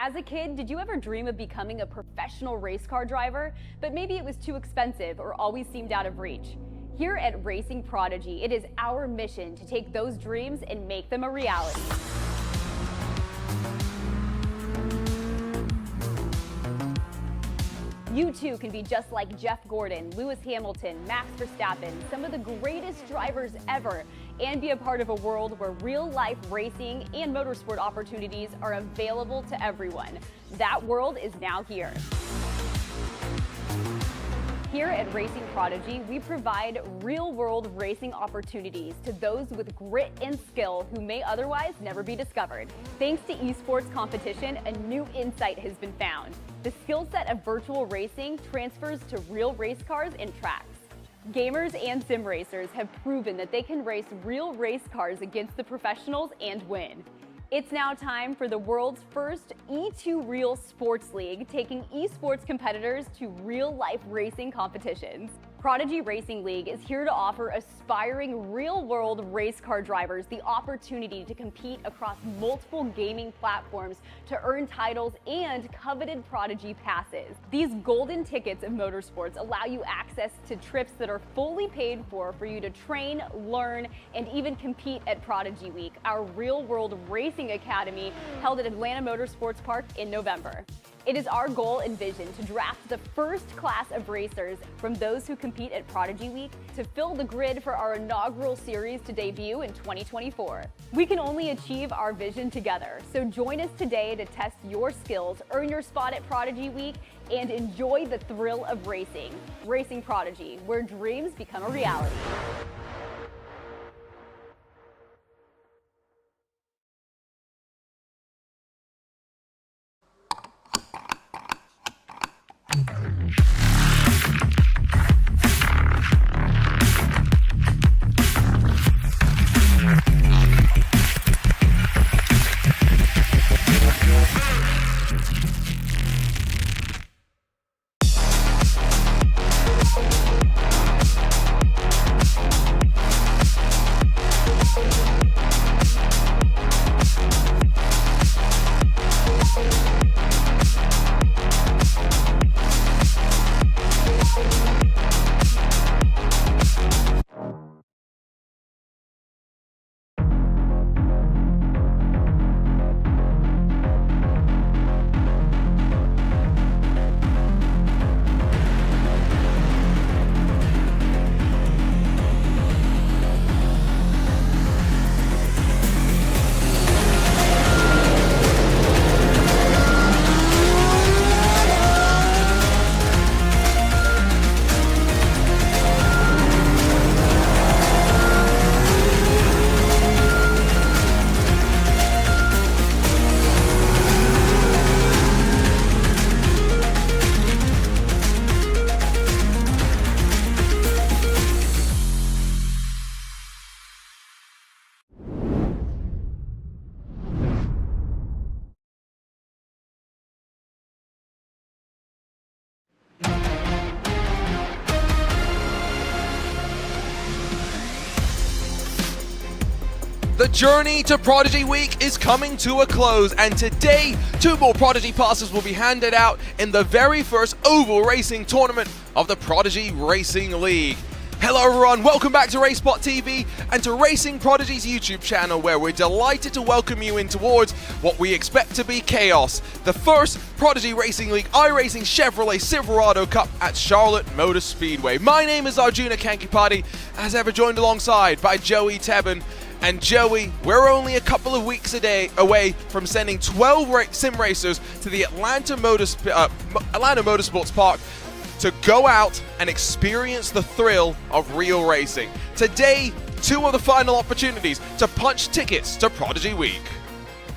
As a kid, did you ever dream of becoming a professional race car driver? But maybe it was too expensive or always seemed out of reach. Here at Racing Prodigy, it is our mission to take those dreams and make them a reality. You too can be just like Jeff Gordon, Lewis Hamilton, Max Verstappen, some of the greatest drivers ever, and be a part of a world where real-life racing and motorsport opportunities are available to everyone. That world is now here. Here at Racing Prodigy, we provide real-world racing opportunities to those with grit and skill who may otherwise never be discovered. Thanks to esports competition, a new insight has been found. The skill set of virtual racing transfers to real race cars and tracks. Gamers and sim racers have proven that they can race real race cars against the professionals and win. It's now time for the world's first E2 Real Sports League, taking esports competitors to real-life racing competitions. Prodigy Racing League is here to offer aspiring real-world race car drivers the opportunity to compete across multiple gaming platforms to earn titles and coveted Prodigy passes. These golden tickets of motorsports allow you access to trips that are fully paid for you to train, learn, and even compete at Prodigy Week, our real-world racing academy held at Atlanta Motorsports Park in November. It is our goal and vision to draft the first class of racers from those who compete at Prodigy Week to fill the grid for our inaugural series to debut in 2024. We can only achieve our vision together, so join us today to test your skills, earn your spot at Prodigy Week, and enjoy the thrill of racing. Racing Prodigy, where dreams become a reality. The journey to Prodigy Week is coming to a close, and today, 2 more Prodigy passes will be handed out in the very first oval racing tournament of the Prodigy Racing League. Hello everyone, welcome back to RaceSpot TV and to Racing Prodigy's YouTube channel, where we're delighted to welcome you in towards what we expect to be chaos. The first Prodigy Racing League iRacing Chevrolet Silverado Cup at Charlotte Motor Speedway. My name is Arjuna Kankipati, as ever joined alongside by Joey Tebben. And Joey, we're only a couple of weeks away from sending 12 sim racers to the Atlanta Motorsports Park to go out and experience the thrill of real racing. Today, 2 of the final opportunities to punch tickets to Prodigy Week.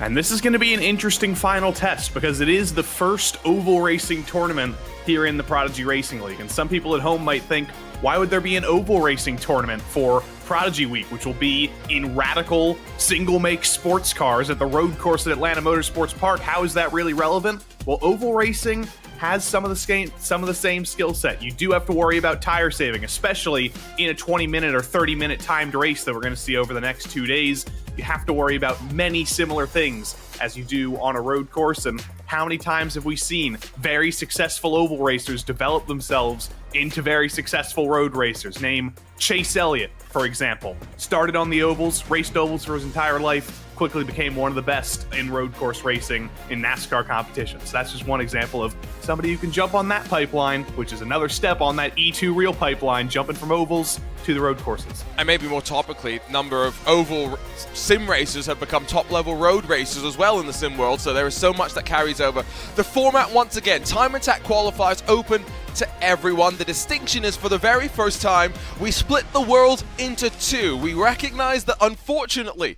And this is going to be an interesting final test because it is the first oval racing tournament here in the Prodigy Racing League. And some people at home might think, why would there be an oval racing tournament for Prodigy Week, which will be in radical single-make sports cars at the road course at Atlanta Motorsports Park? How is that really relevant? Well, oval racing has some of the same skill set. You do have to worry about tire saving, especially in a 20-minute or 30-minute timed race that we're going to see over the next 2 days. You have to worry about many similar things as you do on a road course, and how many times have we seen very successful oval racers develop themselves into very successful road racers? Name Chase Elliott, for example. Started on the ovals, raced ovals for his entire life, quickly became one of the best in road course racing in NASCAR competitions. That's just one example of somebody who can jump on that pipeline, which is another step on that E2 real pipeline, jumping from ovals to the road courses. And maybe more topically, number of oval sim racers have become top-level road racers as well in the sim world, so there is so much that carries over. The format, once again, time attack qualifiers open to everyone. The distinction is, for the very first time, we split the world into two. We recognize that, unfortunately,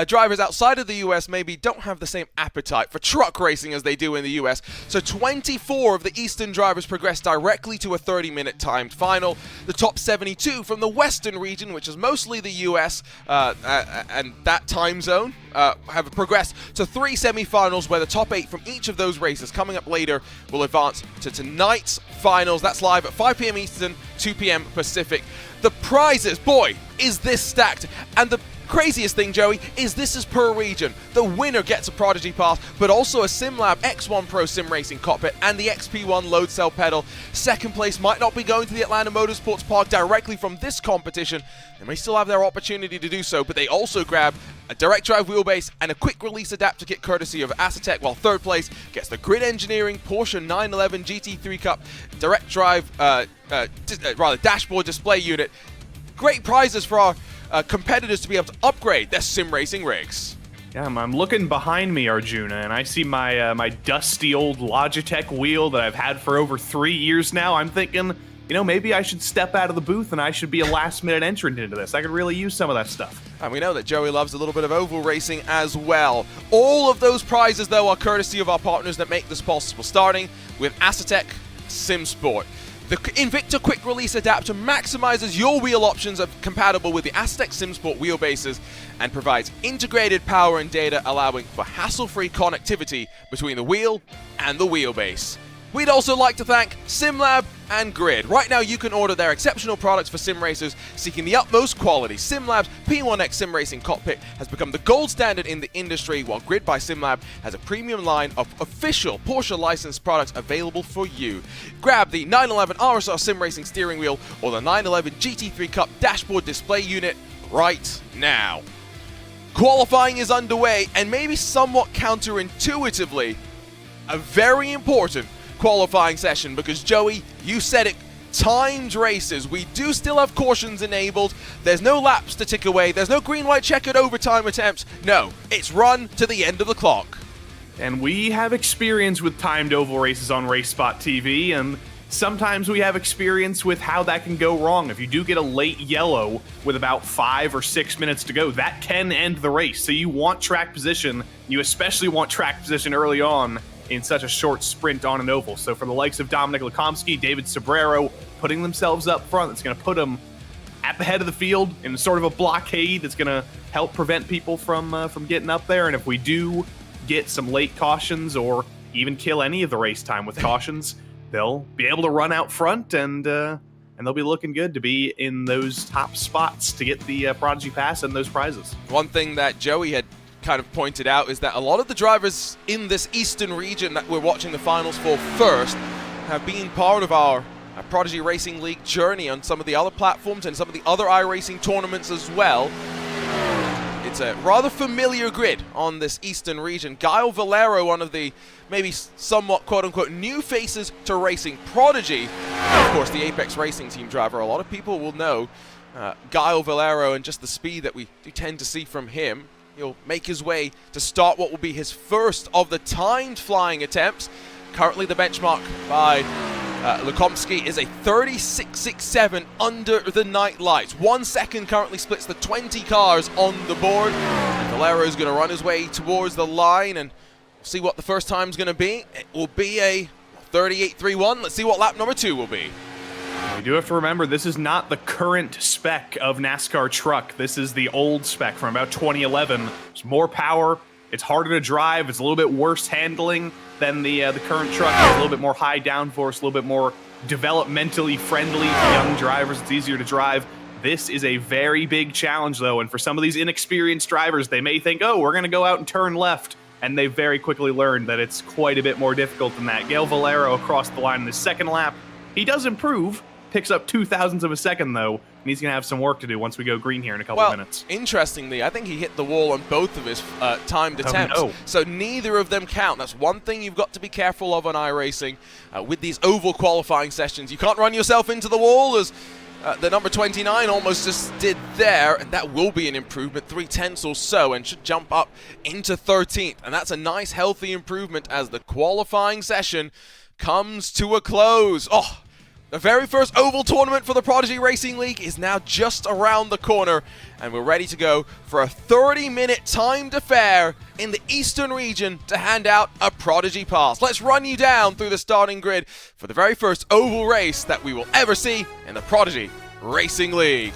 drivers outside of the US maybe don't have the same appetite for truck racing as they do in the US. So 24 of the Eastern drivers progress directly to a 30-minute timed final. The top 72 from the Western region, which is mostly the US and that time zone, have progressed to 3 semi-finals, where the top 8 from each of those races coming up later will advance to tonight's finals. That's live at 5 p.m. Eastern, 2 p.m. Pacific. The prizes, boy, is this stacked. And the craziest thing, Joey, is this is per region. The winner gets a Prodigy Pass, but also a SimLab X1 Pro Sim Racing cockpit and the XP1 load cell pedal. Second place might not be going to the Atlanta Motorsports Park directly from this competition. They may still have their opportunity to do so, but they also grab a direct drive wheelbase and a quick release adapter kit courtesy of Acetec, while third place gets the Grid Engineering Porsche 911 GT3 Cup direct drive, dashboard display unit. Great prizes for our competitors to be able to upgrade their sim racing rigs. Yeah, I'm looking behind me, Arjuna, and I see my my dusty old Logitech wheel that I've had for over 3 years now. I'm thinking, you know, maybe I should step out of the booth and I should be a last-minute entrant into this. I could really use some of that stuff. And we know that Joey loves a little bit of oval racing as well. All of those prizes, though, are courtesy of our partners that make this possible, starting with Acetec SimSport. The Invicta Quick Release Adapter maximizes your wheel options compatible with the Acetec SimSport wheelbases and provides integrated power and data, allowing for hassle-free connectivity between the wheel and the wheelbase. We'd also like to thank SimLab and Grid. Right now you can order their exceptional products for sim racers seeking the utmost quality. SimLab's P1X Sim Racing Cockpit has become the gold standard in the industry, while Grid by SimLab has a premium line of official Porsche licensed products available for you. Grab the 911 RSR Sim Racing steering wheel or the 911 GT3 Cup dashboard display unit right now. Qualifying is underway, and maybe somewhat counterintuitively, a very important qualifying session, because Joey, you said it, timed races. We do still have cautions enabled. There's no laps to tick away. There's no green, white, checkered overtime attempts. No, it's run to the end of the clock. And we have experience with timed oval races on RaceSpot TV, and sometimes we have experience with how that can go wrong. If you do get a late yellow with about 5 or 6 minutes to go, that can end the race. So you want track position. You especially want track position early on in such a short sprint on an oval. So for the likes of Dominic Lekomsky, David Sobrero, putting themselves up front, that's going to put them at the head of the field in sort of a blockade that's going to help prevent people from getting up there. And if we do get some late cautions or even kill any of the race time with cautions, they'll be able to run out front, and they'll be looking good to be in those top spots to get the Prodigy Pass and those prizes. One thing that Joey had kind of pointed out is that a lot of the drivers in this Eastern region that we're watching the finals for first have been part of our Prodigy Racing League journey on some of the other platforms and some of the other iRacing tournaments as well. It's a rather familiar grid on this Eastern region. Guile Valero, one of the maybe somewhat quote-unquote new faces to racing. Prodigy, of course, the Apex Racing Team driver. A lot of people will know Guile Valero and just the speed that we do tend to see from him. He'll make his way to start what will be his first of the timed flying attempts. Currently the benchmark by Lekomsky is a 36.67 under the night lights. 1 second currently splits the 20 cars on the board. And Valero's going to run his way towards the line and see what the first time's going to be. It will be a 38.31. Let's see what lap number 2 will be. We do have to remember, this is not the current spec of NASCAR truck. This is the old spec from about 2011. There's more power. It's harder to drive. It's a little bit worse handling than the current truck. It's a little bit more high downforce, a little bit more developmentally friendly to young drivers. It's easier to drive. This is a very big challenge, though, and for some of these inexperienced drivers, they may think, oh, we're going to go out and turn left and they very quickly learned that it's quite a bit more difficult than that. Gail Valero across the line in the second lap. He does improve, picks up 0.02 of a second, though, and he's going to have some work to do once we go green here in a couple minutes. Interestingly, I think he hit the wall on both of his timed attempts, so neither of them count. That's one thing you've got to be careful of on iRacing. With these oval qualifying sessions, you can't run yourself into the wall, as the number 29 almost just did there, and that will be an improvement, 0.3 or so, and should jump up into 13th. And that's a nice, healthy improvement as the qualifying session comes to a close. Oh, the very first oval tournament for the Prodigy Racing League is now just around the corner, and we're ready to go for a 30-minute timed affair in the Eastern region to hand out a Prodigy Pass. Let's run you down through the starting grid for the very first oval race that we will ever see in the Prodigy Racing League.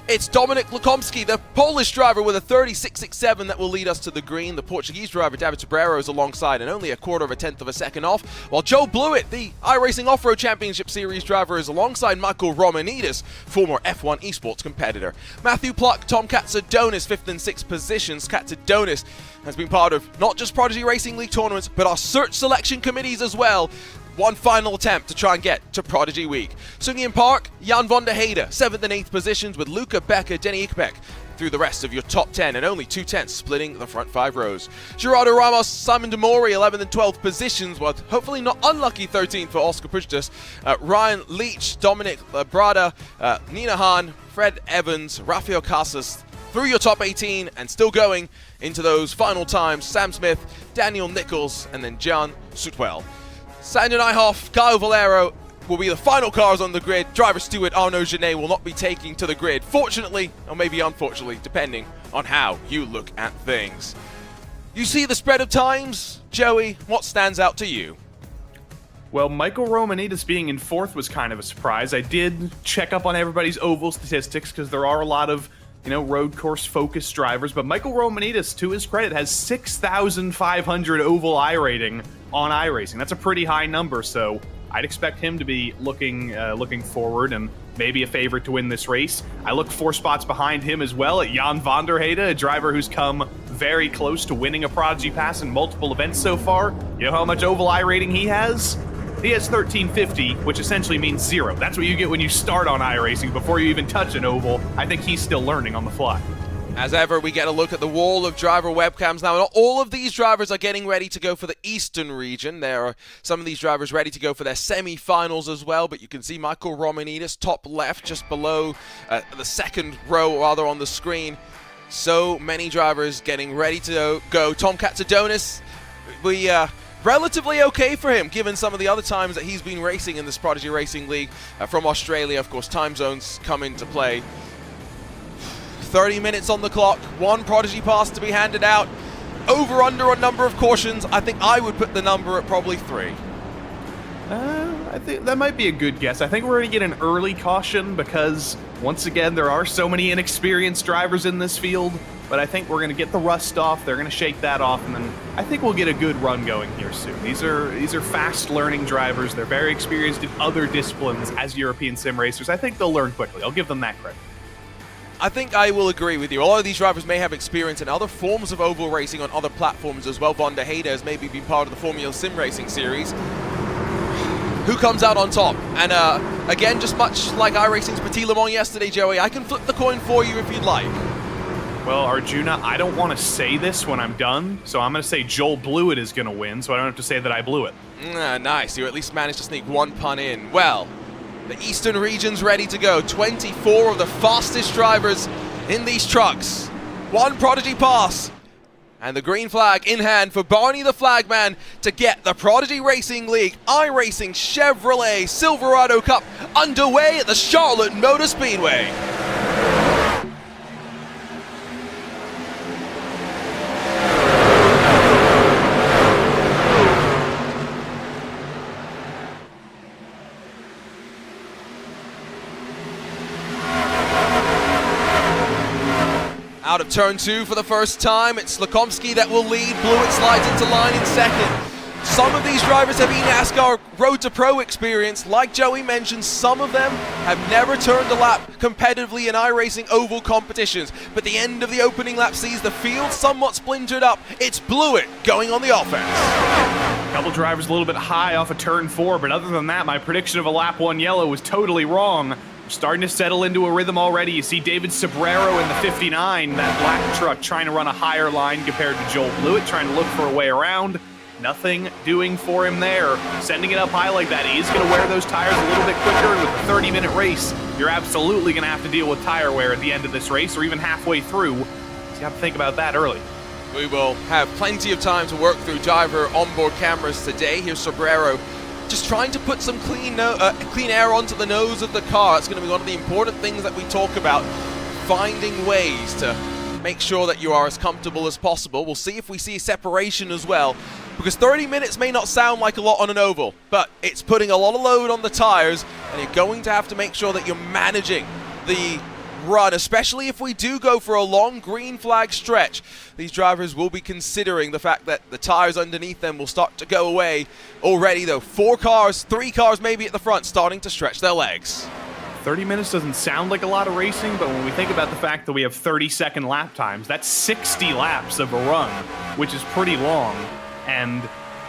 It's Dominik Lukomski, the Polish driver, with a 36.67 that will lead us to the green. The Portuguese driver, David Sobreiro, is alongside and only 1/4 of a second off, while Joe Blewett, the iRacing Off-Road Championship Series driver, is alongside Michael Romanidis, former F1 esports competitor. Matthew Pluck, Tom Katsadonis, 5th and 6th positions. Katsadonis has been part of not just Prodigy Racing League tournaments, but our search selection committees as well. One final attempt to try and get to Prodigy Week. Sungian Park, Jan van der Heide, 7th and 8th positions, with Luca Becker, Denny Ikbeck through the rest of your top 10, and only 2/10 splitting the front 5 rows. Gerardo Ramos, Simon Demori, 11th and 12th positions, with hopefully not unlucky 13th for Oscar Pujtas. Ryan Leach, Dominic Brada, Nina Hahn, Fred Evans, Rafael Casas through your top 18, and still going into those final times, Sam Smith, Daniel Nichols, and then John Sutwell. Sander Nyhoff, Kyle Valero will be the final cars on the grid. Driver steward Arnaud Genet will not be taking to the grid, fortunately, or maybe unfortunately, depending on how you look at things. You see the spread of times? Joey, what stands out to you? Well, Michael Romanidis being in 4th was kind of a surprise. I did check up on everybody's oval statistics because there are a lot of road course focused drivers, but Michael Romanidis, to his credit, has 6,500 oval I rating on iRacing. That's a pretty high number, so I'd expect him to be looking forward and maybe a favorite to win this race. I look 4 spots behind him as well at Jan van der Heide, a driver who's come very close to winning a Prodigy Pass in multiple events so far. You know how much oval I rating he has? He has 1350, which essentially means 0. That's what you get when you start on iRacing before you even touch an oval. I think he's still learning on the fly. As ever, we get a look at the wall of driver webcams now. Not all of these drivers are getting ready to go for the Eastern region. There are some of these drivers ready to go for their semi-finals as well, but you can see Michael Romanidis, top left, just below the second row, rather, on the screen. So many drivers getting ready to go. Tom Katsadonis, relatively okay for him, given some of the other times that he's been racing in this Prodigy Racing League. From Australia, of course, time zones come into play. 30 minutes on the clock, 1 Prodigy Pass to be handed out. Over under a number of cautions, I think I would put the number at probably 3. I think that might be a good guess. I think we're going to get an early caution because, once again, there are so many inexperienced drivers in this field, but I think we're going to get the rust off, they're going to shake that off, and then I think we'll get a good run going here soon. These are fast-learning drivers. They're very experienced in other disciplines as European sim racers. I think they'll learn quickly. I'll give them that credit. I think I will agree with you. A lot of these drivers may have experience in other forms of oval racing on other platforms as well. Van der Heide has maybe been part of the Formula Sim Racing series. Who comes out on top? And again, just much like iRacing's Petit Le Mans yesterday, Joey, I can flip the coin for you if you'd like. Well, Arjuna, I don't want to say this when I'm done, so I'm going to say Joel Blewett is going to win, so I don't have to say that I blew it. Nice. You at least managed to sneak one pun in. Well, the Eastern region's ready to go. 24 of the fastest drivers in these trucks. 1 Prodigy Pass. And the green flag in hand for Barney the Flagman to get the Prodigy Racing League iRacing Chevrolet Silverado Cup underway at the Charlotte Motor Speedway. Out of turn 2 for the first time, it's Lukomski that will lead. Blewett slides into line in second. Some of these drivers have eNASCAR Road to Pro experience. Like Joey mentioned, some of them have never turned a lap competitively in iRacing oval competitions. But the end of the opening lap sees the field somewhat splintered up. It's Blewett going on the offense. A couple drivers a little bit high off of turn 4, but other than that, my prediction of a lap 1 yellow was totally wrong. We're starting to settle into a rhythm already. You see David Sobrero in the 59, that black truck, trying to run a higher line compared to Joel Blewett, trying to look for a way around. Nothing doing for him there. Sending it up high like that is going to wear those tires a little bit quicker. And with a 30-minute race, you're absolutely going to have to deal with tire wear at the end of this race, or even halfway through. So you have to think about that early. We will have plenty of time to work through driver onboard cameras today. Here's Sobrero just trying to put some clean air onto the nose of the car. It's going to be one of the important things that we talk about, finding ways to make sure that you are as comfortable as possible. We'll see if we see separation as well, because 30 minutes may not sound like a lot on an oval, but it's putting a lot of load on the tires, and you're going to have to make sure that you're managing the run, especially if we do go for a long green flag stretch. These drivers will be considering the fact that the tires underneath them will start to go away already, though. 3 cars maybe at the front starting to stretch their legs. 30 minutes doesn't sound like a lot of racing, but when we think about the fact that we have 30-second lap times, that's 60 laps of a run, which is pretty long. And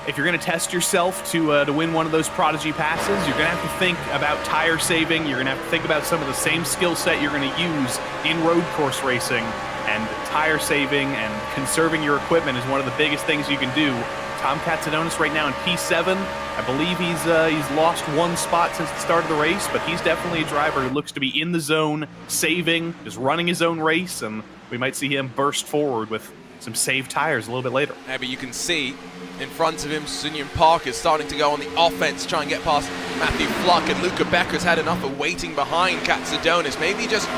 if you're going to test yourself to win one of those Prodigy passes, you're going to have to think about tire saving. You're going to have to think about some of the same skill set you're going to use in road course racing. And tire saving and conserving your equipment is one of the biggest things you can do. Tom Katsadonis right now in P7. I believe he's lost 1 spot since the start of the race, but he's definitely a driver who looks to be in the zone, saving, just running his own race, and we might see him burst forward with some saved tires a little bit later. Yeah, but you can see in front of him, Sunyan Park is starting to go on the offense, try and get past Matthew Fluck, and Luca Becker's had enough of waiting behind Katsadonis. Maybe just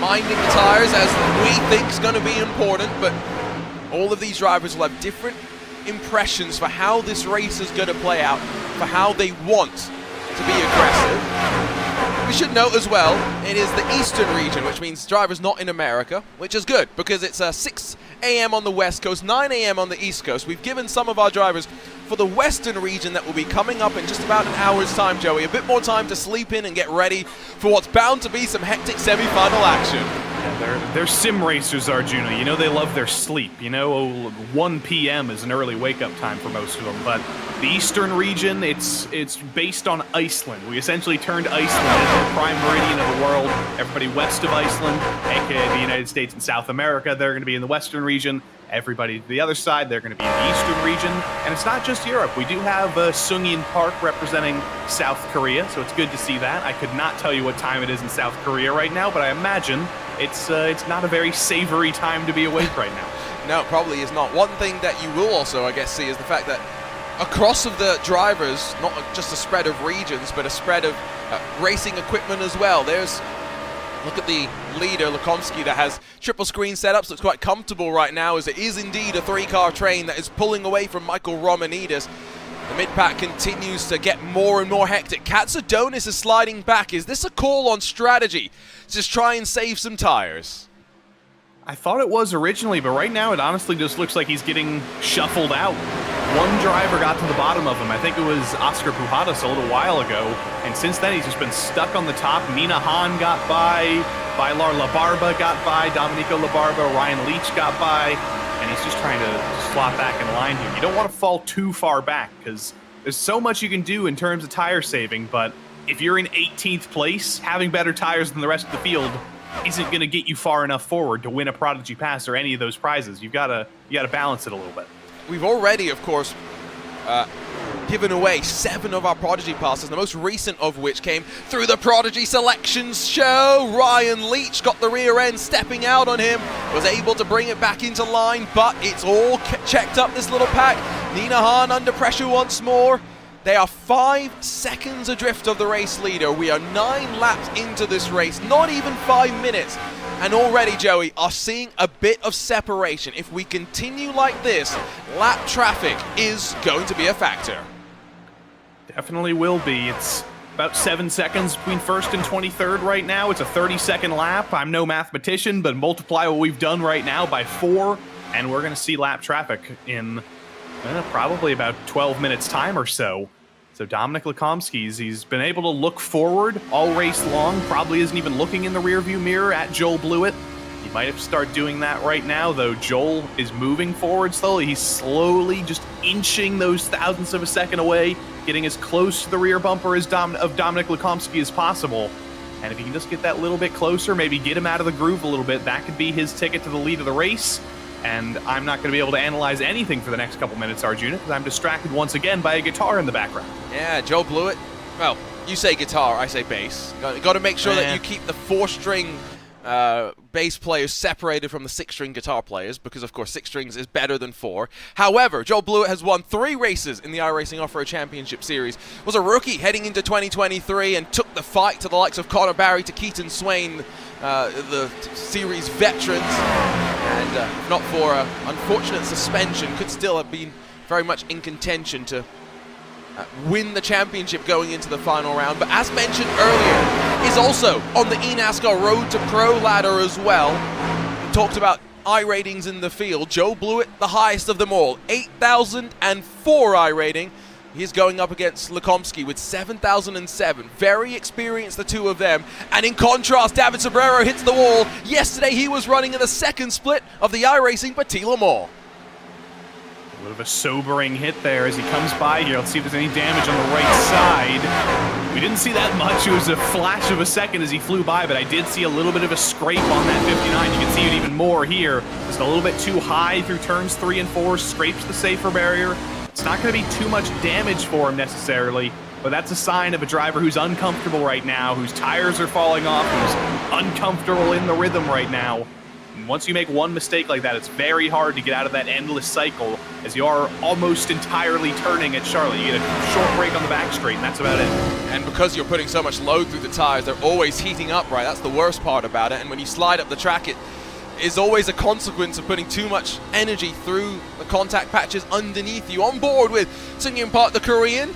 minding the tires, as we think is going to be important, but all of these drivers will have different impressions for how this race is going to play out, for how they want to be aggressive. We should note as well, it is the Eastern region, which means drivers not in America, which is good because it's 6 a.m. on the West Coast, 9 a.m. on the East Coast. We've given some of our drivers for the Western region that will be coming up in just about an hour's time, Joey. A bit more time to sleep in and get ready for what's bound to be some hectic semi-final action. Yeah, they're sim racers, Arjuna. You know they love their sleep. You know, 1 p.m. is an early wake-up time for most of them. But the Eastern region, it's based on Iceland. We essentially turned Iceland into the prime meridian of the world. Everybody west of Iceland, aka the United States and South America, they're going to be in the Western region. Everybody to the other side, they're going to be in the Eastern region. And it's not just Europe. We do have Sunyan Park representing South Korea, so it's good to see that. I could not tell you what time it is in South Korea right now, but I imagine it's not a very savory time to be awake right now. No, it probably is not. One thing that you will also, I guess, see is the fact that across of the drivers, not just a spread of regions, but a spread of racing equipment as well. Look at the leader, Lukomsky, that has triple screen setups. Looks quite comfortable right now, as it is indeed a 3-car train that is pulling away from Michael Romanidis. The mid-pack continues to get more and more hectic. Katsadonis is sliding back. Is this a call on strategy? Just try and save some tires. I thought it was originally, but right now it honestly just looks like he's getting shuffled out. One driver got to the bottom of him. I think it was Oscar Pujadas a little while ago. And since then, he's just been stuck on the top. Mina Han got by. Bailar Labarba got by. Domenico Labarba. Ryan Leach got by. And he's just trying to slot back in line here. You don't want to fall too far back because there's so much you can do in terms of tire saving. But if you're in 18th place, having better tires than the rest of the field isn't going to get you far enough forward to win a Prodigy Pass or any of those prizes. You gotta balance it a little bit. We've already, of course, given away 7 of our Prodigy passes, the most recent of which came through the Prodigy Selections show. Ryan Leach got the rear end stepping out on him, was able to bring it back into line, but it's all checked up, this little pack. Nina Hahn under pressure once more. They are 5 seconds adrift of the race leader. We are 9 laps into this race, not even 5 minutes. And already, Joey, are seeing a bit of separation. If we continue like this, lap traffic is going to be a factor. Definitely will be. It's about 7 seconds between first and 23rd right now. It's a 30-second lap. I'm no mathematician, but multiply what we've done right now by 4, and we're going to see lap traffic in probably about 12 minutes time or so. So Dominic Lekomsky, he's been able to look forward all race long, probably isn't even looking in the rearview mirror at Joel Blewett. He might have to start doing that right now, though. Joel is moving forward slowly. He's slowly just inching those thousandths of a second away, getting as close to the rear bumper of Dominic Lekomsky as possible. And if he can just get that little bit closer, maybe get him out of the groove a little bit, that could be his ticket to the lead of the race. And I'm not going to be able to analyze anything for the next couple minutes, Arjuna, because I'm distracted once again by a guitar in the background. Yeah, Joel Blewett. Well, you say guitar, I say bass. Got to make sure that you keep the 4-string bass players separated from the 6-string guitar players, because of course 6 strings is better than 4. However, Joel Blewett has won 3 races in the iRacing Off-Road Championship Series, was a rookie heading into 2023 and took the fight to the likes of Connor Barry, to Keaton Swain, the series veterans, and if not for an unfortunate suspension, could still have been very much in contention to win the championship going into the final round. But as mentioned earlier, is also on the eNASCAR Road to Pro ladder as well. We talked about iRatings in the field. Joel Blewett, the highest of them all, 8,004 iRating. He's going up against Lekomsky with 7,007. Very experienced, the two of them. And in contrast, David Sobrero hits the wall. Yesterday, he was running in the second split of the iRacing Petit Le Mans. A little bit of a sobering hit there as he comes by here. Let's see if there's any damage on the right side. We didn't see that much. It was a flash of a second as he flew by, but I did see a little bit of a scrape on that 59. You can see it even more here. Just a little bit too high through turns 3 and 4, scrapes the safer barrier. It's not going to be too much damage for him necessarily, but that's a sign of a driver who's uncomfortable right now, whose tires are falling off, who's uncomfortable in the rhythm right now. And once you make one mistake like that, it's very hard to get out of that endless cycle, as you are almost entirely turning at Charlotte. You get a short break on the back straight, and that's about it. And because you're putting so much load through the tires, they're always heating up, right? That's the worst part about it. And when you slide up the track, it is always a consequence of putting too much energy through the contact patches underneath you. On board with Sunyoon Park, the Korean.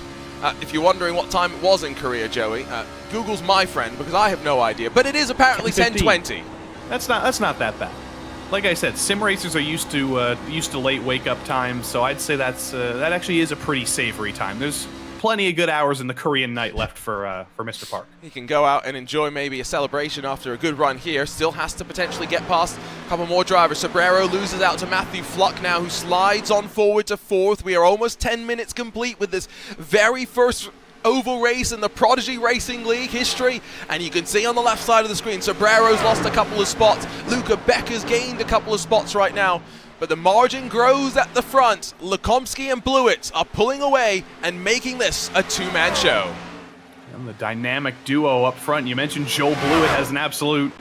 If you're wondering what time it was in Korea, Joey, Google's my friend, because I have no idea. But it is apparently 10:20. That's not that bad. Like I said, sim racers are used to late wake up times, so I'd say that actually is a pretty savory time. There's plenty of good hours in the Korean night left for Mr. Park. He can go out and enjoy maybe a celebration after a good run here. Still has to potentially get past a couple more drivers. Sobrero loses out to Matthew Fluck now, who slides on forward to 4th. We are almost 10 minutes complete with this very first oval race in the Prodigy Racing League history, and you can see on the left side of the screen, Sobrero's lost a couple of spots. Luca Becker's gained a couple of spots right now, but the margin grows at the front. Lekomsky and Blewett are pulling away and making this a 2-man show. And the dynamic duo up front. You mentioned Joel Blewett has an absolute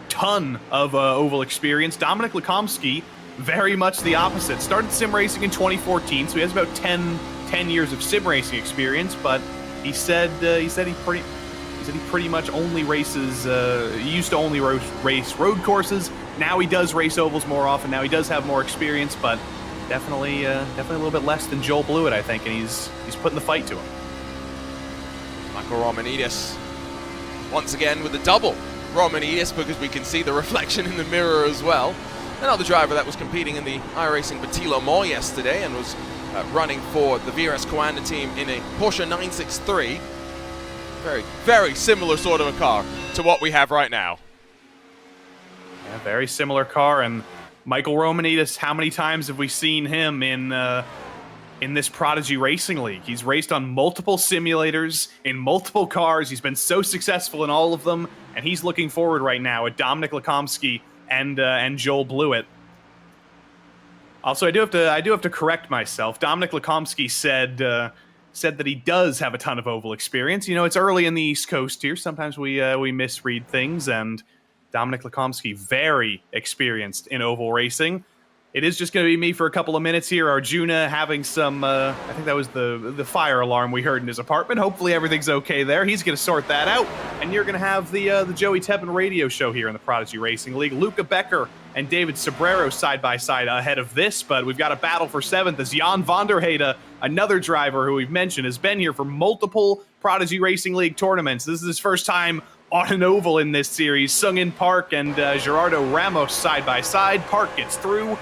ton of oval experience. Dominic Lekomsky, very much the opposite. Started sim racing in 2014, so he has about 10 years of sim racing experience. But he said he pretty much only races. He used to only race road courses. Now he does race ovals more often. Now he does have more experience, but definitely a little bit less than Joel Blewett, I think, and he's putting the fight to him. Michael Romanidis once again with the double Romanidis, because we can see the reflection in the mirror as well. Another driver that was competing in the iRacing Petit Le Mans yesterday and was running for the VRS Coanda team in a Porsche 963. Very, very similar sort of a car to what we have right now. Yeah, very similar car. And Michael Romanidis, how many times have we seen him in this Prodigy Racing League? He's raced on multiple simulators, in multiple cars. He's been so successful in all of them, and he's looking forward right now at Dominic Lekomsky and Joel Blewett. Also, I do have to correct myself. Dominic Lekomsky said that he does have a ton of oval experience. You know, it's early in the East Coast here. Sometimes we misread things, and Dominic Lekomsky, very experienced in oval racing. It is just going to be me for a couple of minutes here. Arjuna having some, I think that was the fire alarm we heard in his apartment. Hopefully everything's okay there. He's going to sort that out. And you're going to have the Joey Tebben radio show here in the Prodigy Racing League. Luca Becker and David Sobrero side by side ahead of this, but we've got a battle for 7th as Jan van der Heide, another driver who we've mentioned, has been here for multiple Prodigy Racing League tournaments. This is his first time on an oval in this series. Sunyoon Park and Gerardo Ramos side by side. Park gets through.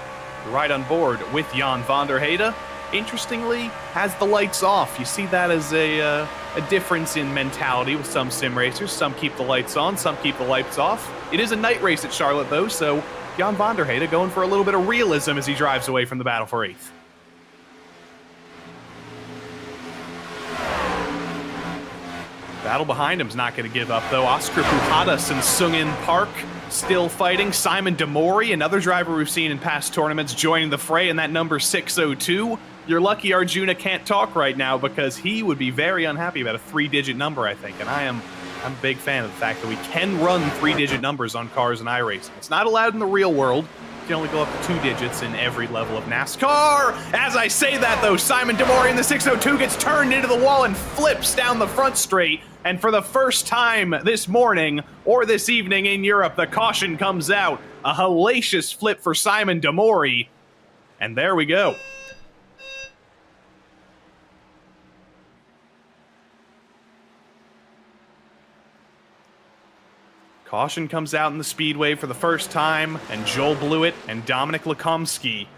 right on board with Jan van der Heyde. Interestingly, has the lights off. You see that as a difference in mentality with some sim racers. Some keep the lights on, some keep the lights off. It is a night race at Charlotte, though, so Jan van der Heyde going for a little bit of realism as he drives away from the battle for 8th. Battle behind him's not going to give up, though. Oscar Pujadas and Sung-In Park still fighting. Simon Demori, another driver we've seen in past tournaments, joining the fray in that number 602. You're lucky Arjuna can't talk right now because he would be very unhappy about a 3-digit number, I think. And I'm a big fan of the fact that we can run 3-digit numbers on cars in iRacing. It's not allowed in the real world. You can only go up to 2 digits in every level of NASCAR. As I say that, though, Simon Demori in the 602 gets turned into the wall and flips down the front straight. And for the first time this morning or this evening in Europe, the caution comes out. A hellacious flip for Simon Demori. And there we go. Caution comes out in the speedway for the first time, and Joel Blewett and Dominic Lekomsky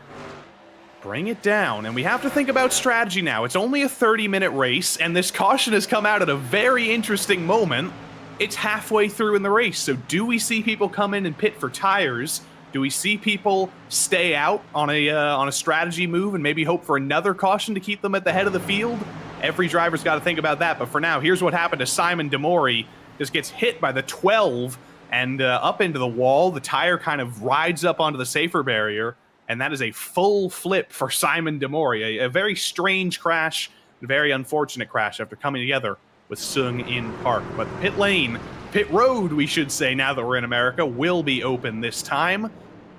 bring it down. And we have to think about strategy now. It's only a 30-minute race, and this caution has come out at a very interesting moment. It's halfway through in the race, so do we see people come in and pit for tires? Do we see people stay out on a strategy move and maybe hope for another caution to keep them at the head of the field? Every driver's got to think about that, but for now, here's what happened to Simon Demori. Just gets hit by the 12 and up into the wall. The tire kind of rides up onto the safer barrier, and that is a full flip for Simon Demori. A very strange crash, a very unfortunate crash after coming together with Sung-In Park. But the pit road, we should say, now that we're in America, will be open this time.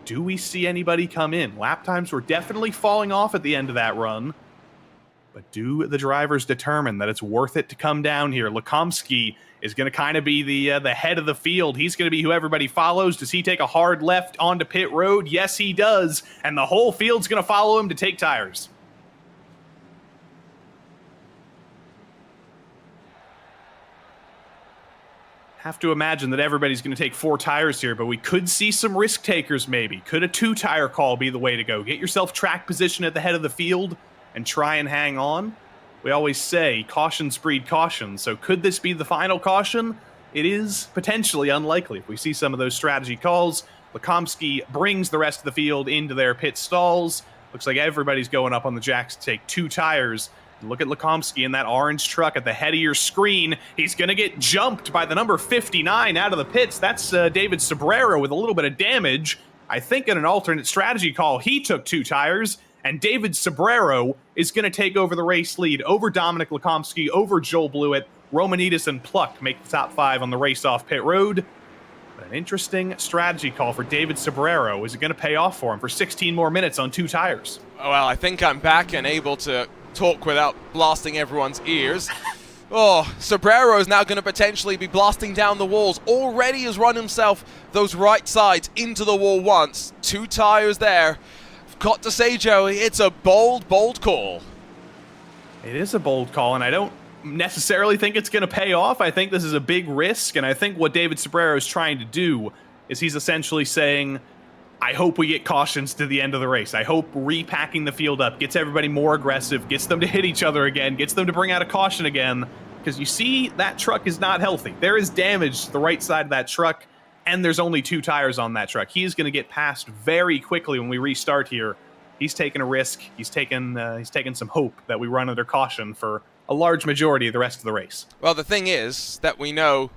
Do we see anybody come in? Lap times were definitely falling off at the end of that run. But do the drivers determine that it's worth it to come down here? Lekomsky is going to kind of be the head of the field. He's going to be who everybody follows. Does he take a hard left onto pit road? Yes, he does. And the whole field's going to follow him to take tires. Have to imagine that everybody's going to take 4 tires here, but we could see some risk takers maybe. Could a 2-tire call be the way to go? Get yourself track position at the head of the field and try and hang on. We always say cautions breed caution, so could this be the final caution? It is potentially unlikely. If we see some of those strategy calls, Lekomsky brings the rest of the field into their pit stalls. Looks like everybody's going up on the jacks to take 2 tires. Look at Lekomsky in that orange truck at the head of your screen. He's going to get jumped by the number 59 out of the pits. That's David Sobrero with a little bit of damage. I think in an alternate strategy call, he took 2 tires. And David Sobrero is going to take over the race lead over Dominic Lekomsky, over Joel Blewett. Romanidis and Pluck make the top 5 on the race off pit road. But an interesting strategy call for David Sobrero. Is it going to pay off for him for 16 more minutes on 2 tires? Well, I think I'm back and able to talk without blasting everyone's ears. Oh, Sobrero is now going to potentially be blasting down the walls. Already has run himself those right sides into the wall once. 2 tires there. Got to say, Joey, it's a bold call. It is a bold call, and I don't necessarily think it's going to pay off. I think this is a big risk, and I think what David Sobrero is trying to do is he's essentially saying, I hope we get cautions to the end of the race. I hope repacking the field up gets everybody more aggressive, gets them to hit each other again, gets them to bring out a caution again, because you see that truck is not healthy. There is damage to the right side of that truck, and there's only 2 tires on that truck. He's going to get past very quickly when we restart here. He's taking a risk. He's taken some hope that we run under caution for a large majority of the rest of the race. Well, the thing is that we know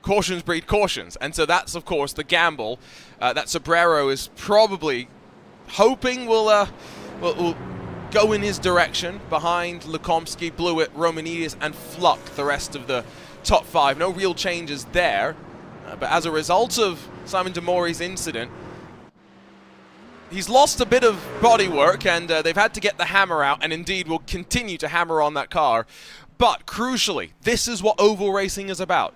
cautions breed cautions, and so that's, of course, the gamble that Sobrero is probably hoping will go in his direction behind Lekomsky, Blewett, Romanidis, and Fluck, the rest of the top 5. No real changes there. But as a result of Simon Demori's incident, he's lost a bit of bodywork, and they've had to get the hammer out, and indeed will continue to hammer on that car. But crucially, this is what oval racing is about.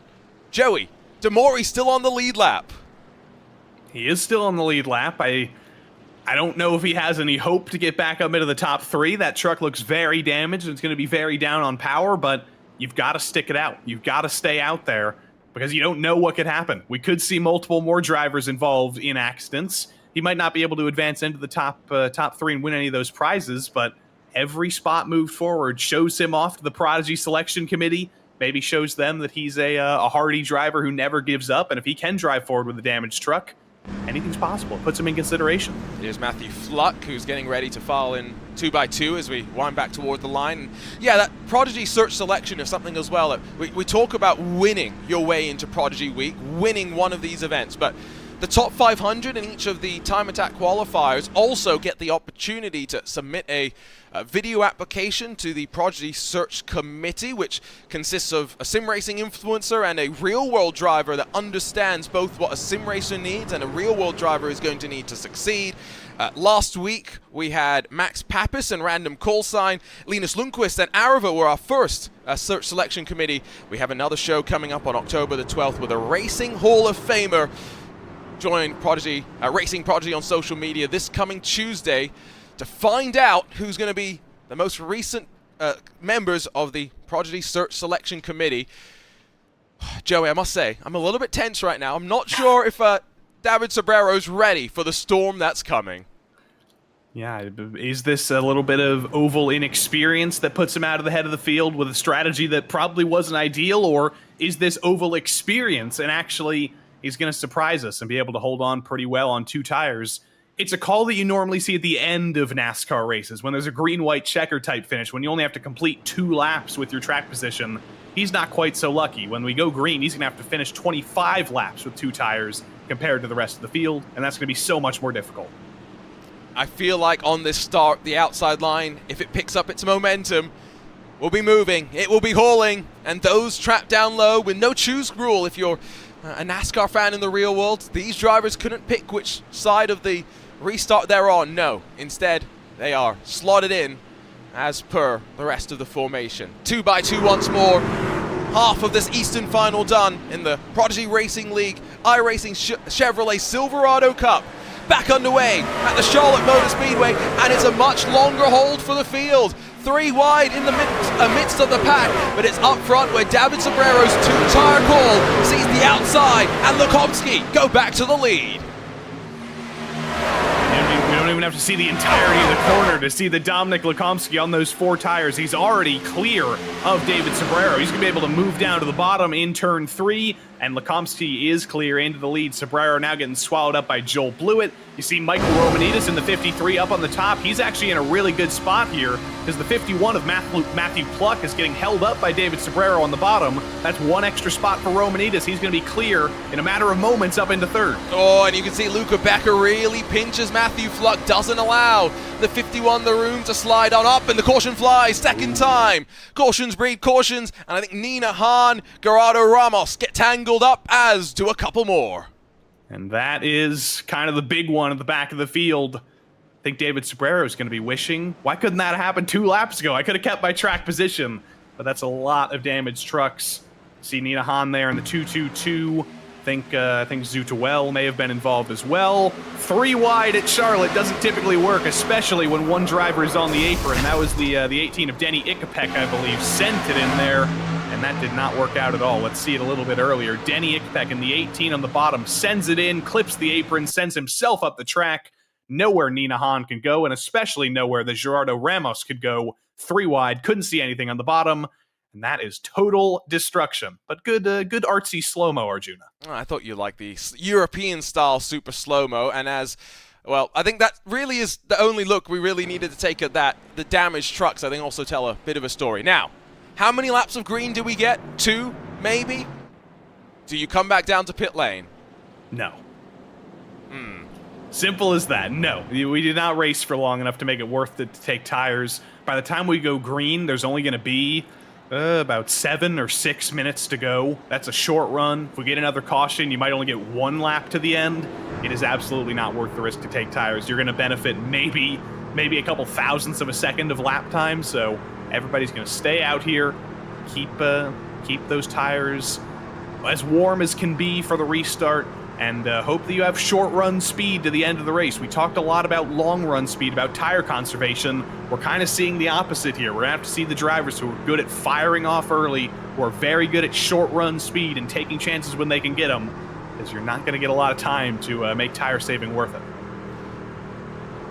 Joey, Demori's still on the lead lap. He is still on the lead lap. I don't know if he has any hope to get back up into the top 3. That truck looks very damaged, and it's going to be very down on power, but you've got to stick it out. You've got to stay out there, because you don't know what could happen. We could see multiple more drivers involved in accidents. he might not be able to advance into the top 3 and win any of those prizes, but every spot moved forward shows him off to the Prodigy selection committee, maybe shows them that he's a hardy driver who never gives up, and if he can drive forward with a damaged truck, anything's possible. It puts him in consideration. Here's Matthew Fluck, who's getting ready to file in 2x2 as we wind back toward the line. And yeah, that Prodigy search selection is something as well. We talk about winning your way into Prodigy Week, winning one of these events, but the top 500 in each of the time attack qualifiers also get the opportunity to submit a video application to the Prodigy Search Committee, which consists of a sim racing influencer and a real-world driver that understands both what a sim racer needs and a real-world driver is going to need to succeed. Last week, we had Max Pappas and Random Call Sign, Linus Lundqvist and Arava were our first search selection committee. We have another show coming up on October the 12th with a Racing Hall of Famer. Join Prodigy, Racing Prodigy on social media this coming Tuesday to find out who's going to be the most recent members of the Prodigy Search Selection Committee. Joey, I must say, I'm a little bit tense right now. I'm not sure if David Sobrero's ready for the storm that's coming. Yeah, is this a little bit of oval inexperience that puts him out of the head of the field with a strategy that probably wasn't ideal, or is this oval experience and actually he's going to surprise us and be able to hold on pretty well on 2 tires? It's a call that you normally see at the end of NASCAR races, when there's a green-white checker type finish, when you only have to complete 2 laps with your track position. He's not quite so lucky. When we go green, he's going to have to finish 25 laps with 2 tires compared to the rest of the field, and that's going to be so much more difficult. I feel like on this start, the outside line, if it picks up its momentum, will be moving, it will be hauling, and those trapped down low with no choose rule. If you're a NASCAR fan in the real world, these drivers couldn't pick which side of the restart they're on. No, instead they are slotted in as per the rest of the formation. 2x2 once more. Half of this Eastern final done in the Prodigy Racing League iRacing Chevrolet Silverado Cup. Back underway at the Charlotte Motor Speedway, and it's a much longer hold for the field. 3 wide in the midst of the pack, but it's up front where David Sobrero's 2-tire call sees the outside, and Lukomski go back to the lead. We don't even have to see the entirety of the corner to see the Dominic Lukomski on those 4 tires. He's already clear of David Sobrero. He's going to be able to move down to the bottom in turn 3, and Lukomski is clear into the lead. Sobrero now getting swallowed up by Joel Blewett. You see Michael Romanides in the 53 up on the top. He's actually in a really good spot here because the 51 of Matthew Pluck is getting held up by David Sobrero on the bottom. That's 1 extra spot for Romanides. He's going to be clear in a matter of moments up into 3rd. Oh, and you can see Luca Becker really pinches Matthew Fluck, doesn't allow the 51 the room to slide on up, and the caution flies second time. Cautions breed cautions, and I think Nina Hahn, Gerardo Ramos get tangled up, as do a couple more. And that is kind of the big one at the back of the field. I think David Sobrero is going to be wishing, why couldn't that happen 2 laps ago? I could have kept my track position. But that's a lot of damaged trucks. See Nina Hahn there in the 222. I think Zutawel may have been involved as well. 3 wide at Charlotte doesn't typically work, especially when 1 driver is on the apron. That was the 18 of Denny Ikapek, I believe, sent it in there. And that did not work out at all. Let's see it a little bit earlier. Denny Ikapek in the 18 on the bottom sends it in, clips the apron, sends himself up the track. Nowhere Nina Hahn can go, and especially nowhere that Gerardo Ramos could go. 3 wide, couldn't see anything on the bottom. And that is total destruction. But good artsy slow-mo, Arjuna. Oh, I thought you liked the European-style super slow-mo, and as... well, I think that really is the only look we really needed to take at that. The damaged trucks, I think, also tell a bit of a story. Now, how many laps of green do we get? 2, maybe? Do you come back down to pit lane? No. Simple as that. No. We did not race for long enough to make it worth it to take tires. By the time we go green, there's only going to be about 7 or 6 minutes to go. That's a short run. If we get another caution, you might only get 1 lap to the end. It is absolutely not worth the risk to take tires. You're going to benefit maybe a couple thousandths of a second of lap time, so everybody's going to stay out here, keep those tires as warm as can be for the restart, and hope that you have short-run speed to the end of the race. We talked a lot about long-run speed, about tire conservation. We're kind of seeing the opposite here. We're going to have to see the drivers who are good at firing off early, who are very good at short-run speed and taking chances when they can get them, because you're not going to get a lot of time to make tire saving worth it.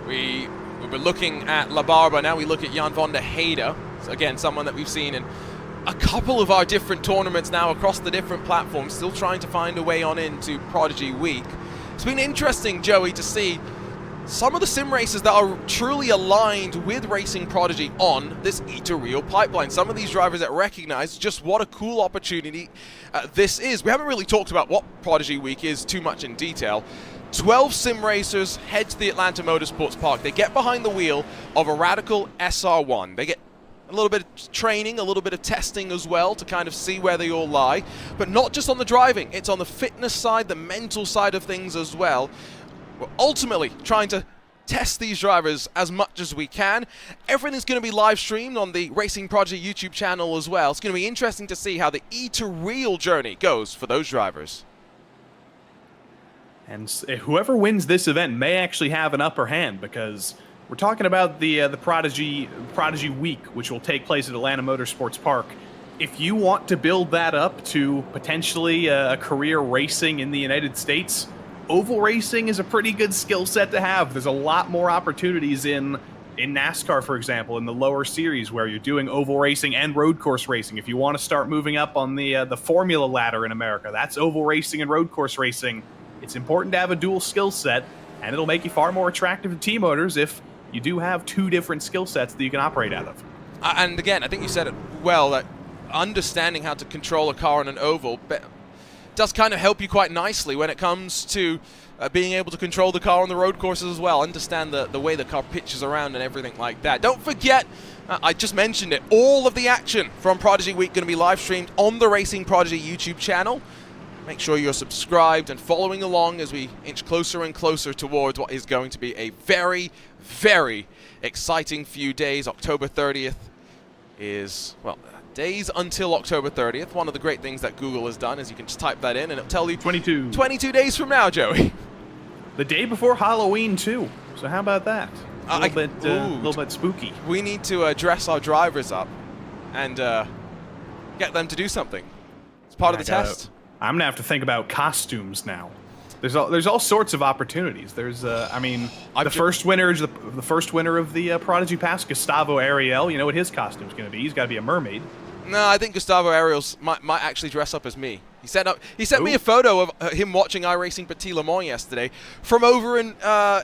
We were looking at La Barba, now we look at Jan van der Heide. So again, someone that we've seen in a couple of our different tournaments now across the different platforms, still trying to find a way on into Prodigy Week. It's been interesting, Joey, to see some of the sim racers that are truly aligned with Racing Prodigy on this E2Real pipeline. Some of these drivers that recognize just what a cool opportunity this is. We haven't really talked about what Prodigy Week is too much in detail. 12 sim racers head to the Atlanta Motorsports Park. They get behind the wheel of a Radical SR1. They get a little bit of training, a little bit of testing as well to kind of see where they all lie. But not just on the driving, it's on the fitness side, the mental side of things as well. We're ultimately trying to test these drivers as much as we can. Everything's going to be live streamed on the Racing Prodigy YouTube channel as well. It's going to be interesting to see how the E2Real journey goes for those drivers. And whoever wins this event may actually have an upper hand, because we're talking about the Prodigy Week, which will take place at Atlanta Motorsports Park. If you want to build that up to potentially a career racing in the United States, oval racing is a pretty good skill set to have. There's a lot more opportunities in NASCAR, for example, in the lower series where you're doing oval racing and road course racing. If you want to start moving up on the formula ladder in America, that's oval racing and road course racing. It's important to have a dual skill set, and it'll make you far more attractive to team owners if you do have two different skill sets that you can operate out of. And again, I think you said it well, that understanding how to control a car on an oval does kind of help you quite nicely when it comes to being able to control the car on the road courses as well. Understand the way the car pitches around and everything like that. Don't forget, I just mentioned it, all of the action from Prodigy Week going to be live streamed on the Racing Prodigy YouTube channel. Make sure you're subscribed and following along as we inch closer and closer towards what is going to be a very, very exciting few days. October 30th is, well, days until October 30th. One of the great things that Google has done is you can just type that in and it'll tell you 22 days from now, Joey. The day before Halloween, too. So how about that? A little bit spooky. We need to dress our drivers up and get them to do something. It's part of the test. I'm gonna have to think about costumes now. There's all sorts of opportunities. There's I mean, the first winner of the Prodigy Pass, Gustavo Ariel. You know what his costume's gonna be? He's got to be a mermaid. No, I think Gustavo Ariel's might actually dress up as me. He sent me a photo of him watching iRacing Petit Le Mans yesterday from over in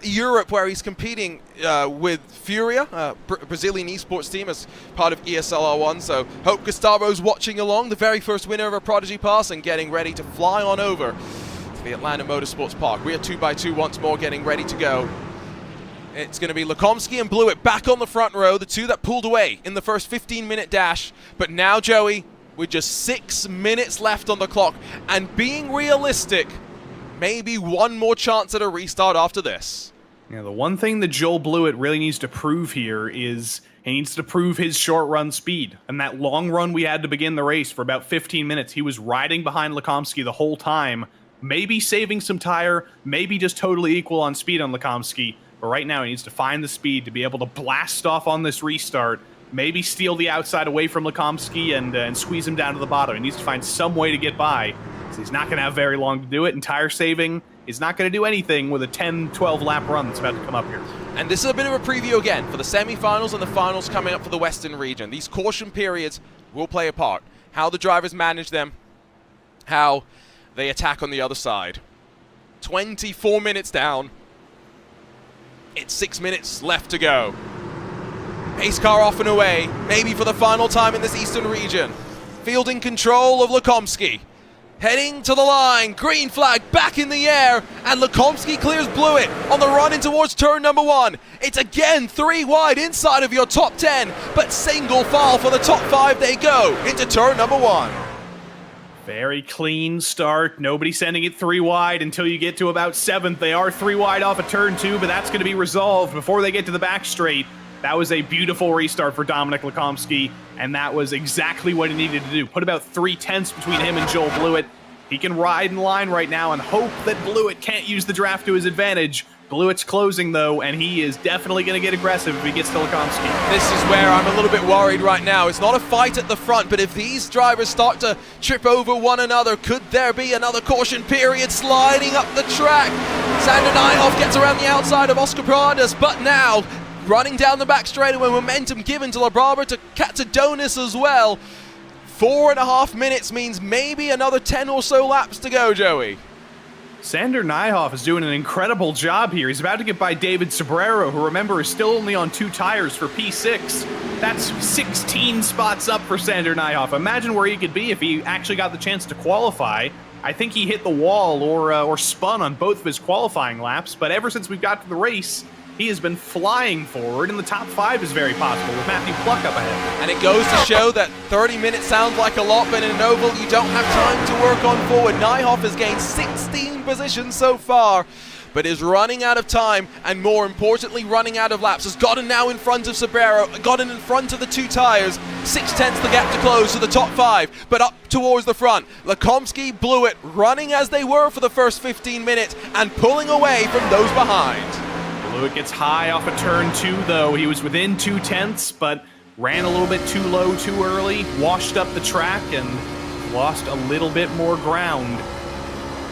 Europe, where he's competing with Furia, Brazilian esports team, as part of ESLR1. So hope Gustavo's watching along, the very first winner of a Prodigy Pass, and getting ready to fly on over to the Atlanta Motorsports Park. We are 2x2 once more, getting ready to go. It's going to be Lukomsky and Blewett back on the front row, the two that pulled away in the first 15-minute dash. But now, Joey, with just 6 minutes left on the clock, and being realistic, maybe one more chance at a restart after this. Yeah, the one thing that Joel Blewett really needs to prove here is he needs to prove his short run speed. And that long run we had to begin the race for about 15 minutes, he was riding behind Lukomsky the whole time, maybe saving some tire, maybe just totally equal on speed on Lukomsky. But right now he needs to find the speed to be able to blast off on this restart, maybe steal the outside away from Lukomsky and squeeze him down to the bottom. He needs to find some way to get by. So he's not going to have very long to do it, and tire saving is not going to do anything with a 10-12 lap run that's about to come up here. And this is a bit of a preview again for the semifinals and the finals coming up for the Western region. These caution periods will play a part. How the drivers manage them, how they attack on the other side. 24 minutes down. It's 6 minutes left to go. Pace car off and away, maybe for the final time in this Eastern region. Fielding control of Lukomsky. Heading to the line, green flag back in the air, and Lukomsky clears Blewett on the run in towards turn number 1. It's again 3 wide inside of your top 10, but single file for the top 5 they go into turn number 1. Very clean start. Nobody sending it 3 wide until you get to about 7th. They are 3 wide off of turn 2, but that's going to be resolved before they get to the back straight. That was a beautiful restart for Dominic Lukomsky, and that was exactly what he needed to do. Put about 3/10 between him and Joel Blewett. He can ride in line right now and hope that Blewett can't use the draft to his advantage. Blewett's closing, though, and he is definitely going to get aggressive if he gets to Lukomsky. This is where I'm a little bit worried right now. It's not a fight at the front, but if these drivers start to trip over one another, could there be another caution period sliding up the track? Sander Nyhoff gets around the outside of Oscar Pradas, but now running down the back straightaway, momentum given to LaBarbera, to Katsadonis as well. 4.5 minutes means maybe another 10 or so laps to go, Joey. Sander Nyhoff is doing an incredible job here. He's about to get by David Sobrero, who, remember, is still only on 2 tires for P6. That's 16 spots up for Sander Nyhoff. Imagine where he could be if he actually got the chance to qualify. I think he hit the wall or spun on both of his qualifying laps, but ever since we've got to the race, he has been flying forward, and the top 5 is very possible with Matthew Pluck up ahead. And it goes to show that 30 minutes sounds like a lot, but in an oval, you don't have time to work on forward. Nyhoff has gained 16 positions so far, but is running out of time, and more importantly, running out of laps. Has gotten now in front of Sobrero, gotten in front of the 2 tires. 6/10 the gap to close to the top 5, but up towards the front. Lekomsky, Blewett running as they were for the first 15 minutes and pulling away from those behind. Blewett gets high off of turn 2, though. He was within 0.2, but ran a little bit too low too early, washed up the track, and lost a little bit more ground.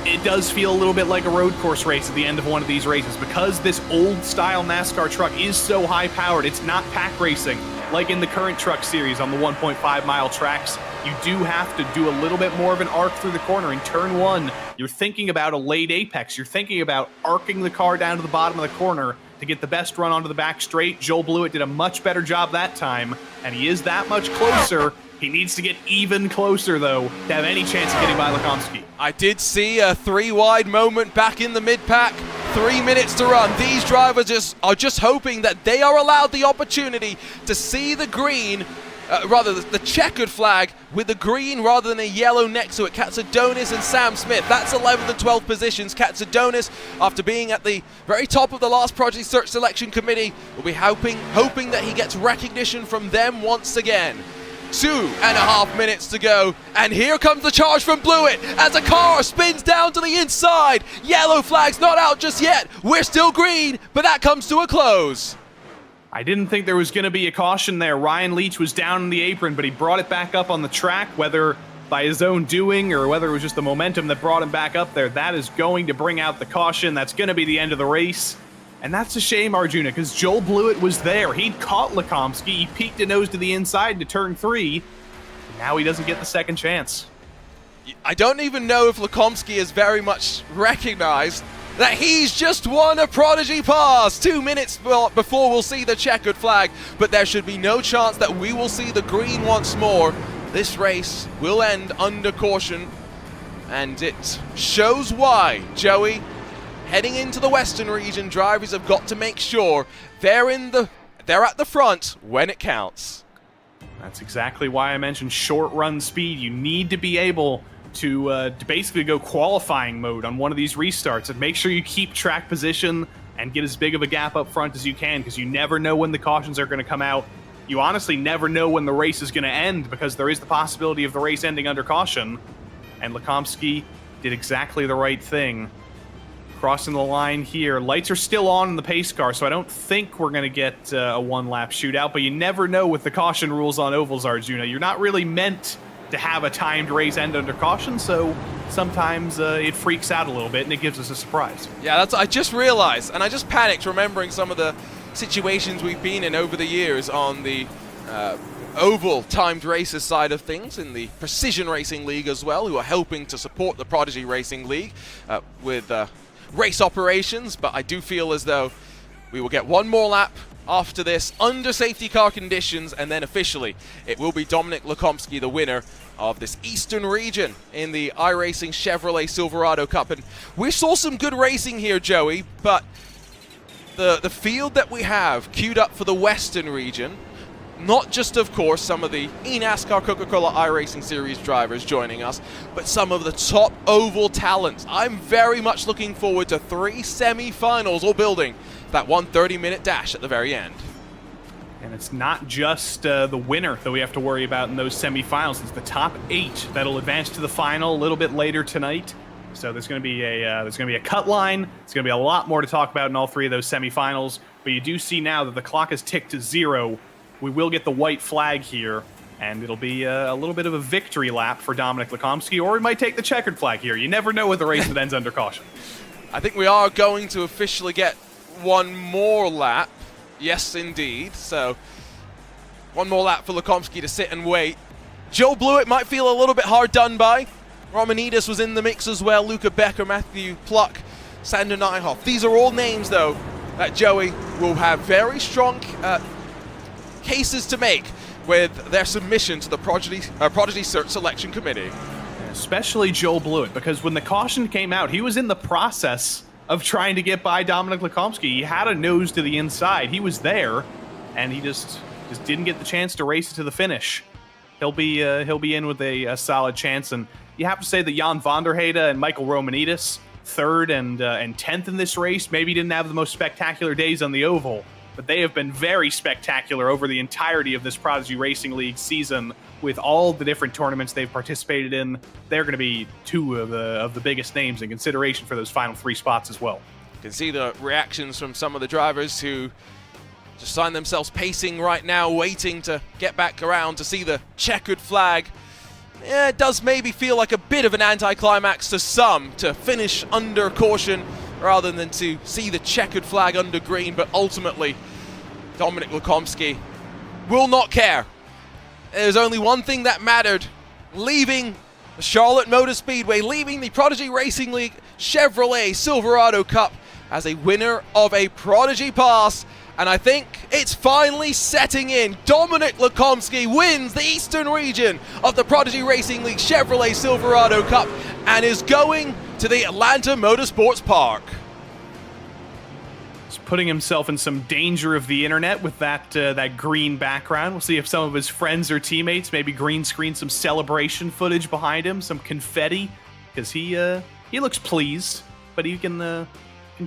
It does feel a little bit like a road course race at the end of one of these races. Because this old-style NASCAR truck is so high-powered, it's not pack racing like in the current truck series on the 1.5-mile tracks. You do have to do a little bit more of an arc through the corner. In turn 1, you're thinking about a late apex. You're thinking about arcing the car down to the bottom of the corner to get the best run onto the back straight. Joel Blewett did a much better job that time, and he is that much closer. He needs to get even closer, though, to have any chance of getting by Lekomsky. I did see a 3-wide moment back in the mid-pack. 3 minutes to run. These drivers are just hoping that they are allowed the opportunity to see the green, the checkered flag with the green rather than a yellow next to it. Katsadonis and Sam Smith. That's 11th and 12th positions. Katsadonis, after being at the very top of the last Prodigy Search Selection Committee, will be hoping that he gets recognition from them once again. 2.5 minutes to go, and here comes the charge from Blewett as a car spins down to the inside. Yellow flag's not out just yet. We're still green, but that comes to a close. I didn't think there was going to be a caution there. Ryan Leach was down in the apron, but he brought it back up on the track, whether by his own doing or whether it was just the momentum that brought him back up there. That is going to bring out the caution. That's going to be the end of the race. And that's a shame, Arjuna, because Joel Blewett was there. He'd caught Lekomsky. He peeked a nose to the inside into turn 3. Now he doesn't get the second chance. I don't even know if Lekomsky is very much recognized that he's just won a Prodigy Pass. 2 minutes before we'll see the checkered flag, but there should be no chance that we will see the green once more. This race will end under caution, and it shows why, Joey. Heading into the Western region, drivers have got to make sure they're at the front when it counts. That's exactly why I mentioned short run speed. You need to be able to basically go qualifying mode on one of these restarts and make sure you keep track position and get as big of a gap up front as you can, because you never know when the cautions are going to come out. You honestly never know when the race is going to end, because there is the possibility of the race ending under caution. And Lekomsky did exactly the right thing. Crossing the line here. Lights are still on in the pace car, so I don't think we're going to get a one-lap shootout, but you never know with the caution rules on ovals, Arjuna. You're not really meant to have a timed race end under caution, so sometimes it freaks out a little bit and it gives us a surprise. Yeah, I just realized, and I just panicked remembering some of the situations we've been in over the years on the oval timed races side of things, in the Precision Racing League as well, who are helping to support the Prodigy Racing League with race operations. But I do feel as though we will get one more lap after this under safety car conditions, and then officially it will be Dominic Lekomsky, the winner of this Eastern region in the iRacing Chevrolet Silverado Cup. And we saw some good racing here, Joey, but the field that we have queued up for the Western region, not just, of course, some of the eNASCAR Coca-Cola iRacing Series drivers joining us, but some of the top oval talents. I'm very much looking forward to 3 semi-finals, all building that 130-minute dash at the very end. And it's not just the winner that we have to worry about in those semi-finals. It's the top 8 that'll advance to the final a little bit later tonight. So there's going to be a cut line. There's going to be a lot more to talk about in all 3 of those semi-finals. But you do see now that the clock has ticked to 0. We will get the white flag here, and it'll be a little bit of a victory lap for Dominic Lekomsky, or we might take the checkered flag here. You never know with a race that ends under caution. I think we are going to officially get one more lap. Yes, indeed. So, one more lap for Lukomski to sit and wait. Joe Blewett might feel a little bit hard done by. Romanidis was in the mix as well. Luca Becker, Matthew Pluck, Sander Nyhoff. These are all names, though, that Joey will have very strong cases to make with their submission to the Prodigy Search Selection Committee. Especially Joel Blewett, because when the caution came out, he was in the process of trying to get by Dominic Lukomski. He had a nose to the inside. He was there, and he just didn't get the chance to race it to the finish. He'll be in with a solid chance, and you have to say that Jan van der Heide and Michael Romanidis, 3rd and 10th in this race, maybe didn't have the most spectacular days on the oval, but they have been very spectacular over the entirety of this Prodigy Racing League season. With all the different tournaments they've participated in, they're going to be 2 of the biggest names in consideration for those final 3 spots as well. You can see the reactions from some of the drivers who just find themselves pacing right now, waiting to get back around to see the checkered flag. Yeah, it does maybe feel like a bit of an anticlimax to some to finish under caution rather than to see the checkered flag under green, but ultimately Dominic Lukomski will not care. There's only one thing that mattered: leaving the Charlotte Motor Speedway, leaving the Prodigy Racing League Chevrolet Silverado Cup as a winner of a Prodigy Pass. And I think it's finally setting in. Dominic Lukomski wins the Eastern region of the Prodigy Racing League Chevrolet Silverado Cup and is going to the Atlanta Motorsports Park. He's putting himself in some danger of the internet with that green background. We'll see if some of his friends or teammates maybe green screen some celebration footage behind him, some confetti, because he looks pleased, but he can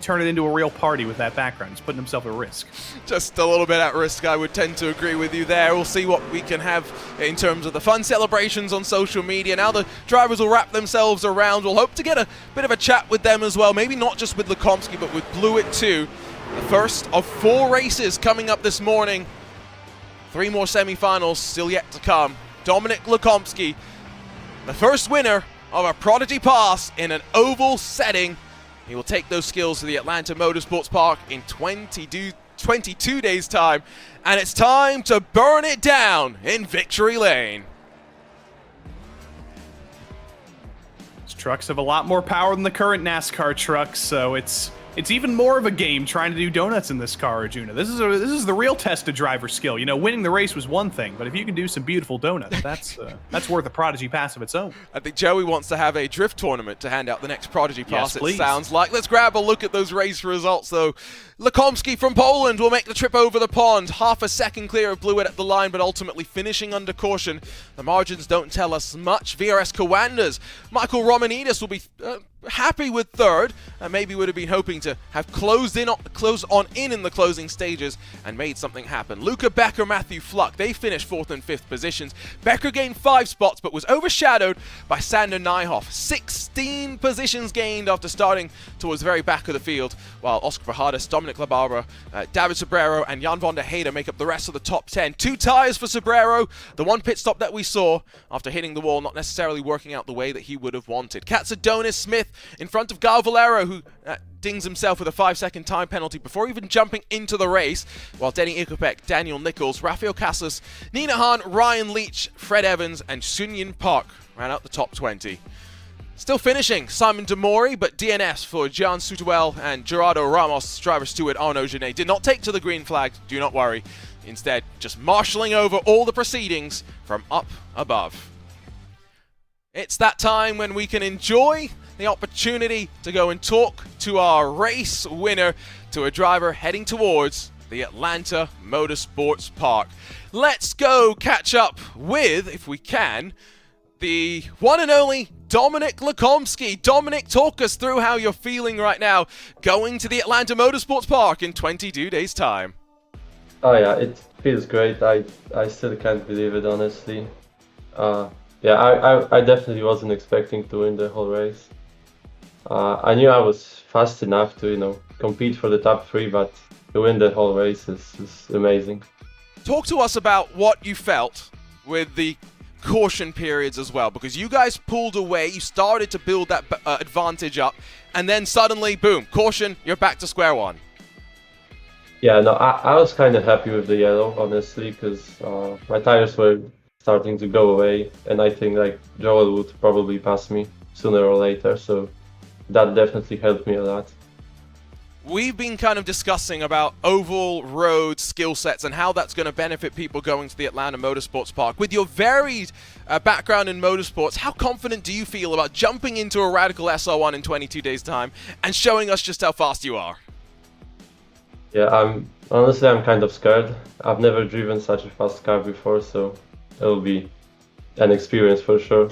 turn it into a real party with that background. He's putting himself at risk. Just a little bit at risk, I would tend to agree with you there. We'll see what we can have in terms of the fun celebrations on social media. Now the drivers will wrap themselves around. We'll hope to get a bit of a chat with them as well. Maybe not just with Lukomski, but with Blewett too. The first of 4 races coming up this morning. 3 more semifinals still yet to come. Dominic Lukomski, the first winner of a Prodigy Pass in an oval setting. He will take those skills to the Atlanta Motorsports Park in 22 days' time. And it's time to burn it down in Victory Lane. These trucks have a lot more power than the current NASCAR trucks, so it's even more of a game trying to do donuts in this car, Arjuna. This is the real test of driver skill. You know, winning the race was one thing, but if you can do some beautiful donuts, that's worth a Prodigy Pass of its own. I think Joey wants to have a drift tournament to hand out the next Prodigy Pass, yes, please. It sounds like. Let's grab a look at those race results, though. Lukomski from Poland will make the trip over the pond. Half a second clear of Blewett at the line, but ultimately finishing under caution. The margins don't tell us much. VRS Cowandas. Michael Romanidis will be happy with 3rd, and maybe would have been hoping to have closed on in the closing stages and made something happen. Luca Becker, Matthew Fluck, they finished 4th and 5th positions. Becker gained 5 spots, but was overshadowed by Sander Nyhoff. 16 positions gained after starting towards the very back of the field, while Oscar Fajardas, Dominic LaBarbera, David Sobrero, and Jan van der Heide make up the rest of the top 10. 2 tires for Sobrero, the one pit stop that we saw after hitting the wall, not necessarily working out the way that he would have wanted. Katsadonis Smith in front of Gal Valero, who dings himself with a 5-second time penalty before even jumping into the race, while Denny Ikopek, Daniel Nichols, Rafael Casas, Nina Hahn, Ryan Leach, Fred Evans, and Sunyin Park ran out the top 20. Still finishing, Simon Demori, but DNS for Gian Sutuel and Gerardo Ramos. Driver steward Arnaud Genet did not take to the green flag, do not worry. Instead, just marshalling over all the proceedings from up above. It's that time when we can enjoy the opportunity to go and talk to our race winner, to a driver heading towards the Atlanta Motorsports Park. Let's go catch up with, if we can, the one and only Dominic Lukomski. Dominic, talk us through how you're feeling right now going to the Atlanta Motorsports Park in 22 days' time. Oh yeah, it feels great. I still can't believe it, honestly. Yeah, I definitely wasn't expecting to win the whole race. I knew I was fast enough to, compete for the top 3, but to win the whole race is amazing. Talk to us about what you felt with the caution periods as well, because you guys pulled away, you started to build that advantage up, and then suddenly, boom, caution, you're back to square one. Yeah, no, I was kind of happy with the yellow, honestly, because my tires were starting to go away, and I think like Joel would probably pass me sooner or later, so that definitely helped me a lot. We've been kind of discussing about oval road skill sets and how that's going to benefit people going to the Atlanta Motorsports Park. With your varied background in motorsports, how confident do you feel about jumping into a Radical SR1 in 22 days' time and showing us just how fast you are? Yeah, I'm kind of scared. I've never driven such a fast car before, so it'll be an experience for sure.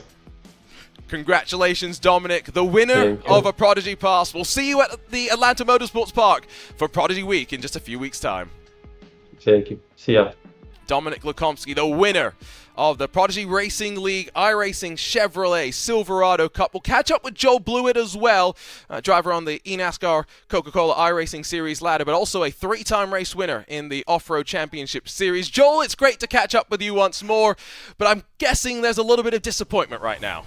Congratulations, Dominic, the winner of a Prodigy Pass. We'll see you at the Atlanta Motorsports Park for Prodigy Week in just a few weeks' time. Thank you. See ya. Dominic Lukomsky, the winner of the Prodigy Racing League iRacing Chevrolet Silverado Cup. We'll catch up with Joel Blewett as well, driver on the eNASCAR Coca-Cola iRacing Series ladder, but also a 3-time race winner in the Off-Road Championship Series. Joel, it's great to catch up with you once more, but I'm guessing there's a little bit of disappointment right now.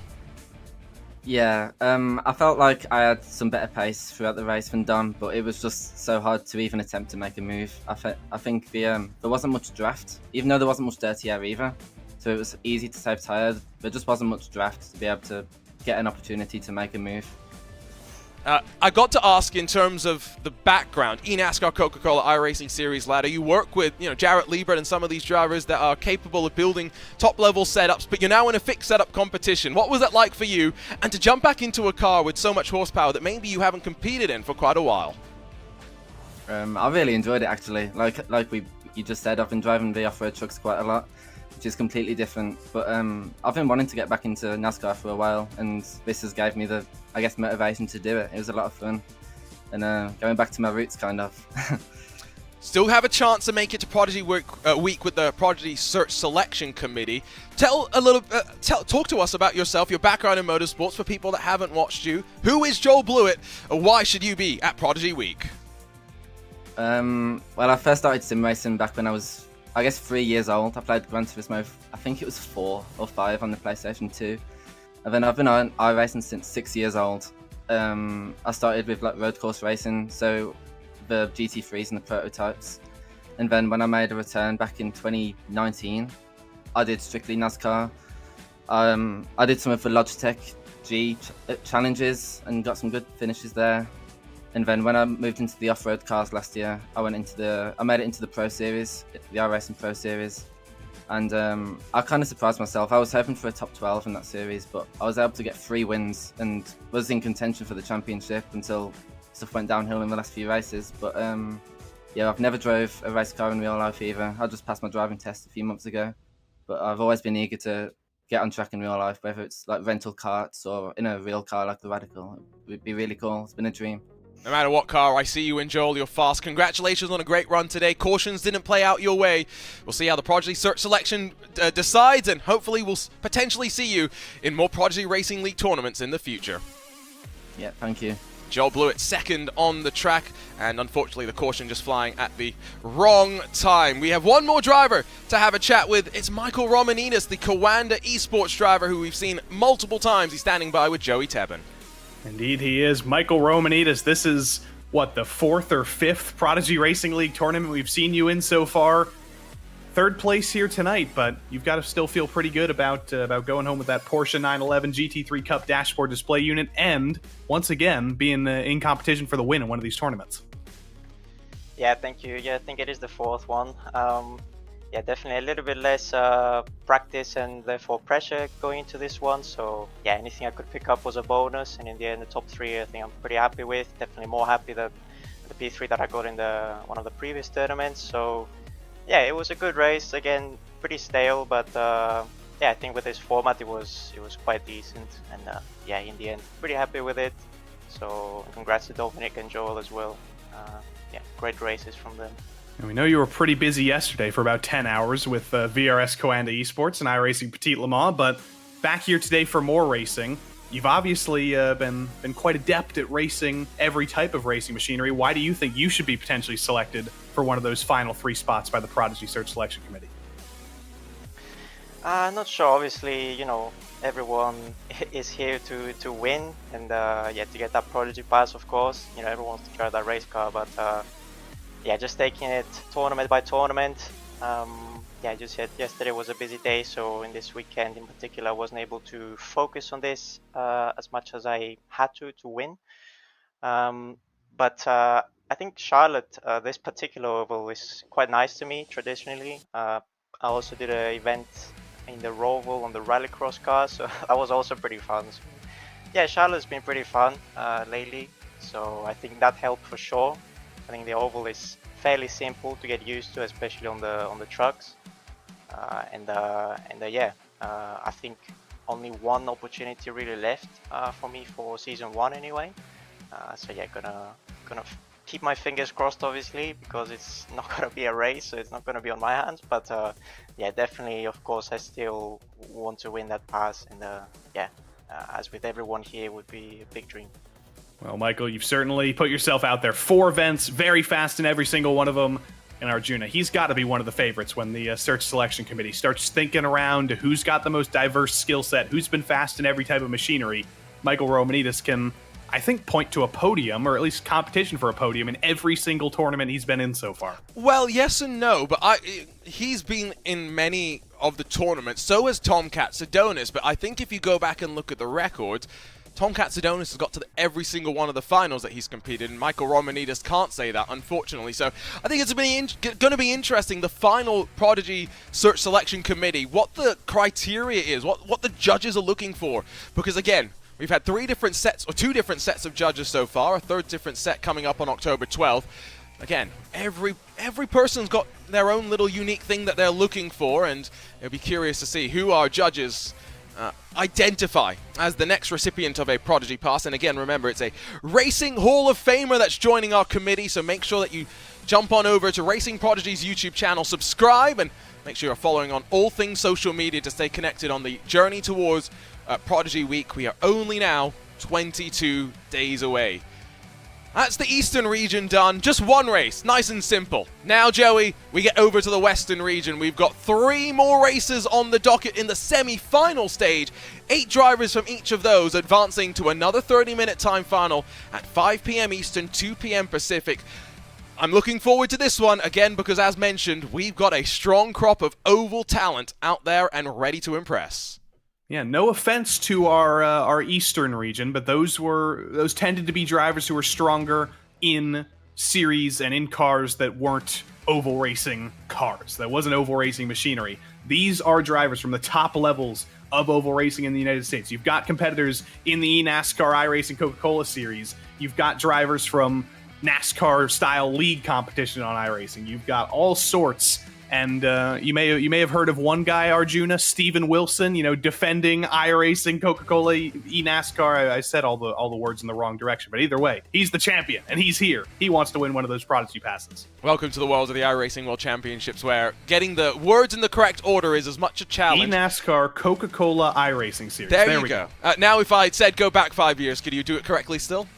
Yeah, I felt like I had some better pace throughout the race than Dom, but it was just so hard to even attempt to make a move. I think there wasn't much draft, even though there wasn't much dirty air either, so it was easy to save tyres. There just wasn't much draft to be able to get an opportunity to make a move. I got to ask in terms of the background, eNASCAR Coca-Cola iRacing Series ladder. You work with, Jarrett Liebert and some of these drivers that are capable of building top-level setups, but you're now in a fixed setup competition. What was that like for you? And to jump back into a car with so much horsepower that maybe you haven't competed in for quite a while? I really enjoyed it actually. Like you just said, I've been driving the off-road trucks quite a lot, which is completely different. But I've been wanting to get back into NASCAR for a while, and this has gave me the, motivation to do it. It was a lot of fun, and going back to my roots, kind of. Still have a chance to make it to Prodigy Week with the Prodigy Search Selection Committee. Talk to us about yourself, your background in motorsports for people that haven't watched you. Who is Joel Blewett, and why should you be at Prodigy Week? Well, I first started sim racing back when I was, 3 years old. I played Gran Turismo, I think it was 4 or 5 on the PlayStation 2. And then I've been on iRacing since 6 years old. I started with road course racing, so the GT3s and the prototypes. And then when I made a return back in 2019, I did strictly NASCAR. I did some of the Logitech G challenges and got some good finishes there. And then when I moved into the off-road cars last year, I made it into the Pro Series, the iRacing Pro Series. And I kind of surprised myself. I was hoping for a top 12 in that series, but I was able to get 3 wins and was in contention for the championship until stuff went downhill in the last few races. But I've never drove a race car in real life either. I just passed my driving test a few months ago. But I've always been eager to get on track in real life, whether it's like rental karts or in a real car like the Radical. It would be really cool. It's been a dream. No matter what car I see you in, Joel, you're fast. Congratulations on a great run today. Cautions didn't play out your way. We'll see how the Prodigy Search Selection decides, and hopefully we'll potentially see you in more Prodigy Racing League tournaments in the future. Yeah, thank you. Joel Blewett second on the track, and unfortunately the caution just flying at the wrong time. We have one more driver to have a chat with. It's Michael Romanidis, the Coanda Esports driver who we've seen multiple times. He's standing by with Joey Tebben. Indeed he is. Michael Romanidis, this is, the 4th or 5th Prodigy Racing League tournament we've seen you in so far. 3rd place here tonight, but you've got to still feel pretty good about going home with that Porsche 911 GT3 Cup dashboard display unit and, once again, being in competition for the win in one of these tournaments. Yeah, thank you. Yeah, I think it is the 4th one. Definitely a little bit less practice and therefore pressure going into this one. So yeah, anything I could pick up was a bonus, and in the end the top 3 I think I'm pretty happy with. Definitely more happy than the P3 that I got in one of the previous tournaments. So yeah, it was a good race. Again, pretty stale, but I think with this format it was quite decent, and in the end pretty happy with it. So congrats to Dominic and Joel as well. Great races from them. And we know you were pretty busy yesterday for about 10 hours with VRS Coanda Esports and iRacing Petit Le Mans, but back here today for more racing. You've obviously been quite adept at racing every type of racing machinery. Why do you think you should be potentially selected for one of those final 3 spots by the Prodigy Search Selection Committee? Not sure. Obviously, everyone is here to win, and yeah, to get that Prodigy pass, of course. Everyone wants to try that race car, but yeah, just taking it tournament by tournament. Yeah, just said yesterday was a busy day, so in this weekend in particular, I wasn't able to focus on this as much as I had to win. But I think Charlotte, this particular oval, is quite nice to me traditionally. I also did an event in the Roval on the Rallycross car, so that was also pretty fun. So, yeah, Charlotte's been pretty fun lately, so I think that helped for sure. I think the oval is fairly simple to get used to, especially on the trucks. Yeah, I think only one opportunity really left for me for season 1 anyway. So yeah, gonna keep my fingers crossed, obviously, because it's not gonna be a race, so it's not gonna be on my hands. But yeah, definitely, of course, I still want to win that pass, and yeah, as with everyone here, would be a big dream. Well, Michael, you've certainly put yourself out there. 4 events, very fast in every single one of them. And Arjuna, he's got to be one of the favorites when the search selection committee starts thinking around who's got the most diverse skill set, who's been fast in every type of machinery. Michael Romanidis can, I think, point to a podium, or at least competition for a podium, in every single tournament he's been in so far. Well, yes and no, but he's been in many of the tournaments. So has Tom Katsadonis, but I think if you go back and look at the records, Tom Katsadonis has got to every single one of the finals that he's competed in. Michael Romanidis can't say that, unfortunately. So I think it's going to be interesting, the final Prodigy Search Selection Committee, what the criteria is, what the judges are looking for. Because again, we've had 2 different sets of judges so far, a 3rd different set coming up on October 12th. Again, every person's got their own little unique thing that they're looking for, and it'll be curious to see who our judges identify as the next recipient of a Prodigy Pass. And again, remember, it's a Racing Hall of Famer that's joining our committee, so make sure that you jump on over to Racing Prodigy's YouTube channel, subscribe, and make sure you're following on all things social media to stay connected on the journey towards Prodigy Week. We are only now 22 days away. That's the Eastern region done. Just one race, nice and simple. Now, Joey, we get over to the Western region. We've got 3 more races on the docket in the semi-final stage. 8 drivers from each of those advancing to another 30-minute time final at 5 p.m. Eastern, 2 p.m. Pacific. I'm looking forward to this one, again, because as mentioned, we've got a strong crop of oval talent out there and ready to impress. Yeah, no offense to our Eastern region, but those tended to be drivers who were stronger in series and in cars that weren't oval racing cars. That wasn't oval racing machinery. These are drivers from the top levels of oval racing in the United States. You've got competitors in the eNASCAR iRacing Coca-Cola series. You've got drivers from NASCAR-style league competition on iRacing. You've got all sorts. And you may have heard of one guy, Arjuna, Steven Wilson, defending iRacing, Coca-Cola, eNASCAR. I said all the words in the wrong direction, but either way, he's the champion, and he's here. He wants to win one of those Prodigy passes. Welcome to the world of the iRacing World Championships, where getting the words in the correct order is as much a challenge. eNASCAR, Coca-Cola, iRacing series. There we go. Now, if I said go back 5 years, could you do it correctly still?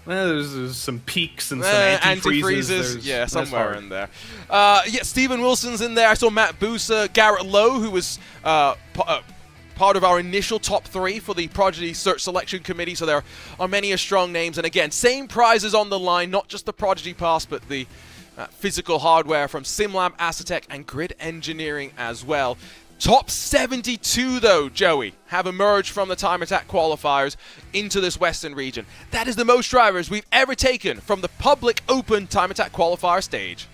There's some peaks and some antifreezes. Yeah, somewhere in there. Yeah, Steven Wilson's in there. I saw Matt Busa, Garrett Lowe, who was part of our initial top 3 for the Prodigy Search Selection Committee, so there are many strong names. And again, same prizes on the line, not just the Prodigy Pass, but the physical hardware from SimLab, Acetec, and Grid Engineering as well. Top 72, though, Joey, have emerged from the Time Attack qualifiers into this Western region. That is the most drivers we've ever taken from the public open Time Attack qualifier stage.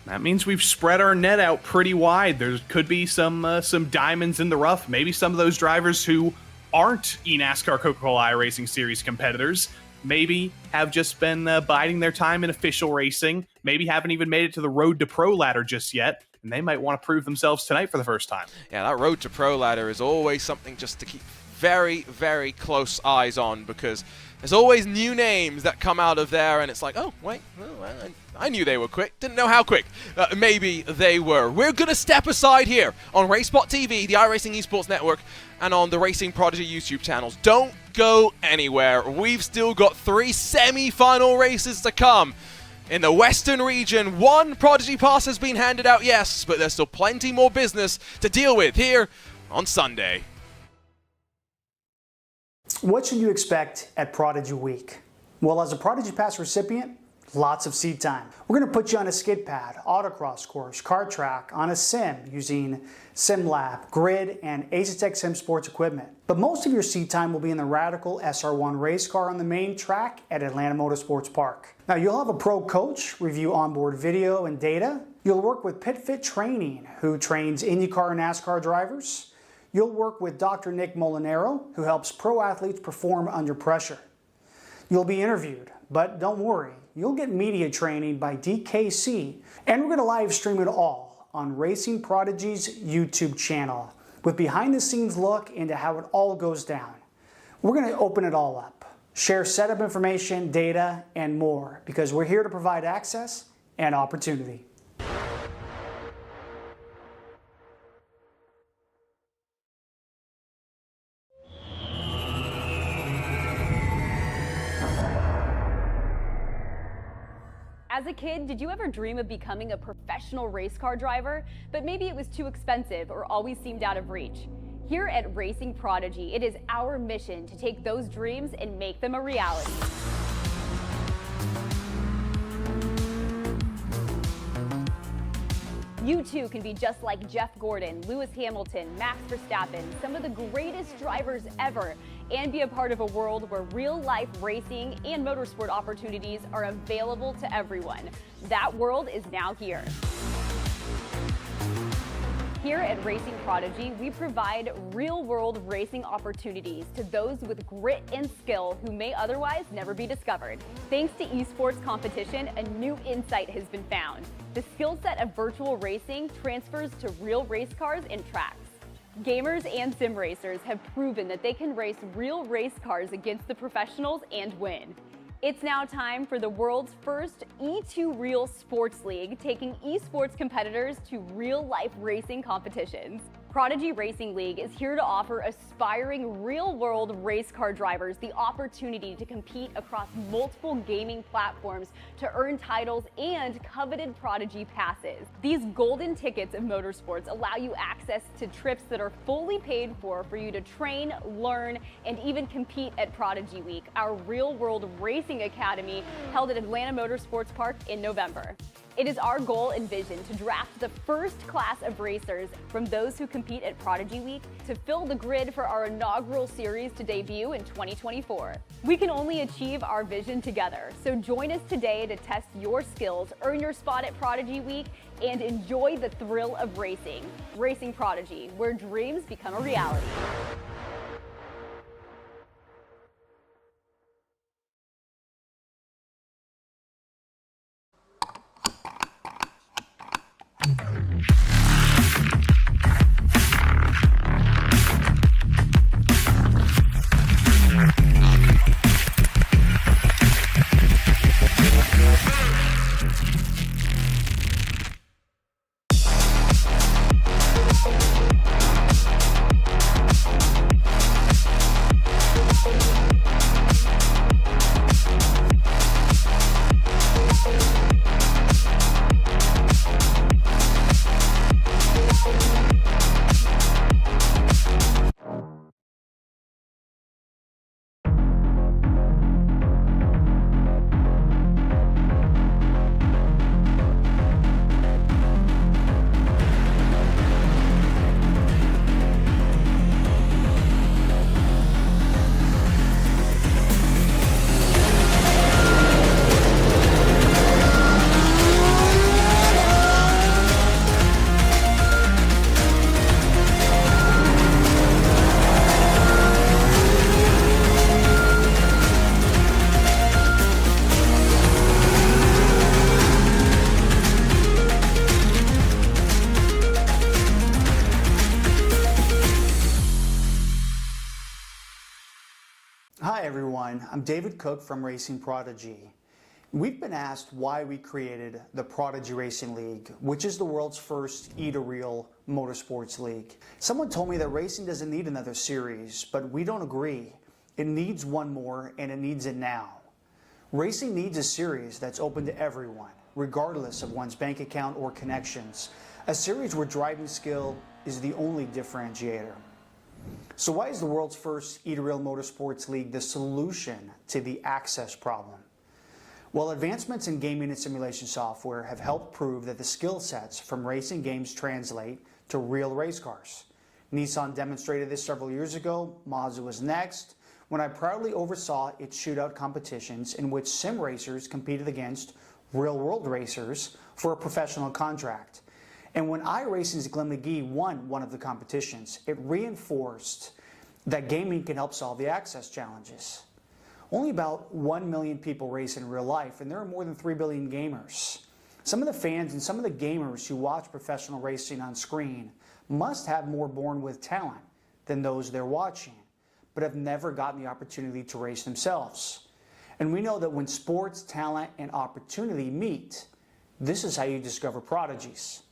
That means we've spread our net out pretty wide. There could be some diamonds in the rough. Maybe some of those drivers who aren't eNASCAR Coca-Cola iRacing Series competitors maybe have just been biding their time in official racing, maybe haven't even made it to the Road to Pro ladder just yet, and they might want to prove themselves tonight for the first time. Yeah, that Road to Pro ladder is always something just to keep very, very close eyes on, because there's always new names that come out of there, and it's like, oh, wait, well, I knew they were quick. Didn't know how quick. Maybe they were. We're going to step aside here on RaceSpot TV, the iRacing Esports Network, and on the Racing Prodigy YouTube channels. Don't go anywhere. We've still got 3 semi-final races to come. In the Western region, 1 Prodigy Pass has been handed out, yes, but there's still plenty more business to deal with here on Sunday. What should you expect at Prodigy Week? Well, as a Prodigy Pass recipient, lots of seat time. We're going to put you on a skid pad, autocross course, kart track, on a sim using SimLab, grid, and Asetek Sim Sports equipment. But most of your seat time will be in the Radical SR1 race car on the main track at Atlanta Motorsports Park. Now, you'll have a pro coach review onboard video and data. You'll work with PitFit Training, who trains IndyCar and NASCAR drivers. You'll work with Dr. Nick Molinaro, who helps pro athletes perform under pressure. You'll be interviewed, but don't worry, you'll get media training by DKC, and we're going to live stream it all on Racing Prodigy's YouTube channel with behind-the-scenes look into how it all goes down. We're going to open it all up, share setup information, data, and more, because we're here to provide access and opportunity. As a kid, did you ever dream of becoming a professional race car driver? But maybe it was too expensive or always seemed out of reach. Here at Racing Prodigy, it is our mission to take those dreams and make them a reality. You too can be just like Jeff Gordon, Lewis Hamilton, Max Verstappen, some of the greatest drivers ever, and be a part of a world where real-life racing and motorsport opportunities are available to everyone. That world is now here. Here at Racing Prodigy, we provide real-world racing opportunities to those with grit and skill who may otherwise never be discovered. Thanks to esports competition, a new insight has been found. The skill set of virtual racing transfers to real race cars and tracks. Gamers and sim racers have proven that they can race real race cars against the professionals and win. It's now time for the world's first E2 Real Sports League, taking esports competitors to real-life racing competitions. Prodigy Racing League is here to offer aspiring real-world race car drivers the opportunity to compete across multiple gaming platforms to earn titles and coveted Prodigy passes. These golden tickets of motorsports allow you access to trips that are fully paid for you to train, learn, and even compete at Prodigy Week, our real-world racing academy held at Atlanta Motorsports Park in November. It is our goal and vision to draft the first class of racers from those who compete at Prodigy Week to fill the grid for our inaugural series to debut in 2024. We can only achieve our vision together, so join us today to test your skills, earn your spot at Prodigy Week, and enjoy the thrill of racing. Racing Prodigy, where dreams become a reality. Hi everyone, I'm David Cook from Racing Prodigy. We've been asked why we created the Prodigy Racing League, which is the world's first E2Real motorsports league. Someone told me that racing doesn't need another series, but we don't agree. It needs one more, and it needs it now. Racing needs a series that's open to everyone, regardless of one's bank account or connections. A series where driving skill is the only differentiator. So why is the world's first E2Real Motorsports League the solution to the access problem? Well, advancements in gaming and simulation software have helped prove that the skill sets from racing games translate to real race cars. Nissan demonstrated this several years ago. Mazda was next, when I proudly oversaw its shootout competitions in which sim racers competed against real-world racers for a professional contract. And when iRacing's Glenn McGee won one of the competitions, it reinforced that gaming can help solve the access challenges. Only about 1 million people race in real life, and there are more than 3 billion gamers. Some of the fans and some of the gamers who watch professional racing on screen must have more born with talent than those they're watching, but have never gotten the opportunity to race themselves. And we know that when sports, talent, and opportunity meet, this is how you discover prodigies.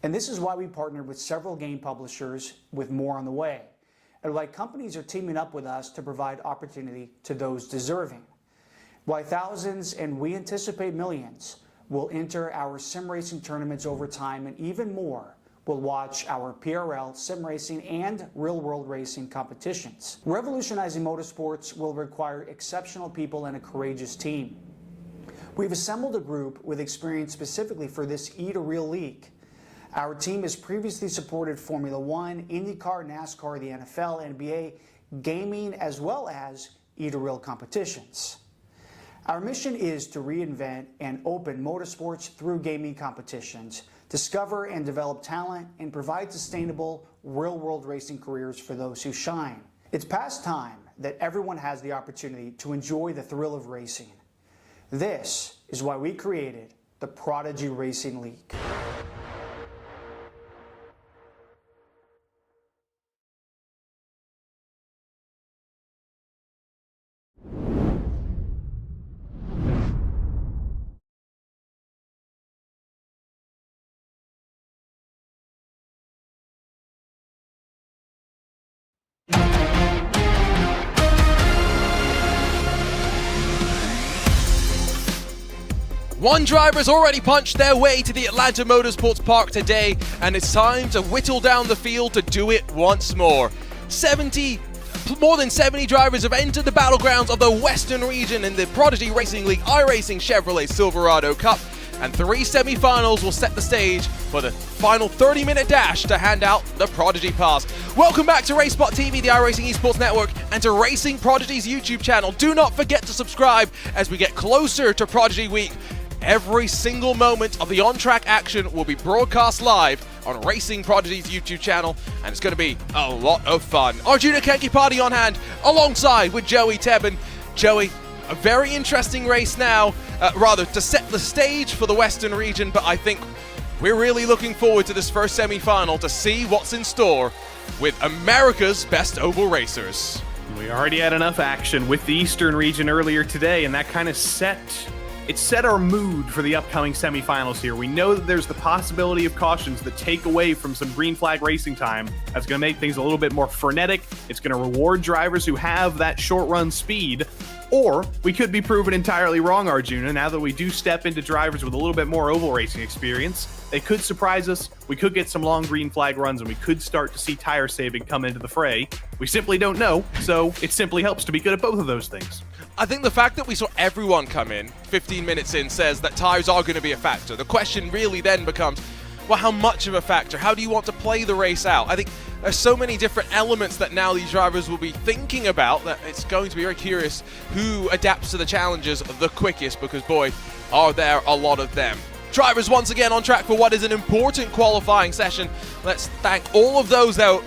And this is why we partnered with several game publishers, with more on the way. And why companies are teaming up with us to provide opportunity to those deserving. Why thousands, and we anticipate millions, will enter our sim racing tournaments over time, and even more will watch our PRL, sim racing, and real-world racing competitions. Revolutionizing motorsports will require exceptional people and a courageous team. We've assembled a group with experience specifically for this E2Real League. Our team has previously supported Formula One, IndyCar, NASCAR, the NFL, NBA, gaming, as well as E2Real competitions. Our mission is to reinvent and open motorsports through gaming competitions, discover and develop talent, and provide sustainable, real-world racing careers for those who shine. It's past time that everyone has the opportunity to enjoy the thrill of racing. This is why we created the Prodigy Racing League. One driver's already punched their way to the Atlanta Motorsports Park today, and it's time to whittle down the field to do it once more. More than 70 drivers have entered the battlegrounds of the Western region in the Prodigy Racing League iRacing Chevrolet Silverado Cup, and 3 semi-finals will set the stage for the final 30-minute dash to hand out the Prodigy Pass. Welcome back to RaceSpot TV, the iRacing Esports Network, and to Racing Prodigy's YouTube channel. Do not forget to subscribe as we get closer to Prodigy Week. Every single moment of the on-track action will be broadcast live on Racing Prodigy's YouTube channel, and it's going to be a lot of fun. Arjuna Kankipati on hand, alongside with Joey Tebben. Joey, a very interesting race now, to set the stage for the Western region, but I think we're really looking forward to this first semi-final to see what's in store with America's best oval racers. We already had enough action with the Eastern region earlier today, and that kind of set our mood for the upcoming semifinals here. We know that there's the possibility of cautions that take away from some green flag racing time. That's going to make things a little bit more frenetic. It's going to reward drivers who have that short run speed. Or we could be proven entirely wrong, Arjuna. Now that we do step into drivers with a little bit more oval racing experience, they could surprise us. We could get some long green flag runs, and we could start to see tire saving come into the fray. We simply don't know, so it simply helps to be good at both of those things. I think the fact that we saw everyone come in 15 minutes in says that tires are going to be a factor. The question really then becomes, well, how much of a factor? How do you want to play the race out? I think there's so many different elements that now these drivers will be thinking about that it's going to be very curious who adapts to the challenges the quickest, because boy, are there a lot of them. Drivers once again on track for what is an important qualifying session. Let's thank all of those though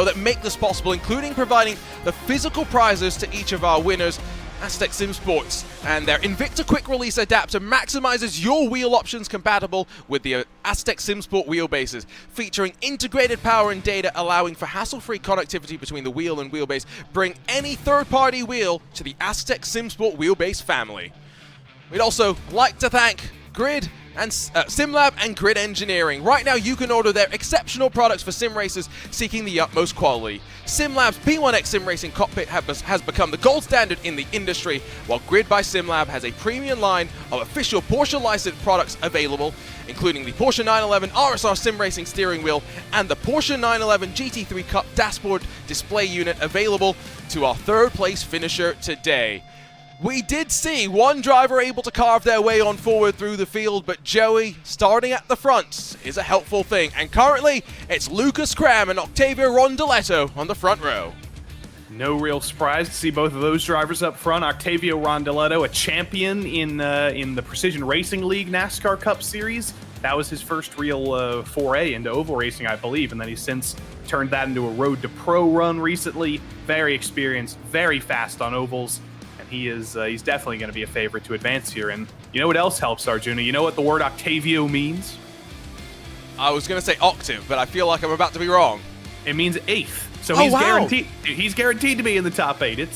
that make this possible, including providing the physical prizes to each of our winners. Aztec Sim Sports and their Invicta Quick Release Adapter maximizes your wheel options compatible with the Aztec Sim Sport wheelbases, featuring integrated power and data allowing for hassle-free connectivity between the wheel and wheelbase. Bring any third-party wheel to the Aztec Sim Sport wheelbase family. We'd also like to thank Grid and SimLab and Grid Engineering. Right now you can order their exceptional products for sim racers seeking the utmost quality. SimLab's P1X Sim Racing Cockpit has become the gold standard in the industry, while Grid by SimLab has a premium line of official Porsche licensed products available, including the Porsche 911 RSR Sim Racing steering wheel and the Porsche 911 GT3 Cup dashboard display unit available to our third place finisher today. We did see one driver able to carve their way on forward through the field, but Joey, starting at the front, is a helpful thing. And currently, it's Lucas Cram and Octavio Rondeletto on the front row. No real surprise to see both of those drivers up front. Octavio Rondeletto, a champion in the Precision Racing League NASCAR Cup Series. That was his first real foray into oval racing, I believe, and then he's since turned that into a Road to Pro run recently. Very experienced, very fast on ovals. He's definitely going to be a favorite to advance here. And you know what else helps, Arjuna? You know what the word Octavio means? I was going to say octave, but I feel like I'm about to be wrong. It means eighth. So wow. He's guaranteed to be in the top 8. It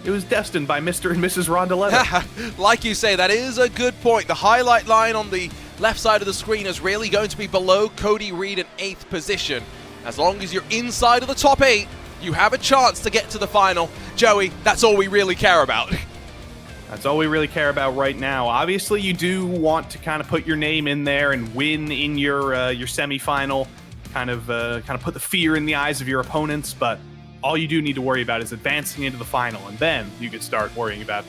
was destined by Mr. and Mrs. Rondeletto. Like you say, that is a good point. The highlight line on the left side of the screen is really going to be below Cody Reed in 8th position. As long as you're inside of the top 8, you have a chance to get to the final. Joey, that's all we really care about. That's all we really care about right now. Obviously, you do want to kind of put your name in there and win in your semifinal, kind of put the fear in the eyes of your opponents, but all you do need to worry about is advancing into the final, and then you could start worrying about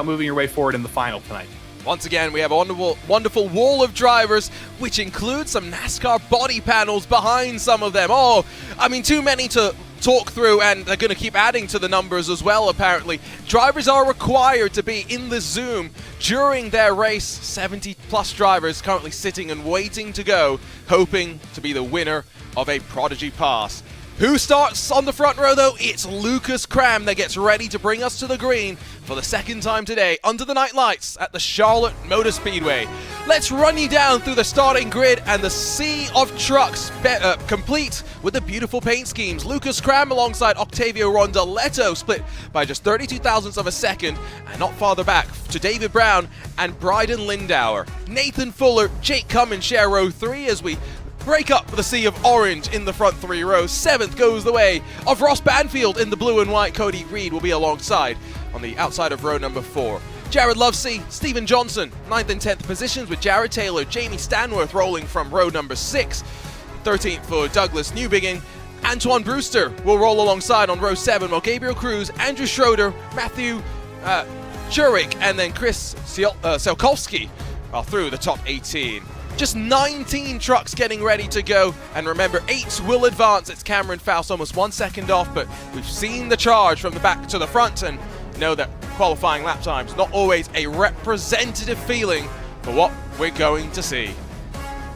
moving your way forward in the final tonight. Once again, we have a wonderful wall of drivers, which includes some NASCAR body panels behind some of them. Oh, I mean, too many to talk through, and they're going to keep adding to the numbers as well, apparently. Drivers are required to be in the Zoom during their race. 70-plus drivers currently sitting and waiting to go, hoping to be the winner of a Prodigy Pass. Who starts on the front row, though? It's Lucas Cram that gets ready to bring us to the green for the second time today under the night lights at the Charlotte Motor Speedway. Let's run you down through the starting grid and the sea of trucks complete with the beautiful paint schemes. Lucas Cram alongside Octavio Rondeletto split by just 32 thousandths of a second, and not farther back to David Brown and Bryden Lindauer. Nathan Fuller, Jake Cummins share row 3 as we break up the sea of orange in the front 3 rows. 7th goes the way of Ross Banfield in the blue and white. Cody Reed will be alongside on the outside of row number 4. Jared Lovesey, Stephen Johnson, 9th and 10th positions with Jared Taylor, Jamie Stanworth rolling from row number 6. 13th for Douglas Newbiggin. Antoine Brewster will roll alongside on row 7, while Gabriel Cruz, Andrew Schroeder, Matthew Jurek, and then Chris Selkowski are through the top 18. Just 19 trucks getting ready to go, and remember, 8 will advance. It's Cameron Faust almost 1 second off, but we've seen the charge from the back to the front and know that qualifying lap time's not always a representative feeling for what we're going to see.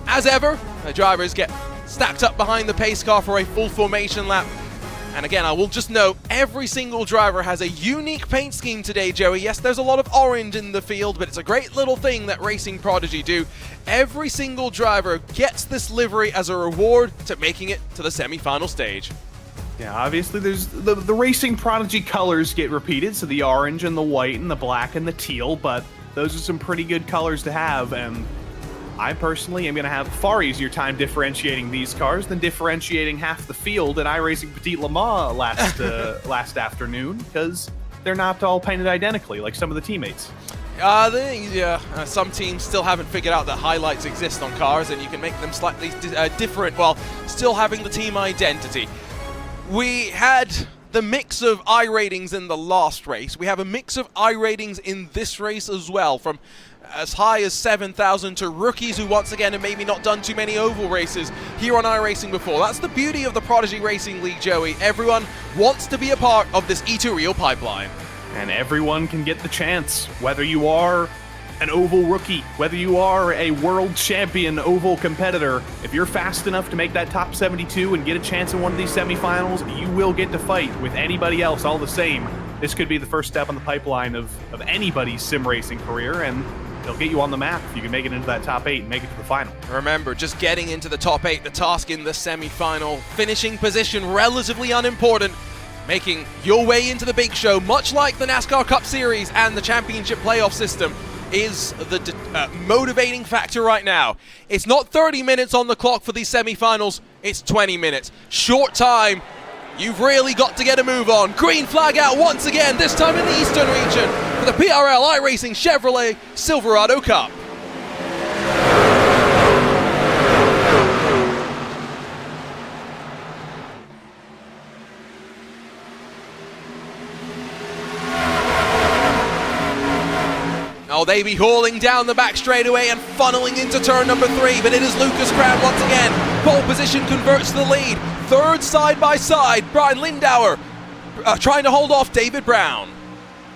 As ever, the drivers get stacked up behind the pace car for a full formation lap. And again, I will just note, every single driver has a unique paint scheme today, Joey. Yes, there's a lot of orange in the field, but it's a great little thing that Racing Prodigy do. Every single driver gets this livery as a reward to making it to the semi-final stage. Yeah, obviously there's the Racing Prodigy colors get repeated, so the orange and the white and the black and the teal, but those are some pretty good colors to have, and I personally am going to have far easier time differentiating these cars than differentiating half the field at iRacing Petit Le Mans last afternoon, because they're not all painted identically like some of the teammates. Some teams still haven't figured out that highlights exist on cars and you can make them slightly different while still having the team identity. We had the mix of I ratings in the last race. We have a mix of I ratings in this race as well, from as high as 7,000 to rookies who once again have maybe not done too many oval races here on iRacing before. That's the beauty of the Prodigy Racing League, Joey. Everyone wants to be a part of this E2 Real pipeline. And everyone can get the chance, whether you are an oval rookie, whether you are a world champion oval competitor. If you're fast enough to make that top 72 and get a chance in one of these semifinals, you will get to fight with anybody else all the same. This could be the first step on the pipeline of anybody's sim racing career, and it'll get you on the map if you can make it into that top 8 and make it to the final. Remember, just getting into the top 8, the task in the semi-final. Finishing position, relatively unimportant. Making your way into the big show, much like the NASCAR Cup Series and the championship playoff system. is the motivating factor right now. It's not 30 minutes on the clock for these semi-finals, it's 20 minutes. Short time, you've really got to get a move on. Green flag out once again, this time in the Eastern region for the PRL iRacing Chevrolet Silverado Cup. Oh, they be hauling down the back straightaway and funneling into turn number 3, but it is Lucas Cram once again. Pole position converts to the lead. Third side by side, Brian Lindauer trying to hold off David Brown.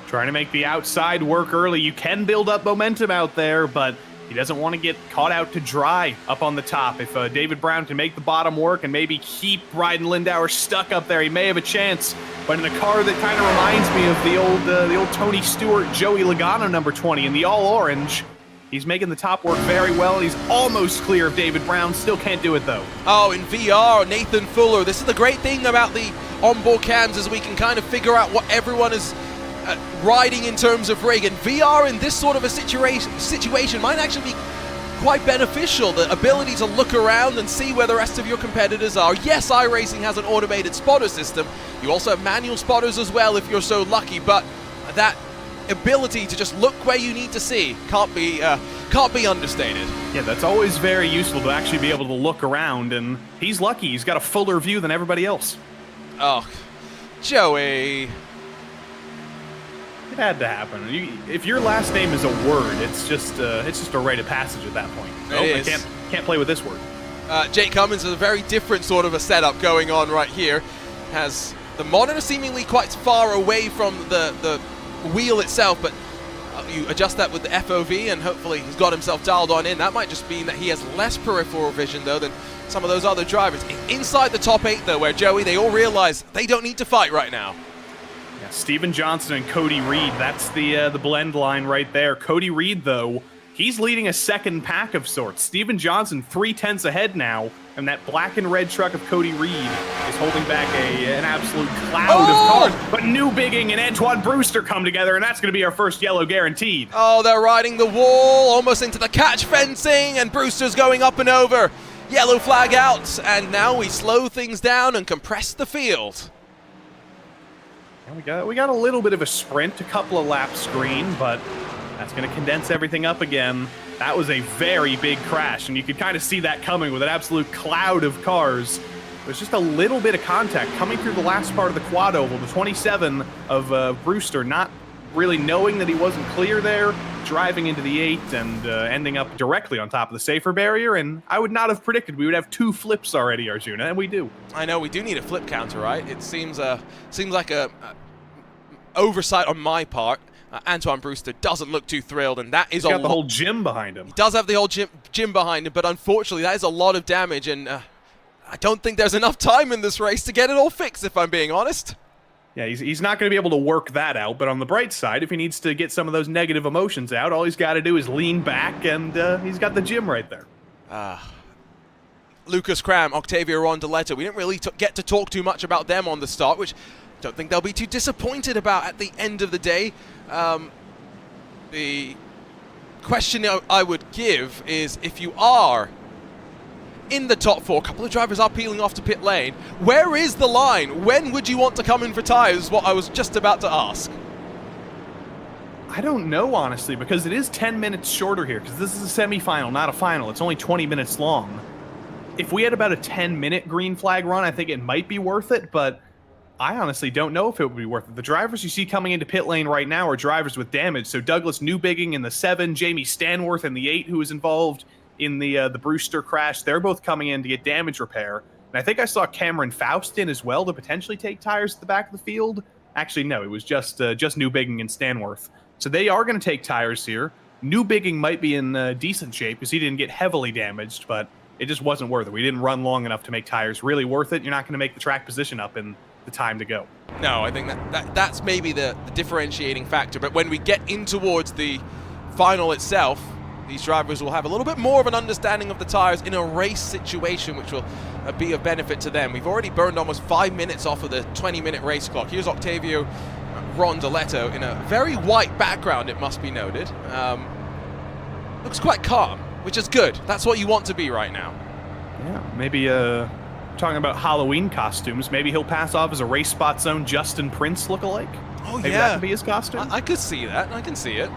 Trying to make the outside work early. You can build up momentum out there, but he doesn't want to get caught out to dry up on the top. If David Brown can make the bottom work and maybe keep Brian Lindauer stuck up there, he may have a chance. But in a car that kind of reminds me of the old Tony Stewart, Joey Logano number 20 in the all-orange, he's making the top work very well, and he's almost clear of David Brown. Still can't do it, though. Oh, in VR, Nathan Fuller. This is the great thing about the onboard cams, is we can kind of figure out what everyone is riding in terms of rig, and VR in this sort of a situation might actually be quite beneficial. The ability to look around and see where the rest of your competitors are. Yes, iRacing has an automated spotter system. You also have manual spotters as well if you're so lucky, but that ability to just look where you need to see can't be understated. Yeah, that's always very useful to actually be able to look around, and he's lucky. He's got a fuller view than everybody else. Oh, Joey. It had to happen. If your last name is a word, it's just a rite of passage at that point. It is. I can't play with this word. Jake Cummins has a very different sort of a setup going on right here. Has the monitor seemingly quite far away from the wheel itself, but you adjust that with the FOV and hopefully he's got himself dialed on in. That might just mean that he has less peripheral vision though than some of those other drivers. Inside the top 8 though, where Joey, they all realize they don't need to fight right now. Yeah, Steven Johnson and Cody Reed, that's the blend line right there. Cody Reed though, he's leading a second pack of sorts. Steven Johnson 3/10 ahead now, and that black and red truck of Cody Reed is holding back an absolute cloud of cars. But New Bigging and Antoine Brewster come together, and that's going to be our first yellow guaranteed. Oh, they're riding the wall, almost into the catch fencing, and Brewster's going up and over. Yellow flag out, and now we slow things down and compress the field. And we got a little bit of a sprint, a couple of laps green, but that's going to condense everything up again. That was a very big crash, and you could kind of see that coming with an absolute cloud of cars. There's just a little bit of contact coming through the last part of the quad oval. The 27 of Brewster not really knowing that he wasn't clear there, driving into the 8 and ending up directly on top of the safer barrier. And I would not have predicted we would have 2 flips already, Arjuna, and we do. I know, we do need a flip counter, right? It seems like a oversight on my part. Antoine Brewster doesn't look too thrilled, and that is He's got the whole gym behind him. He does have the whole gym behind him, but unfortunately that is a lot of damage, and I don't think there's enough time in this race to get it all fixed, if I'm being honest. Yeah, he's not going to be able to work that out, but on the bright side, if he needs to get some of those negative emotions out, all he's got to do is lean back, and he's got the gym right there. Lucas Cram, Octavio Rondeletto, we didn't really get to talk too much about them on the start, which I don't think they'll be too disappointed about at the end of the day. The question I would give is, if you are in the top 4, a couple of drivers are peeling off to pit lane, where is the line? When would you want to come in for tires? What I was just about to ask. I don't know, honestly, because it is 10 minutes shorter here, because this is a semi-final, not a final. It's only 20 minutes long. If we had about a 10-minute green flag run, I think it might be worth it, but I honestly don't know if it would be worth it. The drivers you see coming into pit lane right now are drivers with damage. So Douglas Newbigging in the 7, Jamie Stanworth in the 8, who was involved in the Brewster crash. They're both coming in to get damage repair. And I think I saw Cameron Faust in as well to potentially take tires at the back of the field. Actually, no, it was just Newbigging and Stanworth. So they are going to take tires here. Newbigging might be in decent shape because he didn't get heavily damaged, but it just wasn't worth it. We didn't run long enough to make tires really worth it. You're not going to make the track position up in the time to go. No, I think that's maybe the differentiating factor. But when we get in towards the final itself, these drivers will have a little bit more of an understanding of the tires in a race situation, which will be of benefit to them. We've already burned almost 5 minutes off of the 20-minute race clock. Here's Octavio Rondeletto in a very white background, it must be noted. looks quite calm, which is good. That's what you want to be right now. Yeah, maybe talking about Halloween costumes, maybe he'll pass off as a Race Spot Zone Justin Prince lookalike. Oh, maybe yeah. that could be his costume. I could see that. I can see it.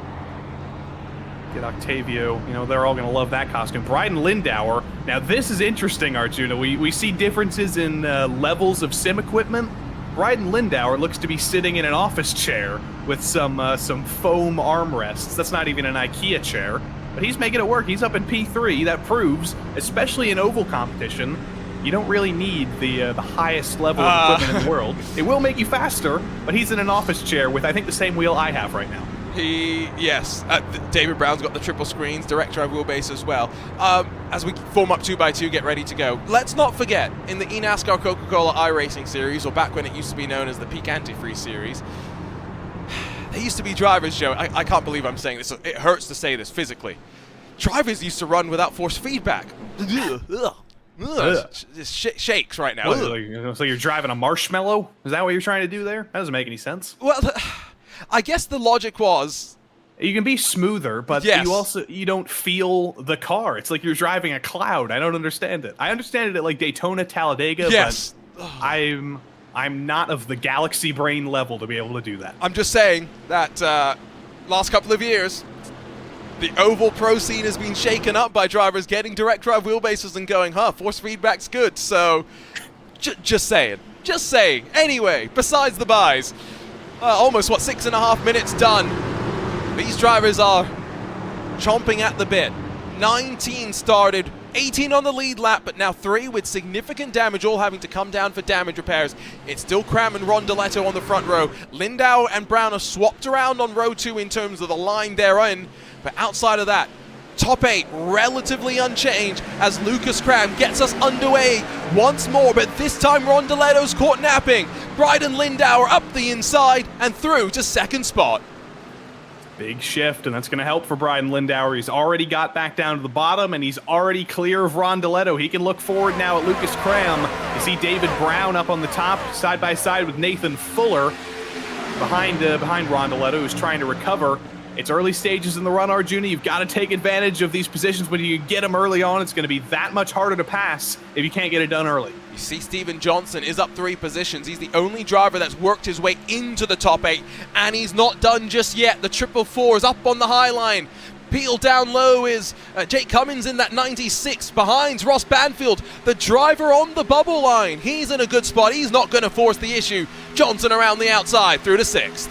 Get Octavio, they're all going to love that costume. Bryden Lindauer. Now, this is interesting, Arjuna. We see differences in levels of sim equipment. Bryden Lindauer looks to be sitting in an office chair with some foam armrests. That's not even an IKEA chair, but he's making it work. He's up in P3. That proves, especially in oval competition, you don't really need the highest level of equipment in the world. It will make you faster, but he's in an office chair with, I think, the same wheel I have right now. Yes. David Brown's got the triple screens, direct drive wheelbase as well. As we form up 2x2, get ready to go. Let's not forget, in the eNASCAR Coca-Cola iRacing series, or back when it used to be known as the Peak Antifreeze series, there used to be drivers, Joe. I can't believe I'm saying this. It hurts to say this physically. Drivers used to run without force feedback. It shakes right now. So you're driving a marshmallow? Is that what you're trying to do there? That doesn't make any sense. Well, I guess the logic was, you can be smoother, but yes, you don't feel the car. It's like you're driving a cloud. I don't understand it. I understand it at like Daytona, Talladega, yes, but I'm not of the galaxy brain level to be able to do that. I'm just saying that last couple of years, the oval pro scene has been shaken up by drivers getting direct drive wheelbases and going, force feedback's good. So, just saying. Just saying. Anyway, besides the buys, almost, 6.5 minutes done. These drivers are chomping at the bit. 19 started, 18 on the lead lap, but now 3 with significant damage, all having to come down for damage repairs. It's still Cram and Rondoletto on the front row. Lindau and Brown are swapped around on row 2 in terms of the line they're in, but outside of that, top 8 relatively unchanged as Lucas Cram gets us underway once more, but this time Rondoletto's caught napping. Bryden Lindauer up the inside and through to second spot. Big shift, and that's going to help for Bryden Lindauer. He's already got back down to the bottom, and he's already clear of Rondoletto. He can look forward now at Lucas Cram. You see David Brown up on the top, side by side with Nathan Fuller behind Rondoletto, who's trying to recover. It's early stages in the run, Arjuna. You've got to take advantage of these positions. When you get them early on, it's going to be that much harder to pass if you can't get it done early. You see Steven Johnson is up 3 positions. He's the only driver that's worked his way into the top 8, and he's not done just yet. The 444 is up on the high line. Peel down low is Jake Cummins in that 96 behind Ross Banfield, the driver on the bubble line. He's in a good spot. He's not going to force the issue. Johnson around the outside through to 6th.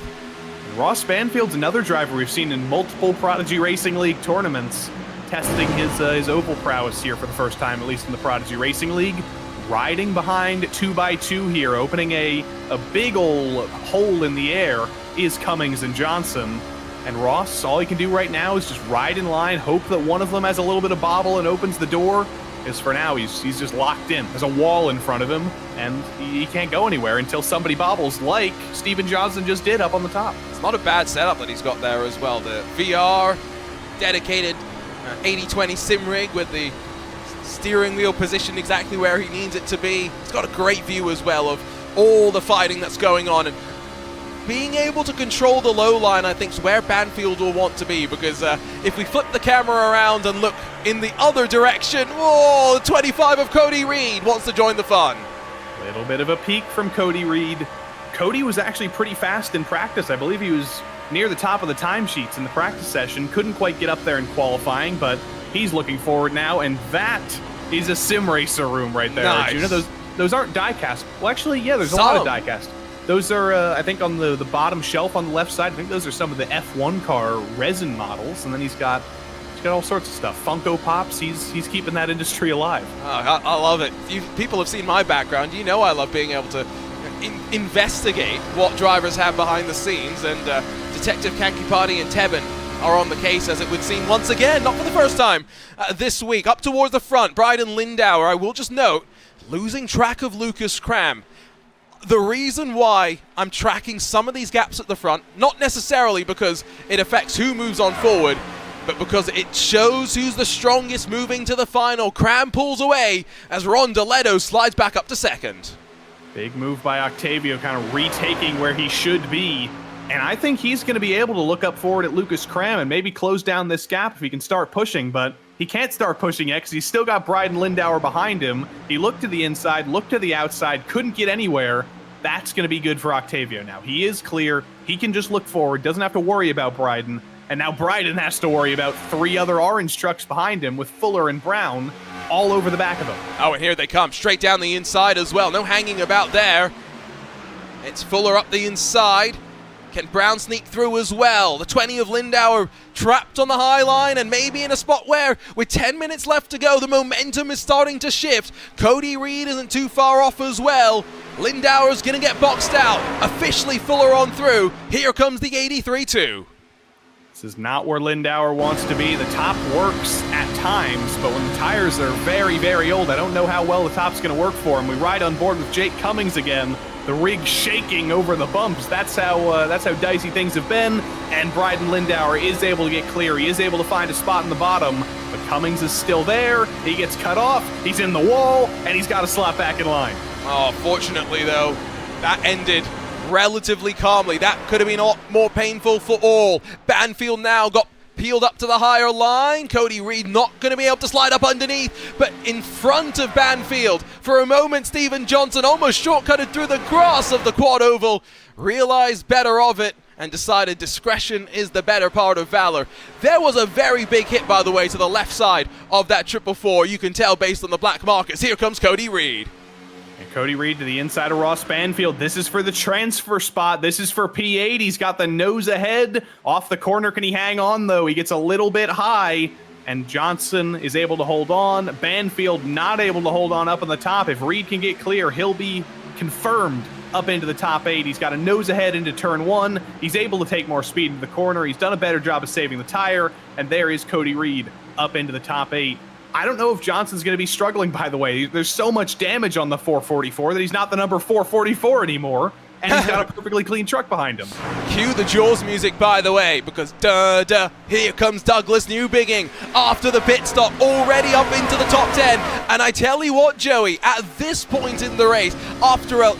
Ross Banfield's another driver we've seen in multiple Prodigy Racing League tournaments, testing his oval prowess here for the first time, at least in the Prodigy Racing League. Riding behind 2x2 here, opening a big ol' hole in the air is Cummings and Johnson. And Ross, all he can do right now is just ride in line, hope that one of them has a little bit of bobble and opens the door. Because for now, he's just locked in. There's a wall in front of him, and he can't go anywhere until somebody bobbles, like Steven Johnson just did up on the top. It's not a bad setup that he's got there as well. The VR, dedicated 80-20 sim rig with the steering wheel positioned exactly where he needs it to be. He's got a great view as well of all the fighting that's going on. And being able to control the low line, I think, is where Banfield will want to be, because if we flip the camera around and look in the other direction, whoa, 25 of Cody Reed wants to join the fun. Little bit of a peek from Cody Reed. Cody was actually pretty fast in practice. I believe he was near the top of the timesheets in the practice session. Couldn't quite get up there in qualifying, but he's looking forward now, and that is a sim racer room right there. Nice. Arjuna. Those aren't die-cast. Well, actually, yeah, there's a lot of die-cast. Those are, I think, on the bottom shelf on the left side. I think those are some of the F1 car resin models, and then he's got all sorts of stuff. Funko Pops. He's keeping that industry alive. I love it. People have seen my background. You know I love being able to investigate what drivers have behind the scenes, and Detective Kankipati and Tebben are on the case, as it would seem, once again, not for the first time this week. Up towards the front, Bryden Lindauer, I will just note, losing track of Lucas Cram. The reason why I'm tracking some of these gaps at the front, not necessarily because it affects who moves on forward, but because it shows who's the strongest moving to the final. Cram pulls away as Rondoletto slides back up to second. Big move by Octavio, kind of retaking where he should be. And I think he's going to be able to look up forward at Lucas Cram and maybe close down this gap if he can start pushing, but he can't start pushing yet because he's still got Bryden Lindauer behind him. He looked to the inside, looked to the outside, couldn't get anywhere. That's going to be good for Octavio now. He is clear. He can just look forward, doesn't have to worry about Bryden. And now Bryden has to worry about 3 other orange trucks behind him with Fuller and Brown all over the back of him. Oh, and here they come, straight down the inside as well. No hanging about there. It's Fuller up the inside. Can Brown sneak through as well? The 20 of Lindauer trapped on the high line and maybe in a spot where, with 10 minutes left to go, the momentum is starting to shift. Cody Reed isn't too far off as well. Lindauer's going to get boxed out. Officially Fuller on through. Here comes the 83-2. This is not where Lindauer wants to be. The top works at times, but when the tires are very, very old, I don't know how well the top's going to work for him. We ride on board with Jake Cummings again. The rig shaking over the bumps. That's how dicey things have been. And Bryden Lindauer is able to get clear. He is able to find a spot in the bottom, but Cummings is still there. He gets cut off. He's in the wall, and he's got to slot back in line. Oh, fortunately, though, that ended relatively calmly. That could have been a lot more painful for all. Banfield now got peeled up to the higher line. Cody Reed not going to be able to slide up underneath, but in front of Banfield. For a moment, Stephen Johnson almost shortcutted through the grass of the quad oval, realized better of it, and decided discretion is the better part of valor. There was a very big hit, by the way, to the left side of that 444. You can tell based on the black markers. Here comes Cody Reed. And Cody Reed to the inside of Ross Banfield. This is for the transfer spot. This is for P8. He's got the nose ahead. Off the corner, can he hang on, though? He gets a little bit high, and Johnson is able to hold on. Banfield not able to hold on up on the top. If Reed can get clear, he'll be confirmed up into the top 8. He's got a nose ahead into turn 1. He's able to take more speed into the corner. He's done a better job of saving the tire, and there is Cody Reed up into the top 8. I don't know if Johnson's going to be struggling, by the way. There's so much damage on the 444 that he's not the number 444 anymore, and he's got a perfectly clean truck behind him. Cue the Jaws music, by the way, because duh, here comes Douglas Newbigging after the pit stop, already up into the top 10. And I tell you what, Joey, at this point in the race, after a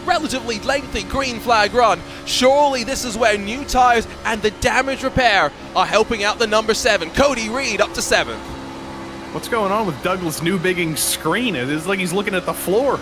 relatively lengthy green flag run, surely this is where new tires and the damage repair are helping out the number 7, Cody Reed, up to 7th. What's going on with Douglas Newbigging's screen? It's like he's looking at the floor.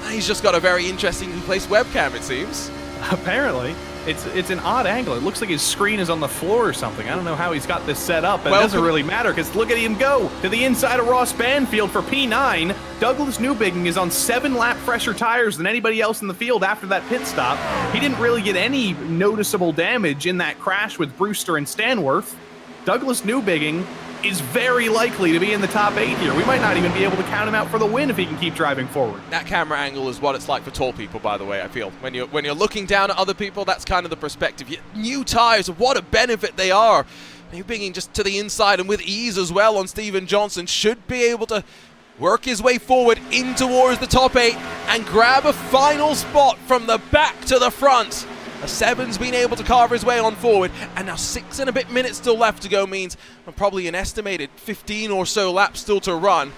He's just got a very interestingly placed webcam, it seems. Apparently. It's an odd angle. It looks like his screen is on the floor or something. I don't know how he's got this set up, but it doesn't really matter because look at him go to the inside of Ross Banfield for P9. Douglas Newbigging is on 7 lap fresher tires than anybody else in the field after that pit stop. He didn't really get any noticeable damage in that crash with Brewster and Stanworth. Douglas Newbigging is very likely to be in the top 8 here. We might not even be able to count him out for the win if he can keep driving forward. That camera angle is what it's like for tall people, by the way, I feel. When you're looking down at other people, that's kind of the perspective. New tires, what a benefit they are. Newbigging just to the inside and with ease as well on Stephen Johnson should be able to work his way forward in towards the top 8 and grab a final spot from the back to the front. A 7's been able to carve his way on forward, and now 6 and a bit minutes still left to go means probably an estimated 15 or so laps still to run.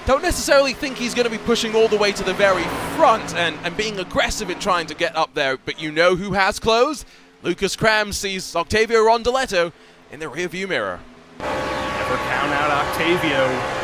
Don't necessarily think he's going to be pushing all the way to the very front and being aggressive in trying to get up there, but you know who has closed? Lucas Cram sees Octavio Rondoletto in the rearview mirror. Never count out Octavio.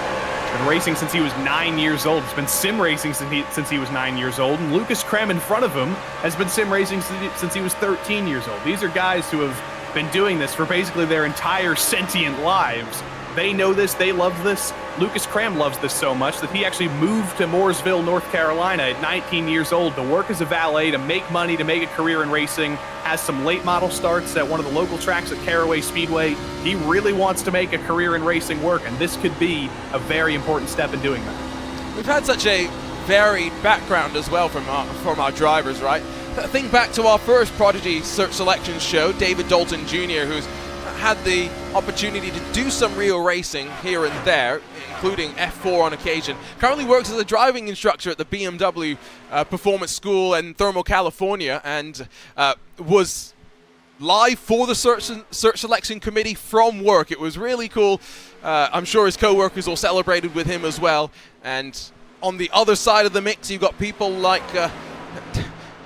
Been racing since he was 9 years old. He's been sim racing since he was 9 years old. And Lucas Cram in front of him has been sim racing since he was 13 years old. These are guys who have been doing this for basically their entire sentient lives. They know this. They love this. Lucas Cram loves this so much that he actually moved to Mooresville, North Carolina at 19 years old to work as a valet, to make money, to make a career in racing. Has some late model starts at one of the local tracks at Caraway Speedway. He really wants to make a career in racing work, and this could be a very important step in doing that. We've had such a varied background as well from our drivers, right? Think back to our first Prodigy Search Selections show, David Dalton Jr., who's had the opportunity to do some real racing here and there, including F4 on occasion. Currently works as a driving instructor at the BMW Performance School in Thermal, California, and was live for the Search Selection Committee from work. It was really cool. I'm sure his co-workers all celebrated with him as well. And on the other side of the mix, you've got people like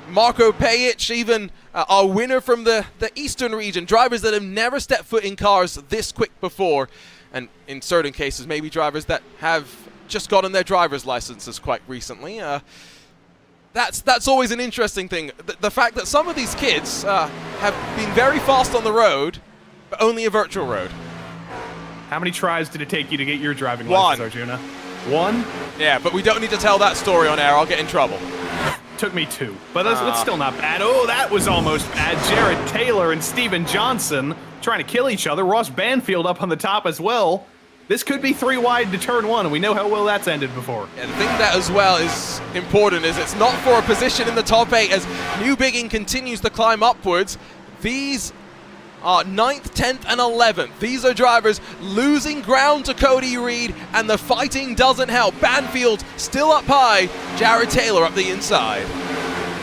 Marko Pejic, even our winner from the Eastern region, drivers that have never stepped foot in cars this quick before, and in certain cases, maybe drivers that have just gotten their driver's licenses quite recently. That's always an interesting thing. The fact that some of these kids have been very fast on the road, but only a virtual road. How many tries did it take you to get your driving license, Arjuna? One? Yeah, but we don't need to tell that story on air. I'll get in trouble. Took me 2, but that's still not bad. Oh, that was almost bad. Jared Taylor and Steven Johnson trying to kill each other. Ross Banfield up on the top as well. This could be 3 wide to turn 1, and we know how well that's ended before. Yeah, the thing that as well is important is it's not for a position in the top 8 as New Biggin continues to climb upwards. These are 9th, 10th, and 11th. These are drivers losing ground to Cody Reed, and the fighting doesn't help. Banfield still up high, Jared Taylor up the inside.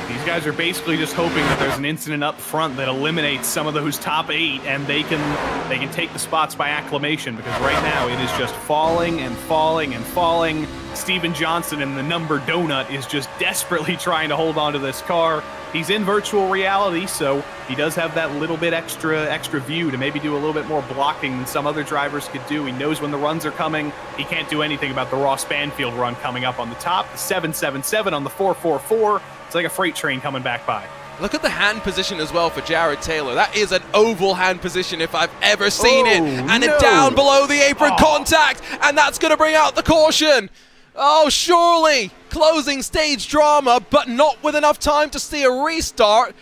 These guys are basically just hoping that there's an incident up front that eliminates some of those top 8, and they can take the spots by acclamation, because right now it is just falling and falling and falling. Steven Johnson in the number donut is just desperately trying to hold on to this car. He's in virtual reality, so he does have that little bit extra view to maybe do a little bit more blocking than some other drivers could do. He knows when the runs are coming. He can't do anything about the Ross Banfield run coming up on the top. The 777 on the 444. It's like a freight train coming back by. Look at the hand position as well for Jared Taylor. That is an oval hand position if I've ever seen it. And no. it down below the apron contact, and that's going to bring out the caution. Oh, surely closing stage drama, but not with enough time to see a restart.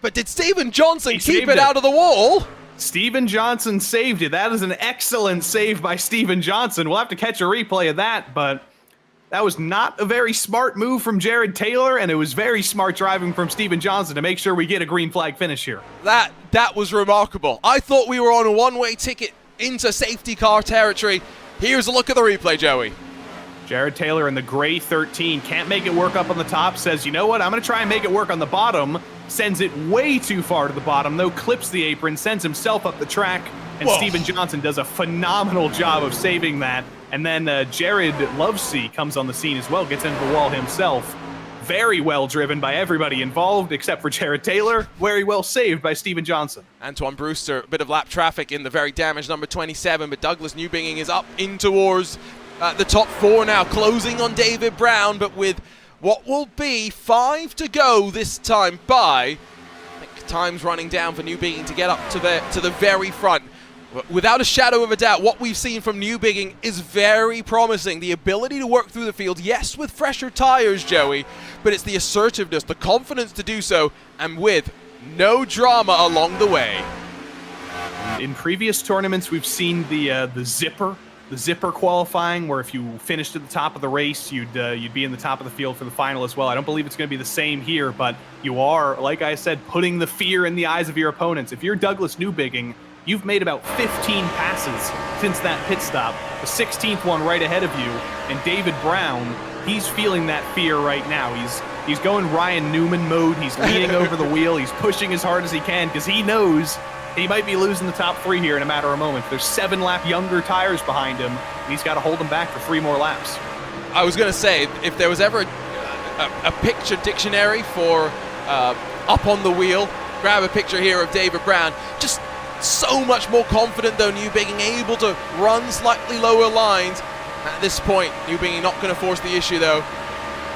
But did Steven Johnson keep it out of the wall? Steven Johnson saved it. That is an excellent save by Steven Johnson. We'll have to catch a replay of that, but that was not a very smart move from Jared Taylor, and it was very smart driving from Steven Johnson to make sure we get a green flag finish here. That was remarkable. I thought we were on a one-way ticket into safety car territory. Here's a look at the replay, Joey. Jared Taylor in the gray 13 can't make it work up on the top, says, you know what, I'm going to try and make it work on the bottom. Sends it way too far to the bottom, though, clips the apron, sends himself up the track, and Steven Johnson does a phenomenal job of saving that. And then Jared Lovesey comes on the scene as well, gets into the wall himself. Very well driven by everybody involved, except for Jared Taylor. Very well saved by Steven Johnson. Antoine Brewster, a bit of lap traffic in the very damaged number 27, but Douglas Newbinging is up in towards the top 4 now, closing on David Brown, but with what will be 5 to go this time by. I think time's running down for Newbinging to get up to the very front. Without a shadow of a doubt, what we've seen from Newbigin is very promising. The ability to work through the field, yes, with fresher tires, Joey, but it's the assertiveness, the confidence to do so, and with no drama along the way. In previous tournaments, we've seen the zipper qualifying, where if you finished at the top of the race, you'd be in the top of the field for the final as well. I don't believe it's going to be the same here, but you are, like I said, putting the fear in the eyes of your opponents. If you're Douglas Newbigin, you've made about 15 passes since that pit stop, the 16th one right ahead of you, and David Brown, he's feeling that fear right now. He's going Ryan Newman mode, he's leaning over the wheel, he's pushing as hard as he can, because he knows he might be losing the top 3 here in a matter of moments. There's 7-lap younger tires behind him, and he's got to hold them back for 3 more laps. I was going to say, if there was ever a picture dictionary for up on the wheel, grab a picture here of David Brown. Just so much more confident, though, Newbigin able to run slightly lower lines. At this point, Newbigin not going to force the issue, though.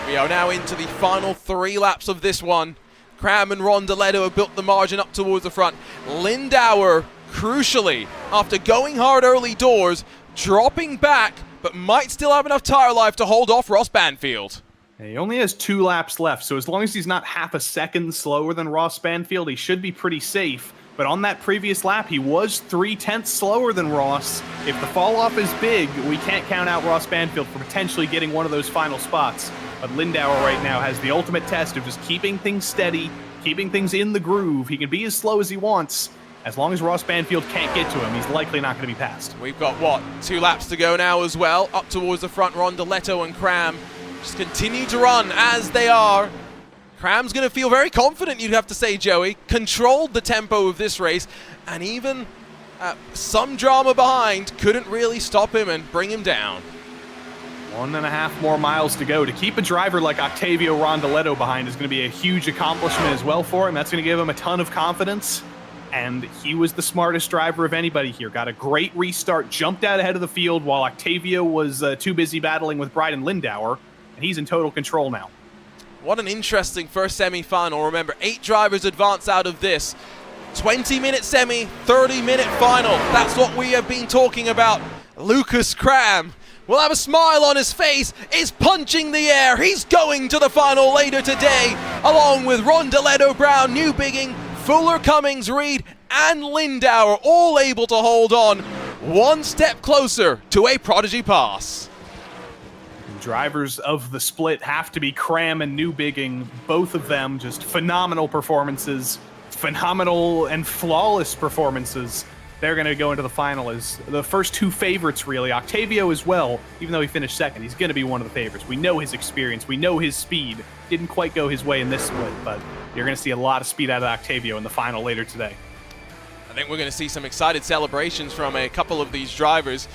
We are now into the final 3 laps of this one. Cram and Rondoletto have built the margin up towards the front. Lindauer, crucially, after going hard early doors, dropping back, but might still have enough tire life to hold off Ross Banfield. He only has 2 laps left, so as long as he's not half a second slower than Ross Banfield, he should be pretty safe. But on that previous lap, he was 3/10 slower than Ross. If the fall-off is big, we can't count out Ross Banfield for potentially getting one of those final spots. But Lindauer right now has the ultimate test of just keeping things steady, keeping things in the groove. He can be as slow as he wants. As long as Ross Banfield can't get to him, he's likely not going to be passed. We've got, 2 laps to go now as well. Up towards the front, Rondoletto and Cram just continue to run as they are. Cram's going to feel very confident, you'd have to say, Joey. Controlled the tempo of this race, and even some drama behind couldn't really stop him and bring him down. 1.5 more miles to go. To keep a driver like Octavio Rondoletto behind is going to be a huge accomplishment as well for him. That's going to give him a ton of confidence. And he was the smartest driver of anybody here. Got a great restart, jumped out ahead of the field while Octavio was too busy battling with Bryden Lindauer. And he's in total control now. What an interesting first semi-final. Remember, 8 drivers advance out of this. 20-minute semi, 30-minute final. That's what we have been talking about. Lucas Cram will have a smile on his face, is punching the air. He's going to the final later today, along with Rondoletto, Brown, Newbigging, Fuller, Cummings, Reed, and Lindauer, all able to hold on one step closer to a Prodigy pass. Drivers of the split have to be Cram and Newbigging. Both of them just phenomenal performances, phenomenal and flawless performances. They're going to go into the final as the first 2 favorites, really. Octavio as well, even though he finished second, he's going to be one of the favorites. We know his experience. We know his speed. Didn't quite go his way in this split, but you're going to see a lot of speed out of Octavio in the final later today. I think we're going to see some excited celebrations from a couple of these drivers,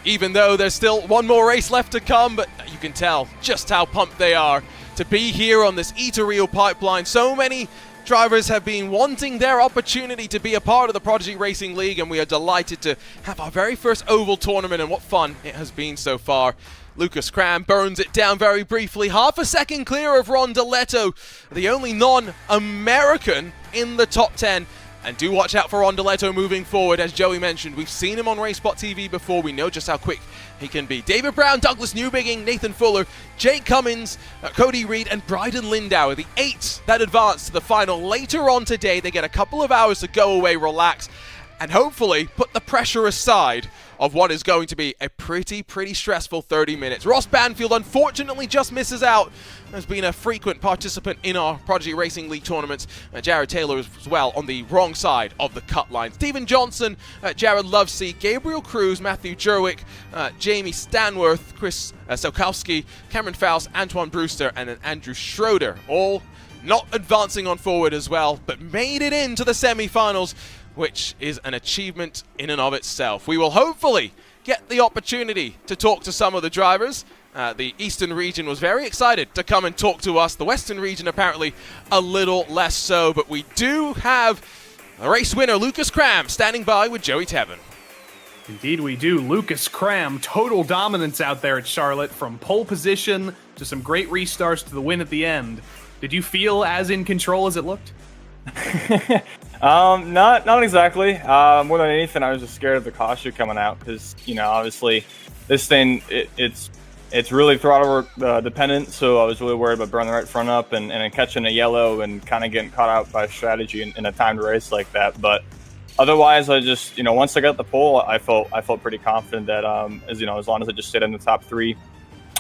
even though there's still one more race left to come, but you can tell just how pumped they are to be here on this E2Real pipeline. So many drivers have been wanting their opportunity to be a part of the Prodigy Racing League, and we are delighted to have our very first oval tournament, and what fun it has been so far. Lucas Cram burns it down very briefly, half a second clear of Rondoletto, the only non-American in the top 10. And do watch out for Rondoletto moving forward. As Joey mentioned, we've seen him on RaceSpot TV before. We know just how quick he can be. David Brown, Douglas Newbigging, Nathan Fuller, Jake Cummins, Cody Reed, and Bryden Lindauer. The 8 that advance to the final later on today. They get a couple of hours to go away, relax, and hopefully put the pressure aside of what is going to be a pretty stressful 30 minutes. Ross Banfield unfortunately just misses out. Has been a frequent participant in our Prodigy Racing League tournaments. Jared Taylor as well on the wrong side of the cut line. Stephen Johnson, Jared Lovesey, Gabriel Cruz, Matthew Jerwick, Jamie Stanworth, Chris Sokowski, Cameron Faust, Antoine Brewster, and then Andrew Schroeder. All not advancing on forward as well, but made it into the semi-finals, which is an achievement in and of itself. We will hopefully get the opportunity to talk to some of the drivers. The Eastern region was very excited to come and talk to us. The Western region apparently a little less so, but we do have a race winner, Lucas Cram, standing by with Joey Tevin. Indeed we do. Lucas Cram, total dominance out there at Charlotte, from pole position to some great restarts to the win at the end. Did you feel as in control as it looked? Not exactly. More than anything, I was just scared of the caution coming out because, obviously this thing, it's really throttle dependent, so I was really worried about burning the right front up and catching a yellow and kind of getting caught out by strategy in a timed race like that. But otherwise, I just, once I got the pole, I felt pretty confident that, as long as I just stayed in the top 3,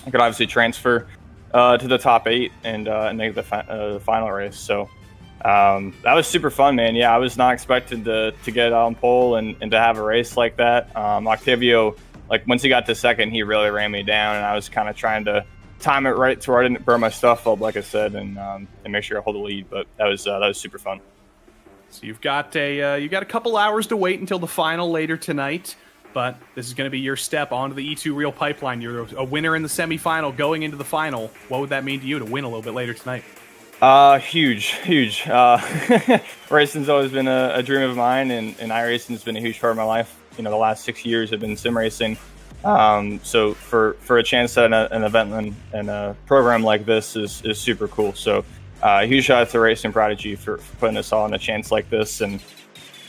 I could obviously transfer to the top 8 and make the final race. So that was super fun, man. Yeah, I was not expecting to get on pole and to have a race like that. Octavio, once he got to second, he really ran me down, and I was kind of trying to time it right to where I didn't burn my stuff up, like I said, and make sure I hold the lead. But that was super fun. So you've got a couple hours to wait until the final later tonight, but this is going to be your step onto the E2Real pipeline. You're a winner in the semifinal going into the final. What would that mean to you to win a little bit later tonight? Huge. Racing's always been a dream of mine, and iRacing's been a huge part of my life. The last 6 years have been sim racing. So for a chance at an event and a program like this is super cool. So huge shout out to Racing Prodigy for putting us all on a chance like this. And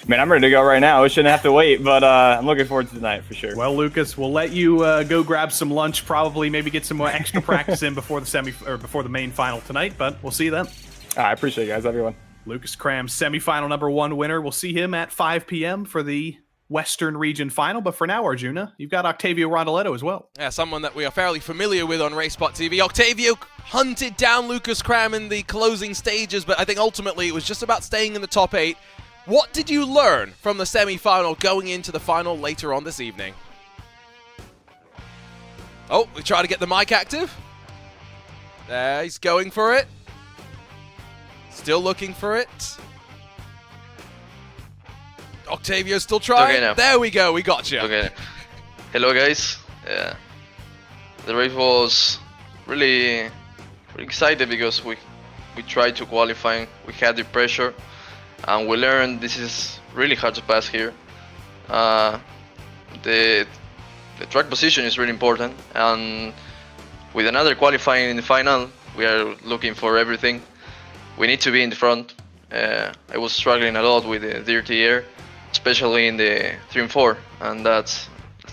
man, I'm ready to go right now. We shouldn't have to wait, but I'm looking forward to tonight for sure. Well, Lucas, we'll let you go grab some lunch, probably maybe get some more extra practice in before the main final tonight, but we'll see you then. I appreciate you guys, everyone. Lucas Cram, semifinal number 1 winner. We'll see him at 5 p.m. for the Western Region final, but for now, Arjuna, you've got Octavio Rondoletto as well. Yeah, someone that we are fairly familiar with on RaceSpot TV. Octavio hunted down Lucas Cram in the closing stages, but I think ultimately it was just about staying in the top 8. What did you learn from the semi-final going into the final later on this evening? Oh, we try to get the mic active. There, he's going for it. Still looking for it. Octavio's still trying. Okay, now. There we go, we got you. Okay. Hello, guys. The race was really excited because we tried to qualify. We had the pressure, and we learned this is really hard to pass here. The track position is really important, and with another qualifying in the final, we are looking for everything. We need to be in the front. I was struggling a lot with the dirty air, especially in the 3 and 4, and that's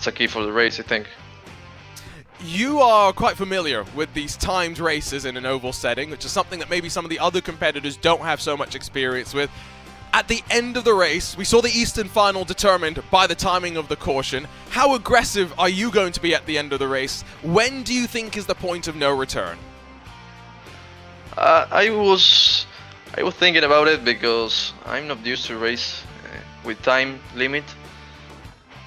a key for the race, I think. You are quite familiar with these timed races in an oval setting, which is something that maybe some of the other competitors don't have so much experience with. At the end of the race, we saw the Eastern final determined by the timing of the caution. How aggressive are you going to be at the end of the race? When do you think is the point of no return? I was thinking about it because I'm not used to race with time limit.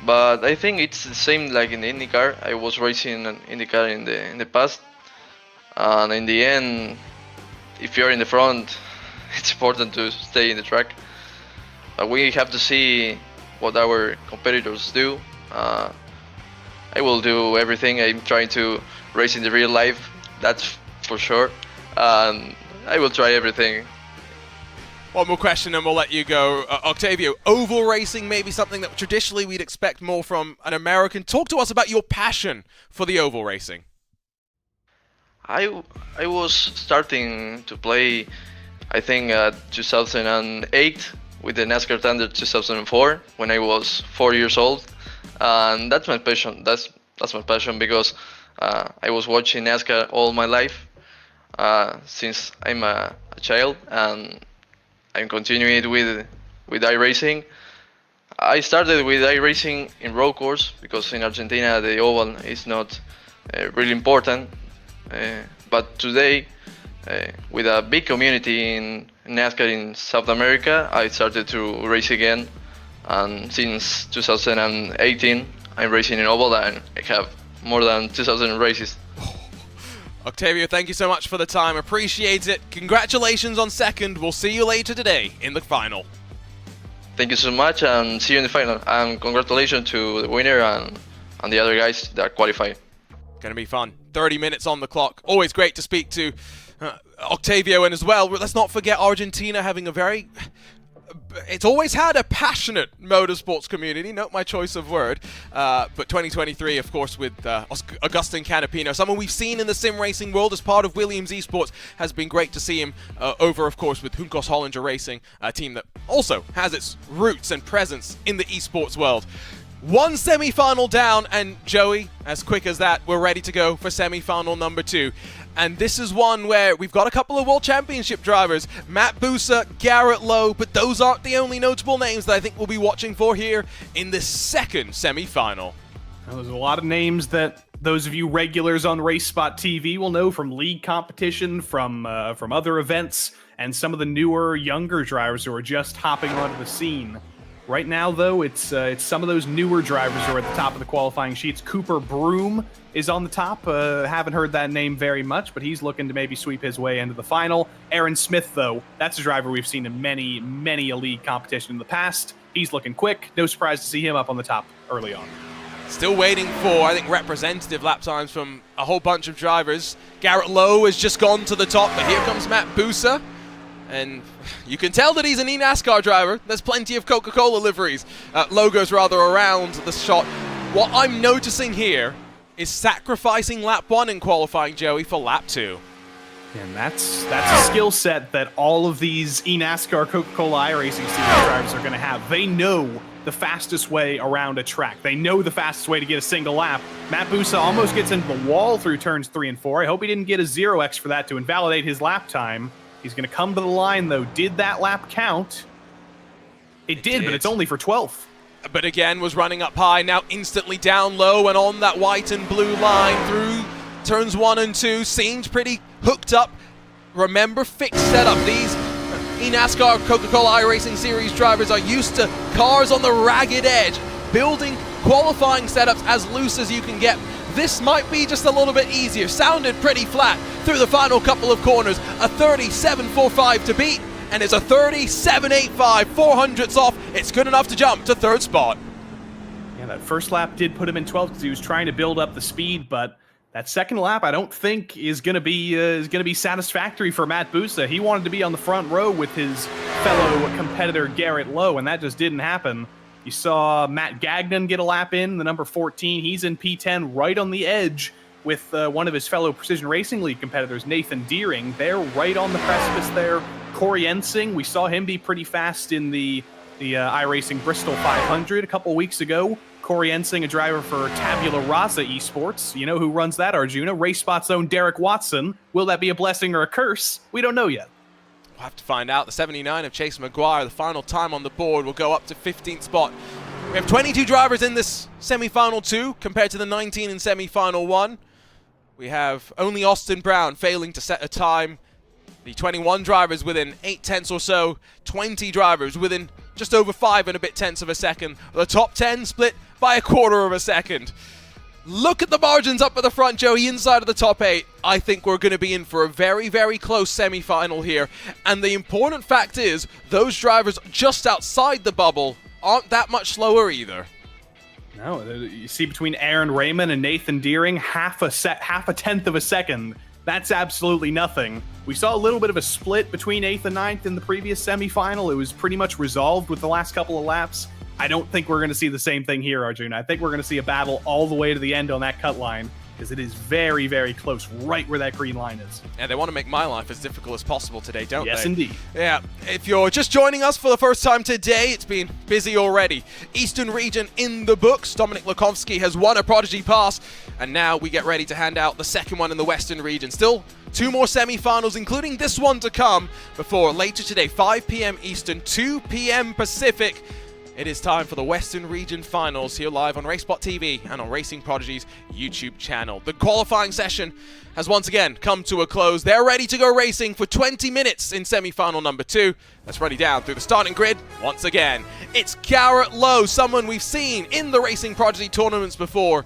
But I think it's the same like in the IndyCar. I was racing in IndyCar in the past, and in the end, if you're in the front, it's important to stay in the track. We have to see what our competitors do. I will do everything. I'm trying to race in the real life, that's for sure. I will try everything. One more question and we'll let you go. Octavio, oval racing may be something that traditionally we'd expect more from an American. Talk to us about your passion for the oval racing. I was starting to play, I think, 2008 with the NASCAR Thunder 2004 when I was 4 years old, and that's my passion. That's my passion because I was watching NASCAR all my life since I'm a child, and I'm continuing with iRacing. I started with iRacing in road course because in Argentina the oval is not really important. But today, with a big community in NASCAR in South America, I started to race again. And since 2018, I'm racing in oval and I have more than 2,000 races. Octavio, thank you so much for the time. Appreciate it. Congratulations on second. We'll see you later today in the final. Thank you so much and see you in the final. And congratulations to the winner and the other guys that qualified. Going to be fun. 30 minutes on the clock. Always great to speak to Octavio, and as well, let's not forget Argentina having a very... It's always had a passionate motorsports community, note my choice of word, but 2023, of course, with Agustin Canapino, someone we've seen in the sim racing world as part of Williams Esports. Has been great to see him over, of course, with Juncos Hollinger Racing, a team that also has its roots and presence in the esports world. One semi-final down, and Joey, as quick as that, we're ready to go for semi-final number 2. And this is one where we've got a couple of World Championship drivers, Matt Busa, Garrett Lowe, but those aren't the only notable names that I think we'll be watching for here in this second semi-final. Well, there's a lot of names that those of you regulars on RaceSpot TV will know from league competition, from other events, and some of the newer, younger drivers who are just hopping onto the scene. Right now, though, it's some of those newer drivers who are at the top of the qualifying sheets. Cooper Broom is on the top. Haven't heard that name very much, but he's looking to maybe sweep his way into the final. Aaron Smith, though, that's a driver we've seen in many, many a league competition in the past. He's looking quick. No surprise to see him up on the top early on. Still waiting for, I think, representative lap times from a whole bunch of drivers. Garrett Lowe has just gone to the top, but here comes Matt Busa. And you can tell that he's an eNASCAR driver. There's plenty of Coca-Cola liveries, logos rather, around the shot. What I'm noticing here is sacrificing lap 1 in qualifying, Joey, for lap 2. And that's a skill set that all of these eNASCAR Coca-Cola iRacing series drivers are going to have. They know the fastest way around a track. They know the fastest way to get a single lap. Matt Busa almost gets into the wall through turns 3 and 4. I hope he didn't get a 0x for that to invalidate his lap time. He's going to come to the line, though. Did that lap count? It did, but it's only for 12th. But again, was running up high, now instantly down low and on that white and blue line through turns 1 and 2. Seemed pretty hooked up. Remember, fixed setup. These eNASCAR Coca-Cola iRacing Series drivers are used to cars on the ragged edge, building qualifying setups as loose as you can get. This might be just a little bit easier. Sounded pretty flat through the final couple of corners. A 37.45 to beat, and it's a 37.85, 400ths off. It's good enough to jump to 3rd spot. Yeah, that first lap did put him in 12th because he was trying to build up the speed, but That second lap, I don't think is going to be satisfactory for Matt Busa. He wanted to be on the front row with his fellow competitor Garrett Lowe, and that just didn't happen. You saw Matt Gagnon get a lap in, the number 14. He's in P10, right on the edge with one of his fellow Precision Racing League competitors, Nathan Deering. They're right on the precipice there. Corey Ensing, we saw him be pretty fast in the iRacing Bristol 500 a couple weeks ago. Corey Ensing, a driver for Tabula Rasa Esports. You know who runs that, Arjuna? Race Spot's own Derek Watson. Will that be a blessing or a curse? We don't know yet. We'll have to find out. The 79 of Chase Maguire, the final time on the board, will go up to 15th spot. We have 22 drivers in this semi-final 2 compared to the 19 in semi-final 1. We have only Austin Brown failing to set a time. The 21 drivers within 8 tenths or so. 20 drivers within just over 5 and a bit tenths of a second. The top 10 split by a quarter of a second. Look at the margins up at the front, Joey, inside of the top 8. I think we're going to be in for a very, very close semi-final here. And the important fact is, those drivers just outside the bubble aren't that much slower either. No, you see between Aaron Raymond and Nathan Deering, half a tenth of a second. That's absolutely nothing. We saw a little bit of a split between 8th and 9th in the previous semifinal. It was pretty much resolved with the last couple of laps. I don't think we're going to see the same thing here, Arjuna. I think we're going to see a battle all the way to the end on that cut line, because it is very, very close, right where that green line is. Yeah, they want to make my life as difficult as possible today, don't they? Yes, indeed. Yeah, if you're just joining us for the first time today, it's been busy already. Eastern region in the books. Dominic Lukovsky has won a Prodigy pass, and now we get ready to hand out the second one in the Western region. Still 2 more semi-finals, including this one to come, before later today, 5 p.m. Eastern, 2 p.m. Pacific. It is time for the Western Region Finals here live on RaceSpot TV and on Racing Prodigy's YouTube channel. The qualifying session has once again come to a close. They're ready to go racing for 20 minutes in semi-final number 2. Let's run down through the starting grid once again. It's Garrett Lowe, someone we've seen in the Racing Prodigy tournaments before.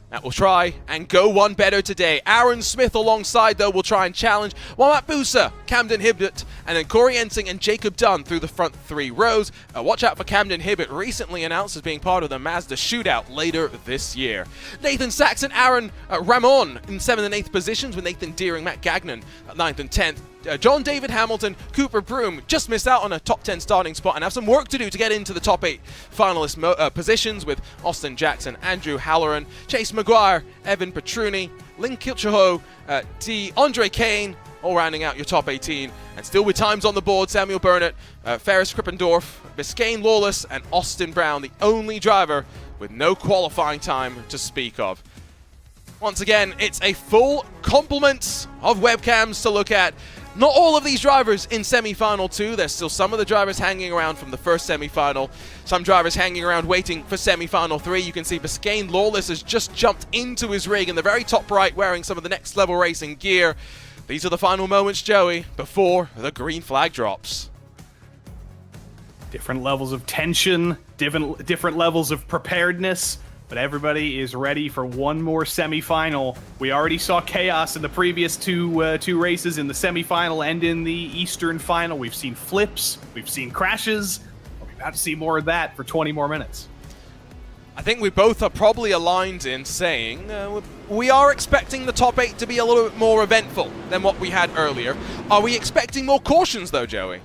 That will try and go one better today. Aaron Smith alongside, though, will try and challenge. While Matt Busa, Camden Hibbett, and then Corey Ensing and Jacob Dunn through the front 3 rows. Watch out for Camden Hibbett, recently announced as being part of the Mazda shootout later this year. Nathan Sachs and Aaron Ramon in 7th and 8th positions, with Nathan Deering, Matt Gagnon at 9th and 10th. John David Hamilton, Cooper Broom just missed out on a top 10 starting spot and have some work to do to get into the top 8 finalist positions, with Austin Jackson, Andrew Halloran, Chase Maguire, Evan Petruni, Lynn Kilchaho, Andre Kane, all rounding out your top 18. And still with times on the board, Samuel Burnett, Ferris Krippendorf, Biscayne Lawless, and Austin Brown, the only driver with no qualifying time to speak of. Once again, it's a full complement of webcams to look at. Not all of these drivers in semi-final 2. There's still some of the drivers hanging around from the first semi-final. Some drivers hanging around waiting for semi-final 3. You can see Biscayne Lawless has just jumped into his rig in the very top right, wearing some of the next level racing gear. These are the final moments, Joey, before the green flag drops. Different levels of tension, different levels of preparedness. But everybody is ready for one more semifinal. We already saw chaos in the previous two races, in the semifinal and in the Eastern final. We've seen flips, we've seen crashes. We're about to see more of that for 20 more minutes. I think we both are probably aligned in saying we are expecting the top 8 to be a little bit more eventful than what we had earlier. Are we expecting more cautions though, Joey?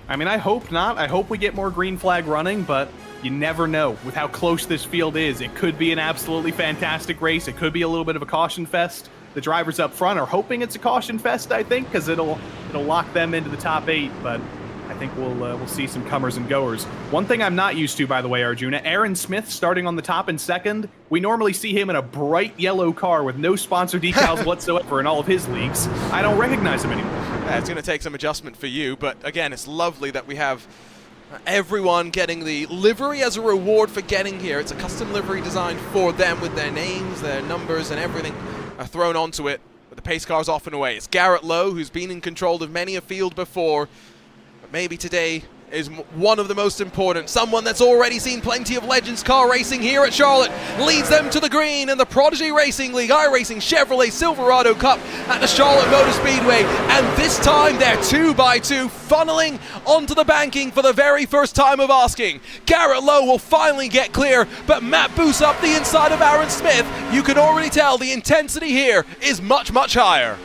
I mean, I hope not. I hope we get more green flag running, but you never know with how close this field is. It could be an absolutely fantastic race. It could be a little bit of a caution fest. The drivers up front are hoping it's a caution fest, I think, because it'll lock them into the top 8, but I think we'll see some comers and goers. One thing I'm not used to, by the way, Arjuna, Aaron Smith starting on the top in second. We normally see him in a bright yellow car with no sponsor decals whatsoever in all of his leagues. I don't recognize him anymore. Yeah, it's going to take some adjustment for you, but again, it's lovely that we have everyone getting the livery as a reward for getting here. It's a custom livery designed for them with their names, their numbers, and everything thrown onto it. But the pace car's off and away. It's Garrett Lowe, who's been in control of many a field before. But maybe today is one of the most important. Someone that's already seen plenty of Legends car racing here at Charlotte leads them to the green in the Prodigy Racing League iRacing Chevrolet Silverado Cup at the Charlotte Motor Speedway. And this time they're 2x2 funneling onto the banking for the very first time of asking. Garrett Lowe will finally get clear, but Matt Boos up the inside of Aaron Smith. You can already tell the intensity here is much, much higher.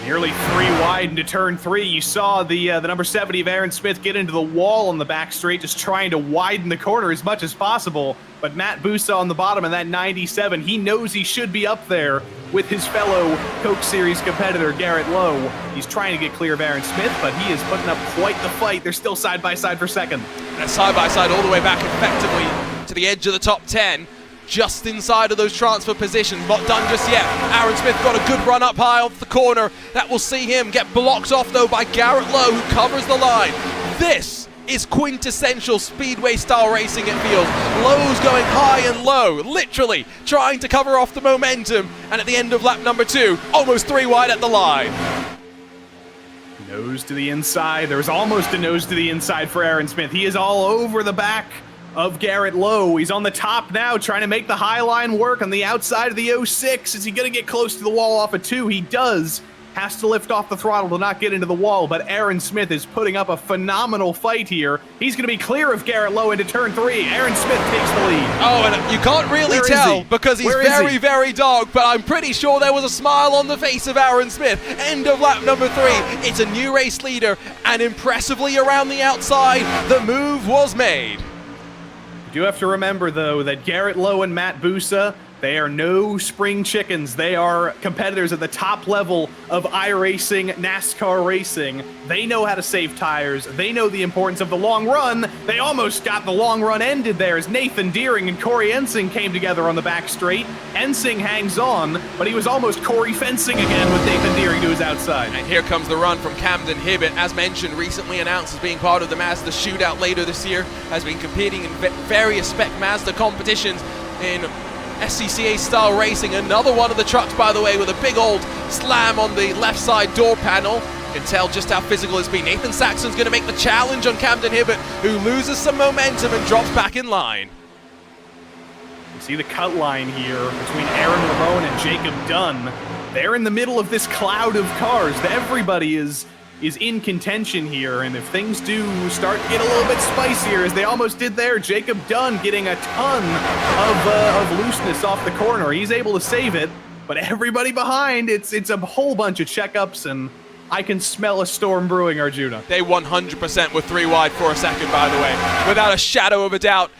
Nearly 3 wide into turn 3. You saw the number 70 of Aaron Smith get into the wall on the back straight, just trying to widen the corner as much as possible. But Matt Busa on the bottom of that 97, he knows he should be up there with his fellow Coke Series competitor, Garrett Lowe. He's trying to get clear of Aaron Smith, but he is putting up quite the fight. They're still side by side for second. And side by side all the way back effectively to the edge of the top 10. Just inside of those transfer positions, not done just yet. Aaron Smith got a good run up high off the corner. That will see him get blocked off though by Garrett Lowe, who covers the line. This is quintessential speedway style racing, it feels. Lowe's going high and low, literally trying to cover off the momentum. And at the end of lap number 2, almost 3 wide at the line. Nose to the inside. There's almost a nose to the inside for Aaron Smith. He is all over the back of Garrett Lowe. He's on the top now, trying to make the high line work on the outside of the 06. Is he going to get close to the wall off of 2? He does. Has to lift off the throttle to not get into the wall, but Aaron Smith is putting up a phenomenal fight here. He's going to be clear of Garrett Lowe into turn 3. Aaron Smith takes the lead. Oh, and you can't really tell because he's very, very dark, but I'm pretty sure there was a smile on the face of Aaron Smith. End of lap number 3. It's a new race leader, and impressively around the outside, the move was made. You do have to remember, though, that Garrett Lowe and Matt Busa, they are no spring chickens. They are competitors at the top level of iRacing, NASCAR racing. They know how to save tires. They know the importance of the long run. They almost got the long run ended there as Nathan Deering and Corey Ensing came together on the back straight. Ensing hangs on, but he was almost Corey fencing again with Nathan Deering to his outside. And here comes the run from Camden Hibbett, as mentioned, recently announced as being part of the Mazda Shootout later this year, has been competing in various spec Mazda competitions in SCCA style racing. Another one of the trucks, by the way, with a big old slam on the left side door panel. You can tell just how physical it's been. Nathan Saxon's going to make the challenge on Camden Hibbett, who loses some momentum and drops back in line. You see the cut line here between Aaron Ramon and Jacob Dunn. They're in the middle of this cloud of cars. Everybody is in contention here, and if things do start to get a little bit spicier, as they almost did there, Jacob Dunn getting a ton of looseness off the corner. He's able to save it, but everybody behind, it's a whole bunch of checkups, and I can smell a storm brewing, Arjuna. They 100% were 3 wide for a second, by the way, without a shadow of a doubt.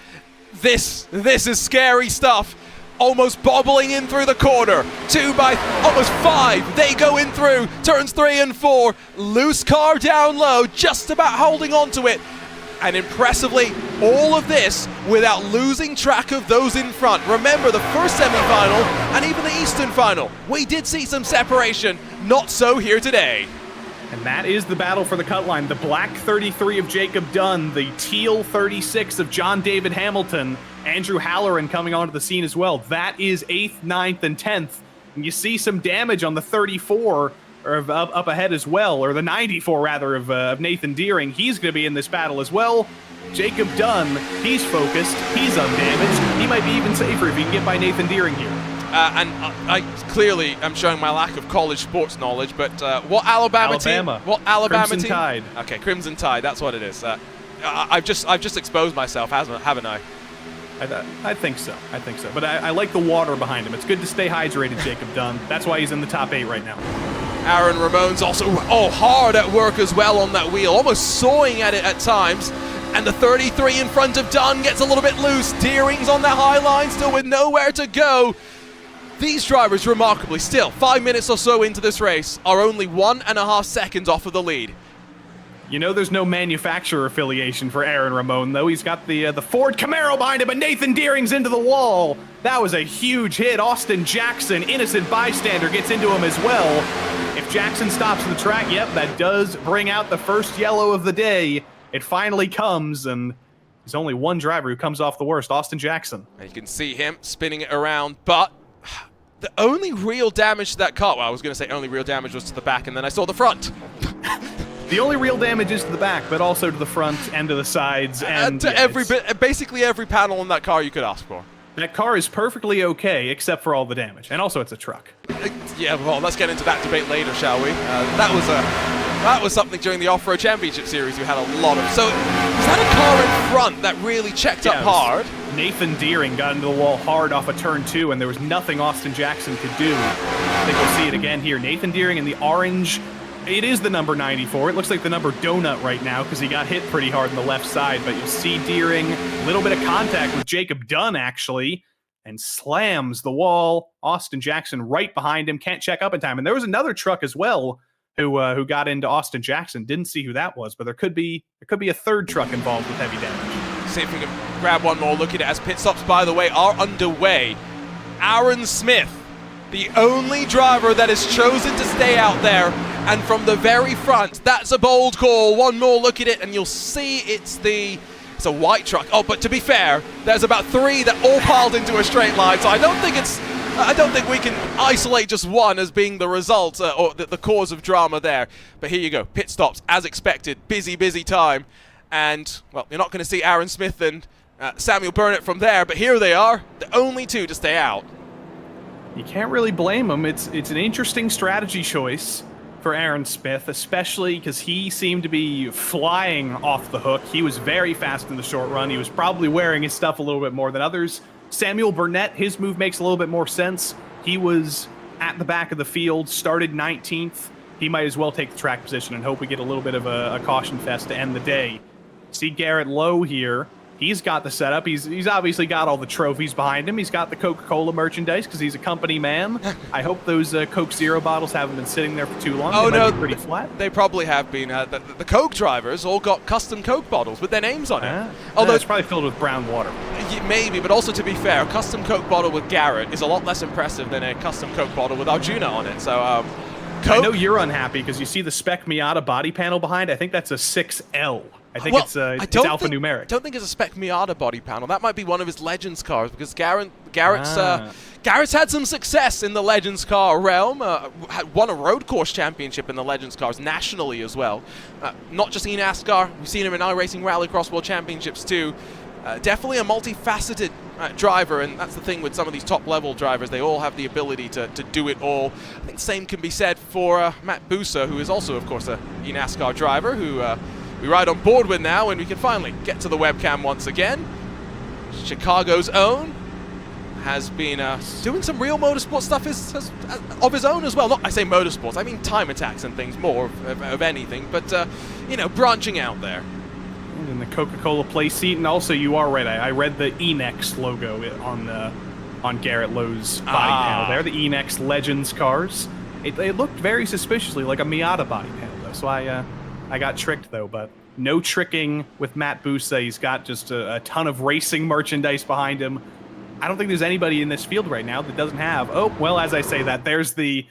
This is scary stuff. Almost bobbling in through the corner. 2 by almost 5. They go in through turns 3 and 4. Loose car down low, just about holding on to it. And impressively, all of this without losing track of those in front. Remember, the first semi-final and even the Eastern final, we did see some separation. Not so here today. And that is the battle for the cut line. The black 33 of Jacob Dunn, the teal 36 of John David Hamilton, Andrew Halloran coming onto the scene as well. That is 8th, 9th, and 10th. And you see some damage on the 34 or up ahead as well, or the 94 rather of Nathan Deering. He's going to be in this battle as well. Jacob Dunn, he's focused, he's undamaged. He might be even safer if he can get by Nathan Deering here. And I clearly am showing my lack of college sports knowledge, but what Alabama team? What Alabama Crimson team? Tide. Okay, Crimson Tide. That's what it is. I've just exposed myself, haven't I? I think so. But I like the water behind him. It's good to stay hydrated, Jacob Dunn. That's why he's in the top 8 right now. Aaron Ramon's also hard at work as well on that wheel, almost sawing at it at times. And the 33 in front of Dunn gets a little bit loose. Deering's on that high line, still with nowhere to go. These drivers, remarkably, still 5 minutes or so into this race, are only 1.5 seconds off of the lead. You know there's no manufacturer affiliation for Aaron Ramon, though. He's got the Ford Camaro behind him, but Nathan Deering's into the wall. That was a huge hit. Austin Jackson, innocent bystander, gets into him as well. If Jackson stops the track, yep, that does bring out the first yellow of the day. It finally comes, and there's only one driver who comes off the worst, Austin Jackson. And you can see him spinning it around, but the only real damage to that car, well, I was going to say only real damage was to the back, and then I saw the front. The only real damage is to the back, but also to the front and to the sides. And to yeah, basically every panel on that car you could ask for. that car is perfectly okay, except for all the damage. And also, it's a truck. Yeah, well, let's get into that debate later, shall we? That was something during the Off-Road Championship Series we had a lot of. So, is that a car in front that really checked up hard? Nathan Deering got into the wall hard off of turn 2, and there was nothing Austin Jackson could do. I think we'll see it again here. Nathan Deering in the orange. It is the number 94. It looks like the number donut right now because he got hit pretty hard on the left side. But you see Deering, a little bit of contact with Jacob Dunn, actually, and slams the wall. Austin Jackson right behind him. Can't check up in time. And there was another truck as well who got into Austin Jackson. Didn't see who that was, but there could be a third truck involved with heavy damage. See if we can grab one more look at it as pit stops, by the way, are underway. Aaron Smith, the only driver that has chosen to stay out there, and from the very front, that's a bold call. One more look at it, and you'll see it's a white truck. Oh, but to be fair, there's about 3 that all piled into a straight line, so I don't think we can isolate just one as being the result or the cause of drama there. But here you go, pit stops as expected, busy time. And, well, you're not going to see Aaron Smith and Samuel Burnett from there, but here they are, the only 2 to stay out. You can't really blame him. It's an interesting strategy choice for Aaron Smith, especially because he seemed to be flying off the hook. He was very fast in the short run. He was probably wearing his stuff a little bit more than others. Samuel Burnett, his move makes a little bit more sense. He was at the back of the field, started 19th. He might as well take the track position and hope we get a little bit of a caution fest to end the day. See Garrett Lowe here. He's got the setup. He's obviously got all the trophies behind him. He's got the Coca-Cola merchandise because he's a company man. I hope those Coke Zero bottles haven't been sitting there for too long. Oh, they might no, be pretty flat. They probably have been. The Coke drivers all got custom Coke bottles with their names on it. Although it's probably filled with brown water. Maybe, but also to be fair, a custom Coke bottle with Garrett is a lot less impressive than a custom Coke bottle with Arjuna on it. So, I know you're unhappy because you see the Spec Miata body panel behind. I think that's a 6L. I think it's alphanumeric. I don't think it's a Spec Miata body panel. That might be one of his Legends cars because Garrett's had some success in the Legends car realm. Won a road course championship in the Legends cars nationally as well. Not just in NASCAR. We've seen him in iRacing Rallycross World Championships too. Definitely a multifaceted driver, and that's the thing with some of these top-level drivers. They all have the ability to do it all. I think the same can be said for Matt Busa, who is also, of course, a NASCAR driver who we ride on board with now, and we can finally get to the webcam once again. Chicago's own has been doing some real motorsport stuff of his own as well. I say motorsports, I mean time attacks and things more of anything, but, branching out there. In the Coca-Cola play seat, and also you are right. I read the Enex logo on Garrett Lowe's body panel there. The Enex Legends cars. It looked very suspiciously like a Miata body panel though. So I got tricked though. But no tricking with Matt Busa. He's got just a ton of racing merchandise behind him. I don't think there's anybody in this field right now that doesn't have. Oh well, as I say that, there's the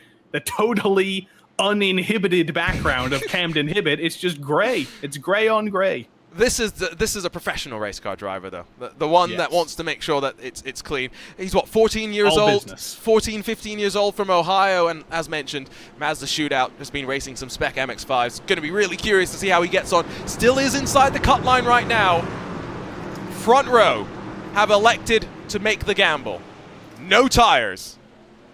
totally uninhibited background of Camden Hibbett. It's just gray. It's gray on gray. This is a professional race car driver, though. The one that wants to make sure that it's clean. He's, 14 years old? Business. 14, 15 years old from Ohio, and as mentioned, Mazda Shootout has been racing some Spec MX-5s. Going to be really curious to see how he gets on. Still is inside the cut line right now. Front row have elected to make the gamble. No tires.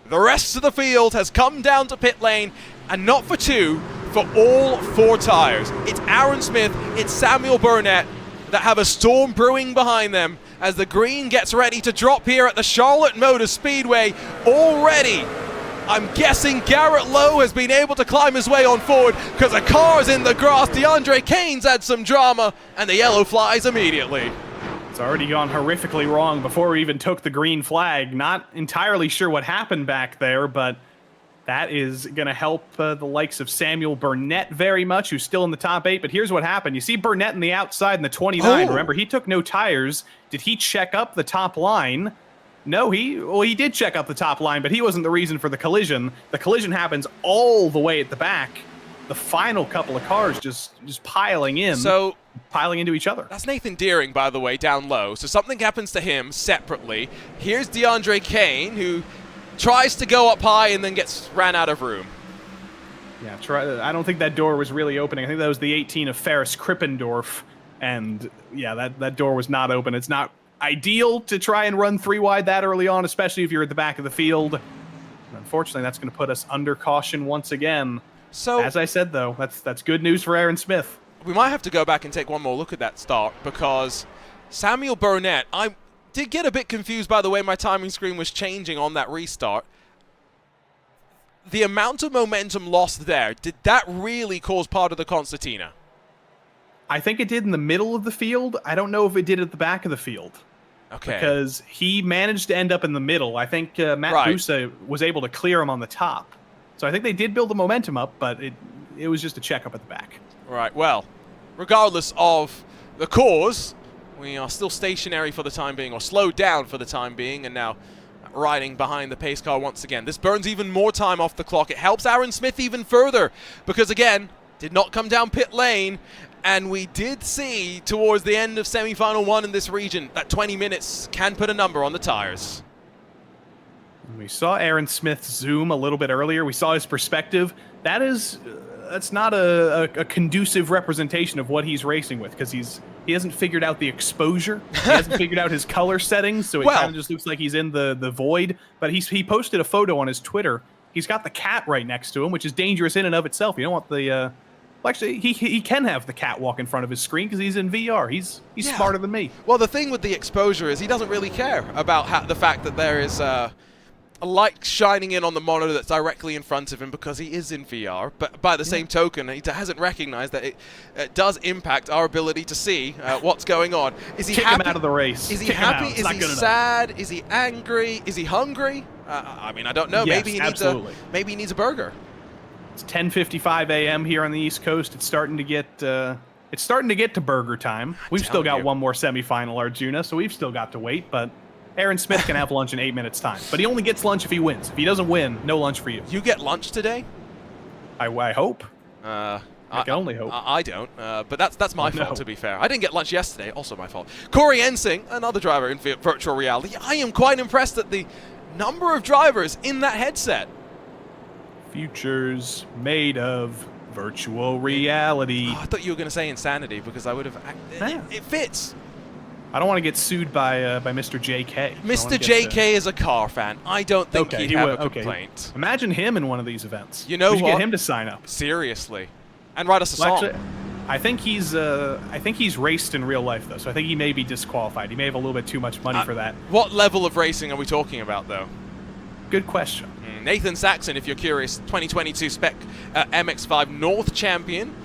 The rest of the field has come down to pit lane, and not for 2, for all 4 tires. It's Aaron Smith, it's Samuel Burnett that have a storm brewing behind them as the green gets ready to drop here at the Charlotte Motor Speedway. Already, I'm guessing Garrett Lowe has been able to climb his way on forward because the car's in the grass. DeAndre Kane's had some drama, and the yellow flies immediately. It's already gone horrifically wrong before we even took the green flag. Not entirely sure what happened back there, but that is going to help the likes of Samuel Burnett very much, who's still in the top 8. But here's what happened. You see Burnett in the outside in the 29. Oh. Remember, he took no tires. Did he check up the top line? No, he did check up the top line, but he wasn't the reason for the collision. The collision happens all the way at the back. The final couple of cars just piling in. So piling into each other. That's Nathan Deering, by the way, down low. So something happens to him separately. Here's DeAndre Kane, who tries to go up high and then gets ran out of room. Yeah, I don't think that door was really opening. I think that was the 18 of Ferris Krippendorf. And yeah, that door was not open. It's not ideal to try and run 3 wide that early on, especially if you're at the back of the field. And unfortunately, that's going to put us under caution once again. So, as I said, though, that's good news for Aaron Smith. We might have to go back and take one more look at that start, because Samuel Burnett, I did get a bit confused by the way my timing screen was changing on that restart. The amount of momentum lost there, did that really cause part of the concertina? I think it did in the middle of the field. I don't know if it did at the back of the field. Okay. Because he managed to end up in the middle. I think Matt Busa was able to clear him on the top. So I think they did build the momentum up, but it was just a checkup at the back. Right, well, regardless of the cause, we are still stationary for the time being, or slowed down for the time being, and now riding behind the pace car once again. This burns even more time off the clock. It helps Aaron Smith even further, because again, did not come down pit lane, and we did see towards the end of semi-final 1 in this region that 20 minutes can put a number on the tires. We saw Aaron Smith zoom a little bit earlier. We saw his perspective. That's not a conducive representation of what he's racing with, because he hasn't figured out the exposure. He hasn't figured out his color settings, so it kind of just looks like he's in the void. But he posted a photo on his Twitter. He's got the cat right next to him, which is dangerous in and of itself. You don't want the... Well, actually, he can have the cat walk in front of his screen because he's in VR. He's smarter than me. Well, the thing with the exposure is he doesn't really care about the fact that there is a light shining in on the monitor that's directly in front of him, because he is in VR. But by the same token, he hasn't recognized that it does impact our ability to see what's going on. Is he Kick happy? him out of the race. Is he Kick happy? him out. Is he sad? Is he angry? Is he hungry? I mean, I don't know. Yes, maybe he needs a burger. It's 10:55 a.m. here on the East Coast. It's starting to get to burger time. We've still got one more semifinal, Arjuna, so we've still got to wait. But Aaron Smith can have lunch in 8 minutes' time. But he only gets lunch if he wins. If he doesn't win, no lunch for you. You get lunch today? I hope. I can only hope. I don't, but that's my fault, to be fair. I didn't get lunch yesterday, also my fault. Corey Ensing, another driver in virtual reality. I am quite impressed at the number of drivers in that headset. Futures made of virtual reality. Oh, I thought you were going to say insanity, because I would have... It fits. I don't want to get sued by Mr. JK. Mr. JK is a car fan. I don't think he'd have a complaint. Imagine him in one of these events. You know we should what? get him to sign up. Seriously. And write us a song. Actually, I think he's raced in real life, though, so I think he may be disqualified. He may have a little bit too much money for that. What level of racing are we talking about, though? Good question. Nathan Saxon, if you're curious, 2022 Spec MX-5 North champion.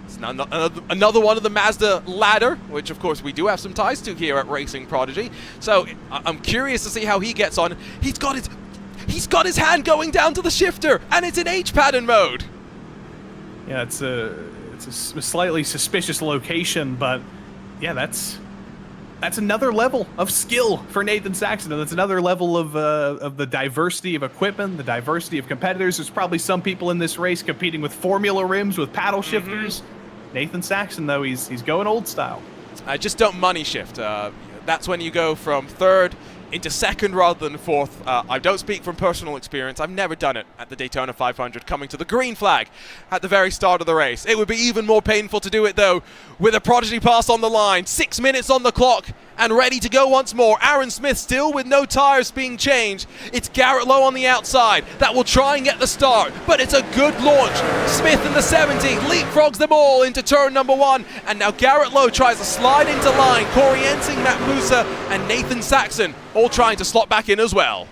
It's another one of the Mazda ladder, which of course we do have some ties to here at Racing Prodigy. So I'm curious to see how he gets on. He's got his hand going down to the shifter, and it's in H-pattern mode. Yeah, it's a slightly suspicious location, but yeah, that's another level of skill for Nathan Saxon. That's another level of the diversity of equipment, the diversity of competitors. There's probably some people in this race competing with formula rims, with paddle shifters. Nathan Saxon, though, he's going old style. Just don't money shift. That's when you go from third into second rather than fourth. I don't speak from personal experience. I've never done it at the Daytona 500, coming to the green flag at the very start of the race. It would be even more painful to do it, though, with a Prodigy pass on the line, 6 minutes on the clock, and ready to go once more. Aaron Smith still with no tires being changed. It's Garrett Lowe on the outside that will try and get the start, but it's a good launch. Smith in the 70 leapfrogs them all into turn number 1, and now Garrett Lowe tries to slide into line. Corey Ensing, Matt Musa, and Nathan Saxon all trying to slot back in as well.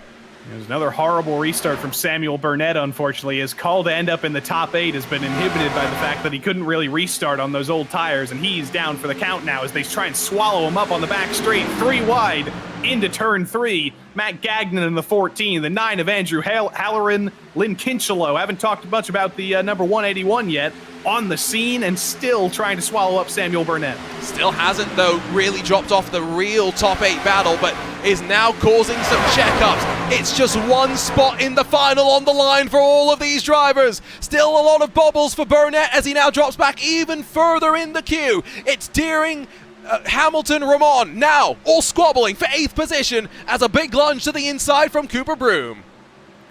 There's another horrible restart from Samuel Burnett, unfortunately. His call to end up in the top 8 has been inhibited by the fact that he couldn't really restart on those old tires, and he's down for the count now as they try and swallow him up on the back straight. 3 wide into turn 3. Matt Gagnon in the 14, the 9 of Andrew Halloran, Lynn Kinchelow. Haven't talked much about the number 181 yet. On the scene and still trying to swallow up Samuel Burnett. Still hasn't, though, really dropped off the real top 8 battle, but is now causing some checkups. It's just one spot in the final on the line for all of these drivers. Still a lot of bobbles for Burnett as he now drops back even further in the queue. It's Deering, Hamilton, Ramon now all squabbling for 8th position as a big lunge to the inside from Cooper Broom.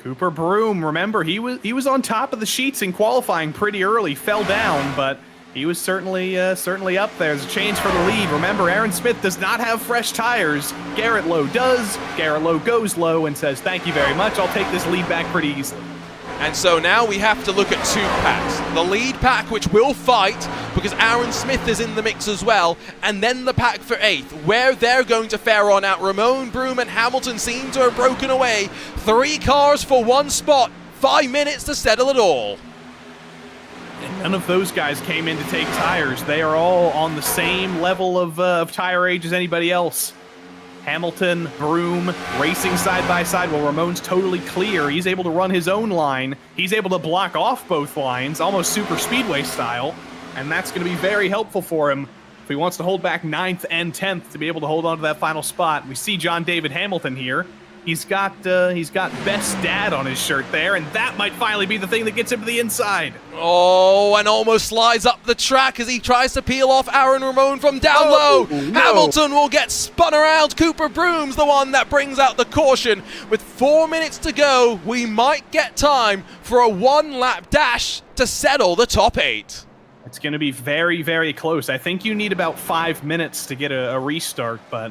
Cooper Broom, remember, he was on top of the sheets in qualifying pretty early, fell down, but he was certainly up there. There's a change for the lead. Remember, Aaron Smith does not have fresh tires. Garrett Lowe does. Garrett Lowe goes low and says, thank you very much. I'll take this lead back pretty easily. And so now we have to look at 2 packs. The lead pack, which will fight because Aaron Smith is in the mix as well, and then the pack for 8th, where they're going to fare on out. Ramon, Broom, and Hamilton seem to have broken away. 3 cars for 1 spot. 5 minutes to settle it all. And none of those guys came in to take tires. They are all on the same level of tire age as anybody else. Hamilton, Broom, racing side by side. Well, Ramon's totally clear. He's able to run his own line. He's able to block off both lines, almost super speedway style. And that's going to be very helpful for him if he wants to hold back 9th and 10th to be able to hold on to that final spot. We see John David Hamilton here. He's got best dad on his shirt there, and that might finally be the thing that gets him to the inside. Oh, and almost slides up the track as he tries to peel off Aaron Ramon from down low. No. Hamilton will get spun around. Cooper Broom's the one that brings out the caution. With 4 minutes to go, we might get time for a 1-lap dash to settle the top 8. It's going to be very, very close. I think you need about 5 minutes to get a restart, but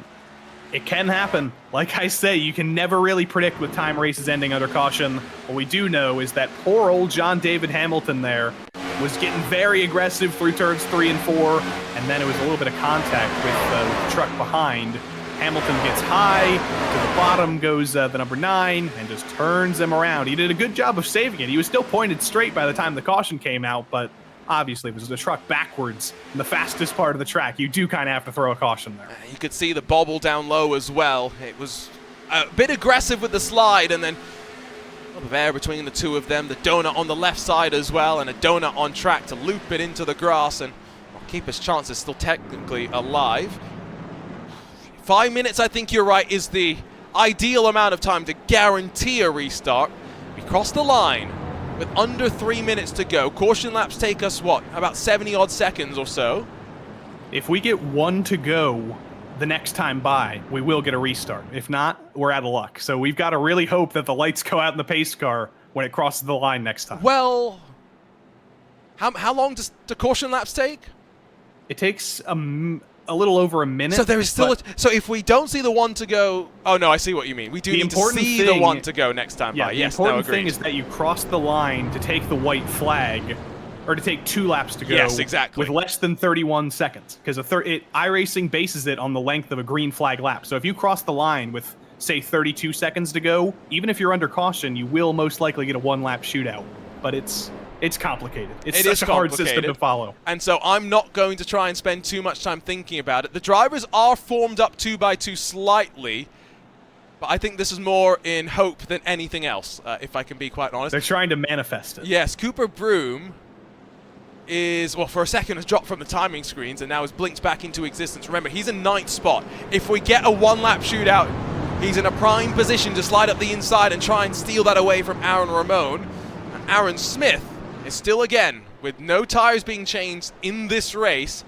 it can happen. Like I say, you can never really predict with time races ending under caution. What we do know is that poor old John David Hamilton there was getting very aggressive through turns 3 and 4, and then it was a little bit of contact with the truck behind. Hamilton gets high, to the bottom goes the number 9, and just turns him around. He did a good job of saving it. He was still pointed straight by the time the caution came out, but obviously, it was the truck backwards in the fastest part of the track. You do kind of have to throw a caution there. You could see the bobble down low as well. It was a bit aggressive with the slide, and then a lot of air between the two of them. The donut on the left side as well, and a donut on track to loop it into the grass and keep his chances still technically alive. 5 minutes, I think you're right, is the ideal amount of time to guarantee a restart. We crossed the line with under 3 minutes to go. Caution laps take us, what, about 70-odd seconds or so? If we get 1 to go the next time by, we will get a restart. If not, we're out of luck. So we've got to really hope that the lights go out in the pace car when it crosses the line next time. Well, how long does the caution laps take? It takes a little over a minute. So there is still so if we don't see the 1 to go, oh no, I see what you mean. We do need to see the 1 to go next time by. Yes, the important thing is that you cross the line to take the white flag, or to take 2 laps to go. Yes, exactly. With less than 31 seconds, because iRacing bases it on the length of a green flag lap. So if you cross the line with, say, 32 seconds to go, even if you're under caution, you will most likely get a 1-lap shootout. But it's complicated. It's such a hard system to follow. And so I'm not going to try and spend too much time thinking about it. The drivers are formed up 2 by 2 slightly, but I think this is more in hope than anything else, if I can be quite honest. They're trying to manifest it. Yes, Cooper Broom is, well, for a second has dropped from the timing screens and now has blinked back into existence. Remember, he's in 9th spot. If we get a 1-lap shootout, he's in a prime position to slide up the inside and try and steal that away from Aaron Ramon. And Aaron Smith is still, again, with no tires being changed in this race,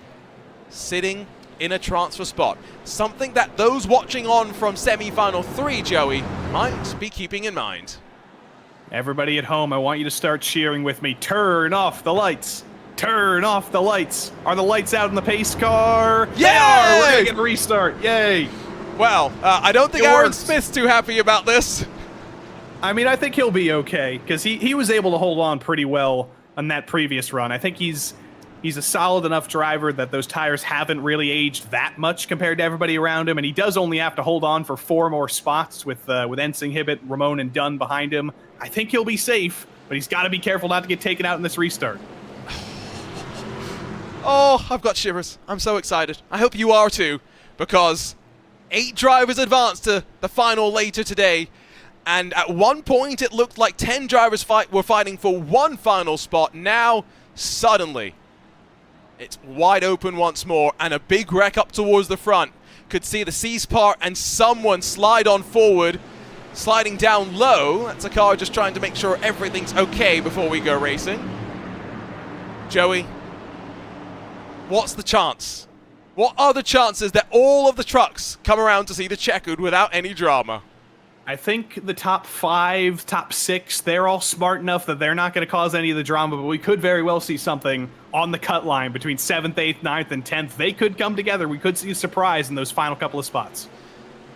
sitting in a transfer spot. Something that those watching on from semi-final 3, Joey, might be keeping in mind. Everybody at home, I want you to start cheering with me. Turn off the lights. Turn off the lights. Are the lights out in the pace car? Yay! They are. We're going to get a restart. Yay. Well, I don't think Aaron Smith's too happy about this. I mean, I think he'll be okay, because he was able to hold on pretty well on that previous run. I think he's a solid enough driver that those tires haven't really aged that much compared to everybody around him, and he does only have to hold on for 4 more spots with Ensing, Hibbett, Ramon, and Dunn behind him. I think he'll be safe, but he's got to be careful not to get taken out in this restart. Oh, I've got shivers. I'm so excited. I hope you are too, because 8 drivers advanced to the final later today. And at one point, it looked like 10 drivers were fighting for 1 final spot. Now, suddenly, it's wide open once more, and a big wreck up towards the front. Could see the C's part and someone slide on forward, sliding down low. That's a car just trying to make sure everything's okay before we go racing. Joey, what's the chance? What are the chances that all of the trucks come around to see the checkered without any drama? I think the top 5, top 6, they're all smart enough that they're not going to cause any of the drama, but we could very well see something on the cut line between 7th, 8th, 9th, and 10th. They could come together. We could see a surprise in those final couple of spots.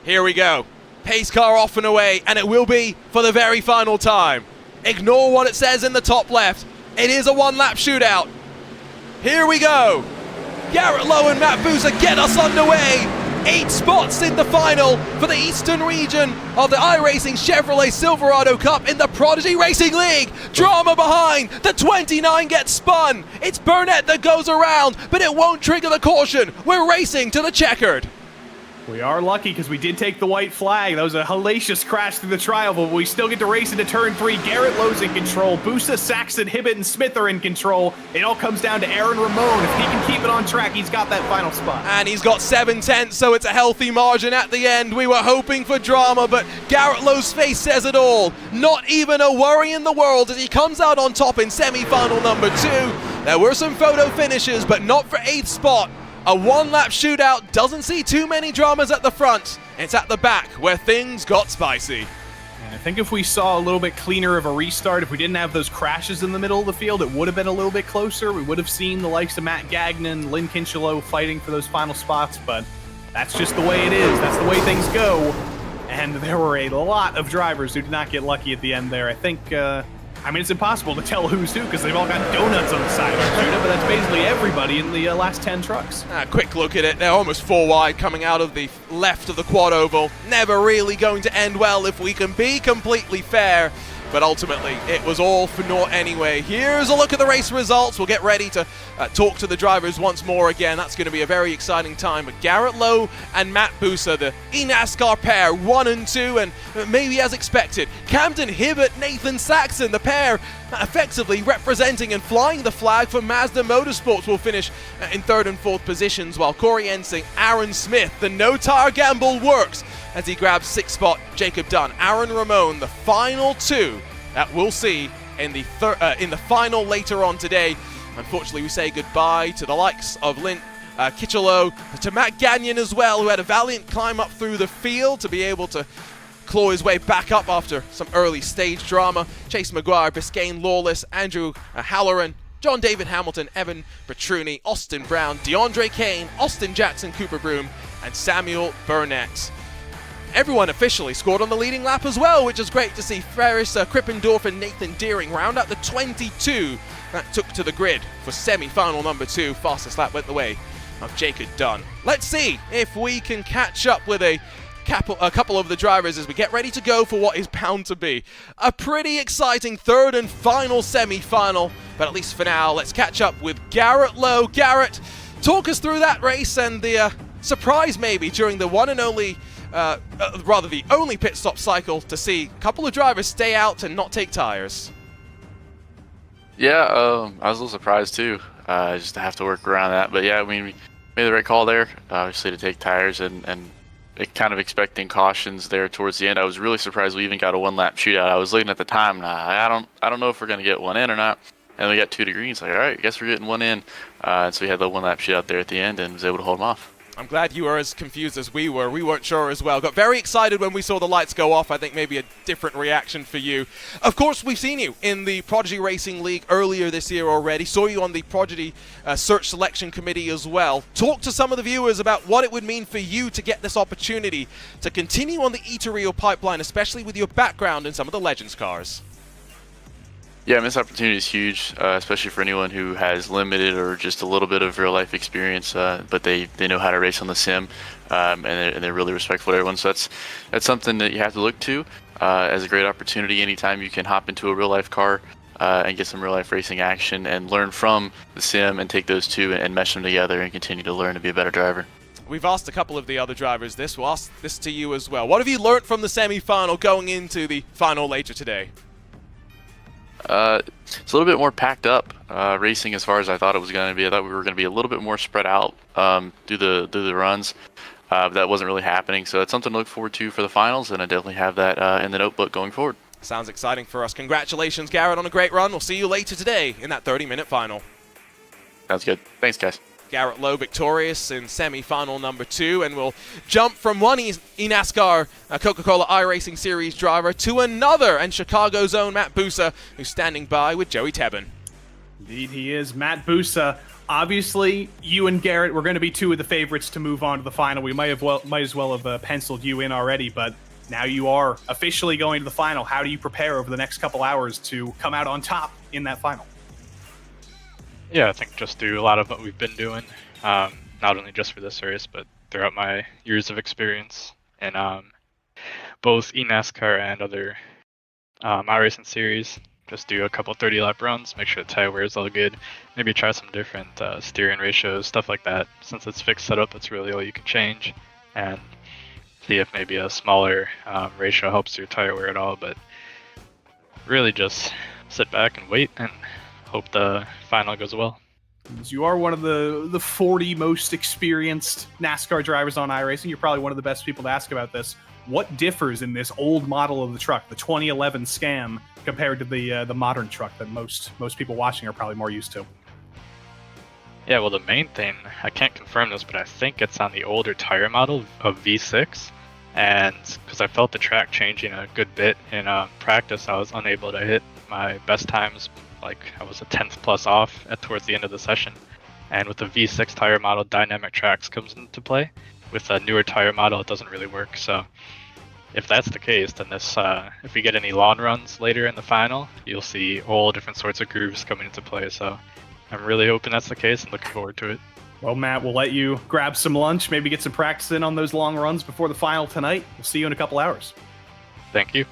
Here we go. Pace car off and away, and it will be for the very final time. Ignore what it says in the top left. It is a one-lap shootout. Here we go. Garrett Lowe and Matt Boozer get us underway. 8 spots in the final for the Eastern region of the iRacing Chevrolet Silverado Cup in the Prodigy Racing League. Drama behind. The 29 gets spun. It's Burnett that goes around, but it won't trigger the caution. We're racing to the checkered. We are lucky because we did take the white flag. That was a hellacious crash through the trial, but we still get to race into turn 3. Garrett Lowe's in control. Busa, Saxon, Hibbett, and Smith are in control. It all comes down to Aaron Ramon. If he can keep it on track, he's got that final spot. And he's got 7/10, so it's a healthy margin at the end. We were hoping for drama, but Garrett Lowe's face says it all. Not even a worry in the world as he comes out on top in semi-final number 2. There were some photo finishes, but not for 8th spot. A one-lap shootout doesn't see too many dramas at the front. It's at the back where things got spicy. And I think if we saw a little bit cleaner of a restart, if we didn't have those crashes in the middle of the field, it would have been a little bit closer. We would have seen the likes of Matt Gagnon, Lynn Kinchelow fighting for those final spots, but that's just the way it is. That's the way things go. And there were a lot of drivers who did not get lucky at the end there. I think, it's impossible to tell who's who because they've all got donuts on the side of Arjuna, but that's basically everybody in the last 10 trucks. Quick look at it. They're almost 4 wide coming out of the left of the quad oval. Never really going to end well if we can be completely fair. But ultimately, it was all for naught anyway. Here's a look at the race results. We'll get ready to talk to the drivers once more again. That's going to be a very exciting time. But Garrett Lowe and Matt Busa, the eNASCAR pair, 1 and 2, and maybe as expected. Camden Hibbett, Nathan Saxon, the pair effectively representing and flying the flag for Mazda Motorsports, will finish in 3rd and 4th positions, while Corey Ensing, Aaron Smith, the no-tire gamble works as he grabs 6th spot. Jacob Dunn, Aaron Ramon, the final 2 that we'll see in the final later on today. Unfortunately, we say goodbye to the likes of Lynn Kitchelow, to Matt Gagnon as well, who had a valiant climb up through the field to be able to claw his way back up after some early stage drama. Chase McGuire, Biscayne Lawless, Andrew Halloran, John David Hamilton, Evan Petruni, Austin Brown, DeAndre Kane, Austin Jackson, Cooper Broom, and Samuel Burnett. Everyone officially scored on the leading lap as well, which is great to see. Ferris Krippendorf and Nathan Deering round out the 22 that took to the grid for semi-final number 2. Fastest lap went the way of Jacob Dunn. Let's see if we can catch up with a couple of the drivers as we get ready to go for what is bound to be a pretty exciting 3rd and final semi-final. But at least for now, let's catch up with Garrett Lowe. Garrett, talk us through that race and the surprise maybe during the one and only the only pit stop cycle to see a couple of drivers stay out and not take tires. Yeah, I was a little surprised too, just to have to work around that. But yeah, we made the right call there, obviously, to take tires and kind of expecting cautions there towards the end. I was really surprised we even got a 1-lap shootout. I was looking at the time, and I don't know if we're gonna get one in or not. And we got 2 to green. Like, all right, I guess we're getting one in. And so we had the 1-lap shootout there at the end and was able to hold them off. I'm glad you were as confused as we were. We weren't sure as well. Got very excited when we saw the lights go off. I think maybe a different reaction for you. Of course, we've seen you in the Prodigy Racing League earlier this year already. Saw you on the Prodigy Search Selection Committee as well. Talk to some of the viewers about what it would mean for you to get this opportunity to continue on the E2Rio pipeline, especially with your background in some of the Legends cars. Yeah, this opportunity is huge, especially for anyone who has limited or just a little bit of real-life experience, but they know how to race on the sim, and they're really respectful to everyone. So that's something that you have to look to as a great opportunity. Anytime you can hop into a real-life car and get some real-life racing action and learn from the sim and take those two and mesh them together and continue to learn to be a better driver. We've asked a couple of the other drivers this. We'll ask this to you as well. What have you learned from the semi-final going into the final later today? It's a little bit more packed up racing as far as I thought it was going to be. I thought we were going to be a little bit more spread out through the runs. But that wasn't really happening. So it's something to look forward to for the finals, and I definitely have that in the notebook going forward. Sounds exciting for us. Congratulations, Garrett, on a great run. We'll see you later today in that 30-minute final. Sounds good. Thanks, guys. Garrett Lowe victorious in semi-final number 2, and we'll jump from one eNASCAR Coca-Cola iRacing Series driver to another, and Chicago's own Matt Busa, who's standing by with Joey Tebben. Indeed, he is. Matt Busa. Obviously, you and Garrett were going to be two of the favorites to move on to the final. We might as well have penciled you in already, but now you are officially going to the final. How do you prepare over the next couple hours to come out on top in that final? Yeah, I think just do a lot of what we've been doing, not only just for this race, but throughout my years of experience in both eNASCAR and other iRacing series. Just do a couple 30-lap runs, make sure the tire wear is all good, maybe try some different steering ratios, stuff like that. Since it's fixed setup, that's really all you can change, and see if maybe a smaller ratio helps your tire wear at all. But really just sit back and wait and hope the final goes well. You are one of the 40 most experienced NASCAR drivers on iRacing. You're probably one of the best people to ask about this. What differs in this old model of the truck, the 2011 Scam, compared to the modern truck that most people watching are probably more used to? Yeah, well, the main thing, I can't confirm this, but I think it's on the older tire model of V6. And because I felt the track changing a good bit in practice, I was unable to hit my best times. Like, I was a 10th plus off towards the end of the session. And with the V6 tire model, dynamic tracks comes into play. With a newer tire model, it doesn't really work. So if that's the case, then this, if we get any long runs later in the final, you'll see all different sorts of grooves coming into play. So I'm really hoping that's the case and looking forward to it. Well, Matt, we'll let you grab some lunch, maybe get some practice in on those long runs before the final tonight. We'll see you in a couple hours. Thank you.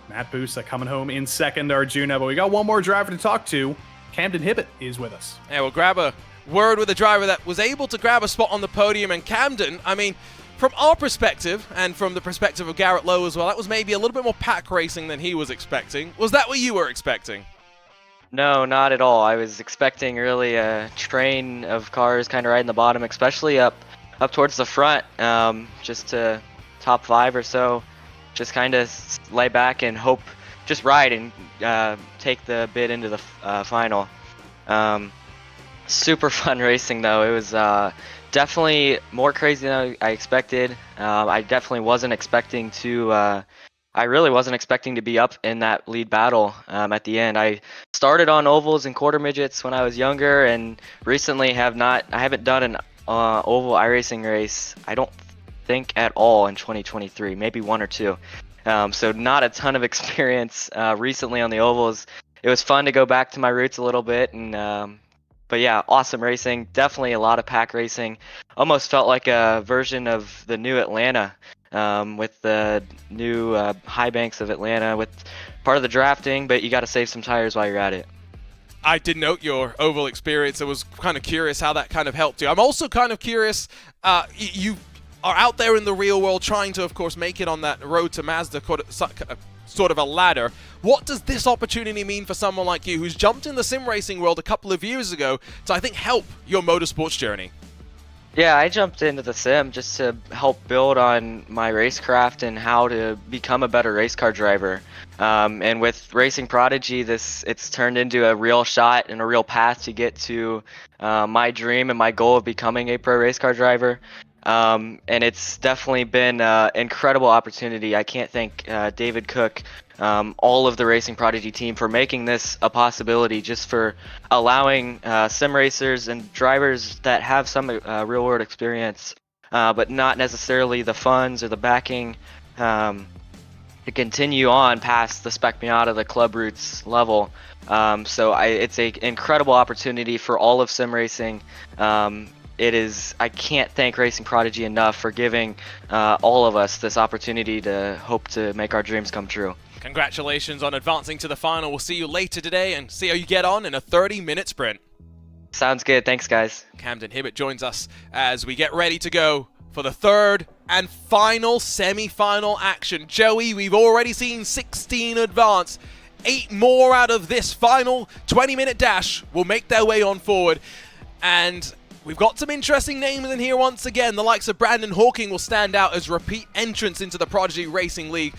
Matt Busa coming home in second, Arjuna. But we got one more driver to talk to. Camden Hibbett is with us. Yeah, we'll grab a word with a driver that was able to grab a spot on the podium. And Camden, I mean, from our perspective, and from the perspective of Garrett Lowe as well, that was maybe a little bit more pack racing than he was expecting. Was that what you were expecting? No, not at all. I was expecting really a train of cars kind of right in the bottom, especially up towards the front, just to top 5 or so. Just kind of lay back and hope, just ride and take the bid into the final. Super fun racing though. It was definitely more crazy than I expected. I definitely wasn't expecting to. I really wasn't expecting to be up in that lead battle at the end. I started on ovals and quarter midgets when I was younger, and recently I haven't done an oval iRacing race, I don't think, at all in 2023, maybe 1 or 2. So not a ton of experience recently on the ovals. It was fun to go back to my roots a little bit, and but yeah, awesome racing. Definitely a lot of pack racing. Almost felt like a version of the new Atlanta. With the new high banks of Atlanta, with part of the drafting, but you got to save some tires while you're at it. I did note your oval experience. I was kind of curious how that kind of helped you. I'm also kind of curious, you are out there in the real world trying to, of course, make it on that road to Mazda, sort of a ladder. What does this opportunity mean for someone like you who's jumped in the sim racing world a couple of years ago to, I think, help your motorsports journey? Yeah, I jumped into the sim just to help build on my racecraft and how to become a better race car driver. And with Racing Prodigy, it's turned into a real shot and a real path to get to my dream and my goal of becoming a pro race car driver. And it's definitely been an incredible opportunity. I can't thank David Cook, all of the Racing Prodigy team, for making this a possibility, just for allowing sim racers and drivers that have some real world experience, but not necessarily the funds or the backing to continue on past the Spec Miata, the Club Roots level. So it's an incredible opportunity for all of sim racing. I can't thank Racing Prodigy enough for giving all of us this opportunity to hope to make our dreams come true. Congratulations on advancing to the final. We'll see you later today and see how you get on in a 30-minute sprint. Sounds good. Thanks, guys. Camden Hibbett joins us as we get ready to go for the third and final semi-final action. Joey, we've already seen 16 advance. 8 more out of this final 20-minute dash will make their way on forward. And we've got some interesting names in here once again. The likes of Brandon Hawking will stand out as repeat entrants into the Prodigy Racing League.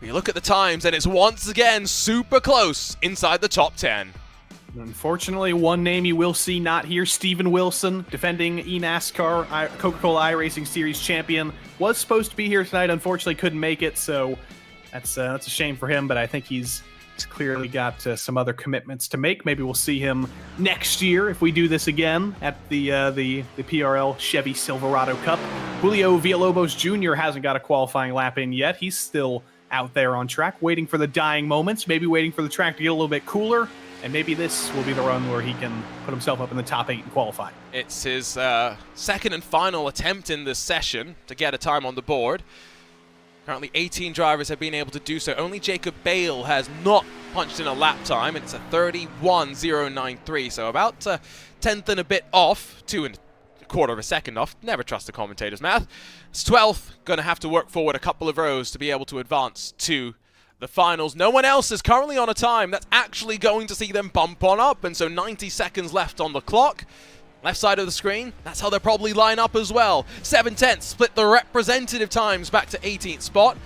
You look at the times, and it's once again super close inside the top 10. Unfortunately, one name you will see not here, Steven Wilson, defending eNASCAR Coca-Cola iRacing Series champion, was supposed to be here tonight. Unfortunately, couldn't make it, so that's a shame for him. But I think he's clearly got some other commitments to make. Maybe we'll see him next year if we do this again at the PRL Chevy Silverado Cup. Julio Villalobos Jr. hasn't got a qualifying lap in yet. He's still out there on track, waiting for the dying moments, maybe waiting for the track to get a little bit cooler. And maybe this will be the run where he can put himself up in the top 8 and qualify. It's his second and final attempt in this session to get a time on the board. Currently 18 drivers have been able to do so. Only Jacob Bale has not punched in a lap time, and it's a 31.093, so about a tenth and a bit off, 2 1/4 of a second off. Never trust the commentator's math. It's 12th, going to have to work forward a couple of rows to be able to advance to the finals. No one else is currently on a time that's actually going to see them bump on up, and so 90 seconds left on the clock. Left side of the screen, that's how they'll probably line up as well. 7/10 split the representative times back to 18th spot,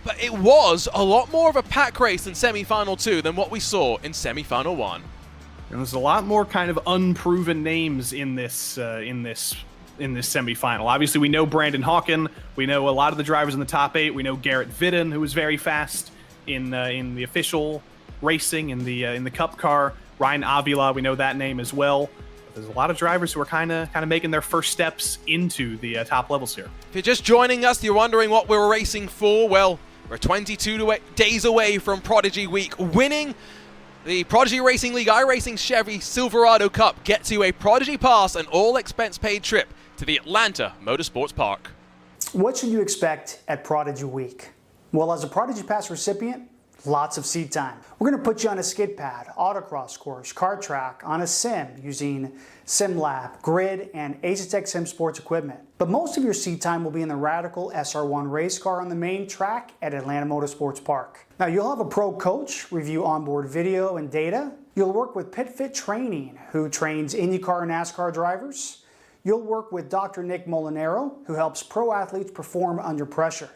but it was a lot more of a pack race in semi-final 2 than what we saw in semi-final 1. And there's a lot more kind of unproven names in this semifinal. Obviously, we know Brandon Hawken. We know a lot of the drivers in the top 8. We know Garrett Vidden, who was very fast in the official racing in the Cup car. Ryan Avila, we know that name as well. But there's a lot of drivers who are kind of making their first steps into the top levels here. If you're just joining us, you're wondering what we're racing for. Well, we're 22 days away from Prodigy Week, winning the Prodigy Racing League iRacing Chevy Silverado Cup. Get you a Prodigy Pass and all expense paid trip to the Atlanta Motorsports Park. What should you expect at Prodigy Week? Well, as a Prodigy Pass recipient, lots of seat time. We're going to put you on a skid pad, autocross course, kart track, on a sim using SimLab, Grid, and Asetek Sim Sports equipment. But most of your seat time will be in the Radical SR1 race car on the main track at Atlanta Motorsports Park. Now, you'll have a pro coach review onboard video and data. You'll work with PitFit Training, who trains IndyCar and NASCAR drivers. You'll work with Dr. Nick Molinaro, who helps pro athletes perform under pressure.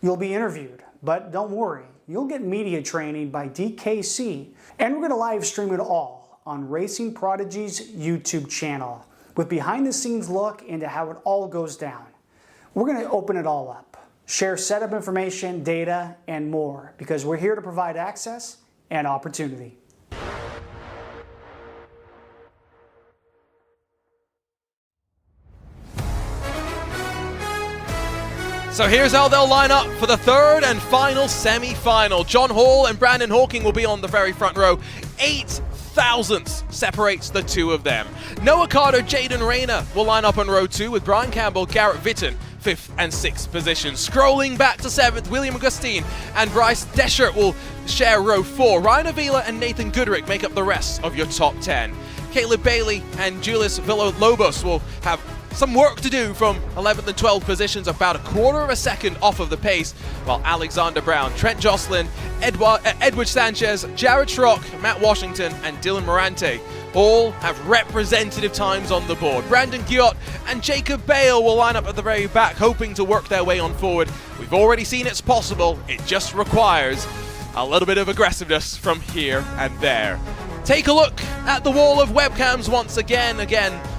You'll be interviewed, but don't worry, you'll get media training by DKC, and we're going to live stream it all on Racing Prodigy's YouTube channel with behind-the-scenes look into how it all goes down. We're going to open it all up, share setup information, data, and more, because we're here to provide access and opportunity. So here's how they'll line up for the third and final semi-final. John Hall and Brandon Hawking will be on the very front row. 8 thousandths separates the two of them. Noah Carter, Jaden Rayner will line up on row 2 with Brian Campbell, Garrett Vitton, 5th and 6th positions. Scrolling back to 7th, William Augustine and Bryce Deschert will share row 4. Ryan Avila and Nathan Goodrick make up the rest of your top 10. Caleb Bailey and Julius Villalobos will have some work to do from 11th and 12th positions, about a 1/4 of a second off of the pace, while Alexander Brown, Trent Jocelyn, Edward Sanchez, Jared Schrock, Matt Washington, and Dylan Morante all have representative times on the board. Brandon Giott and Jacob Bale will line up at the very back, hoping to work their way on forward. We've already seen it's possible. It just requires a little bit of aggressiveness from here and there. Take a look at the wall of webcams once again.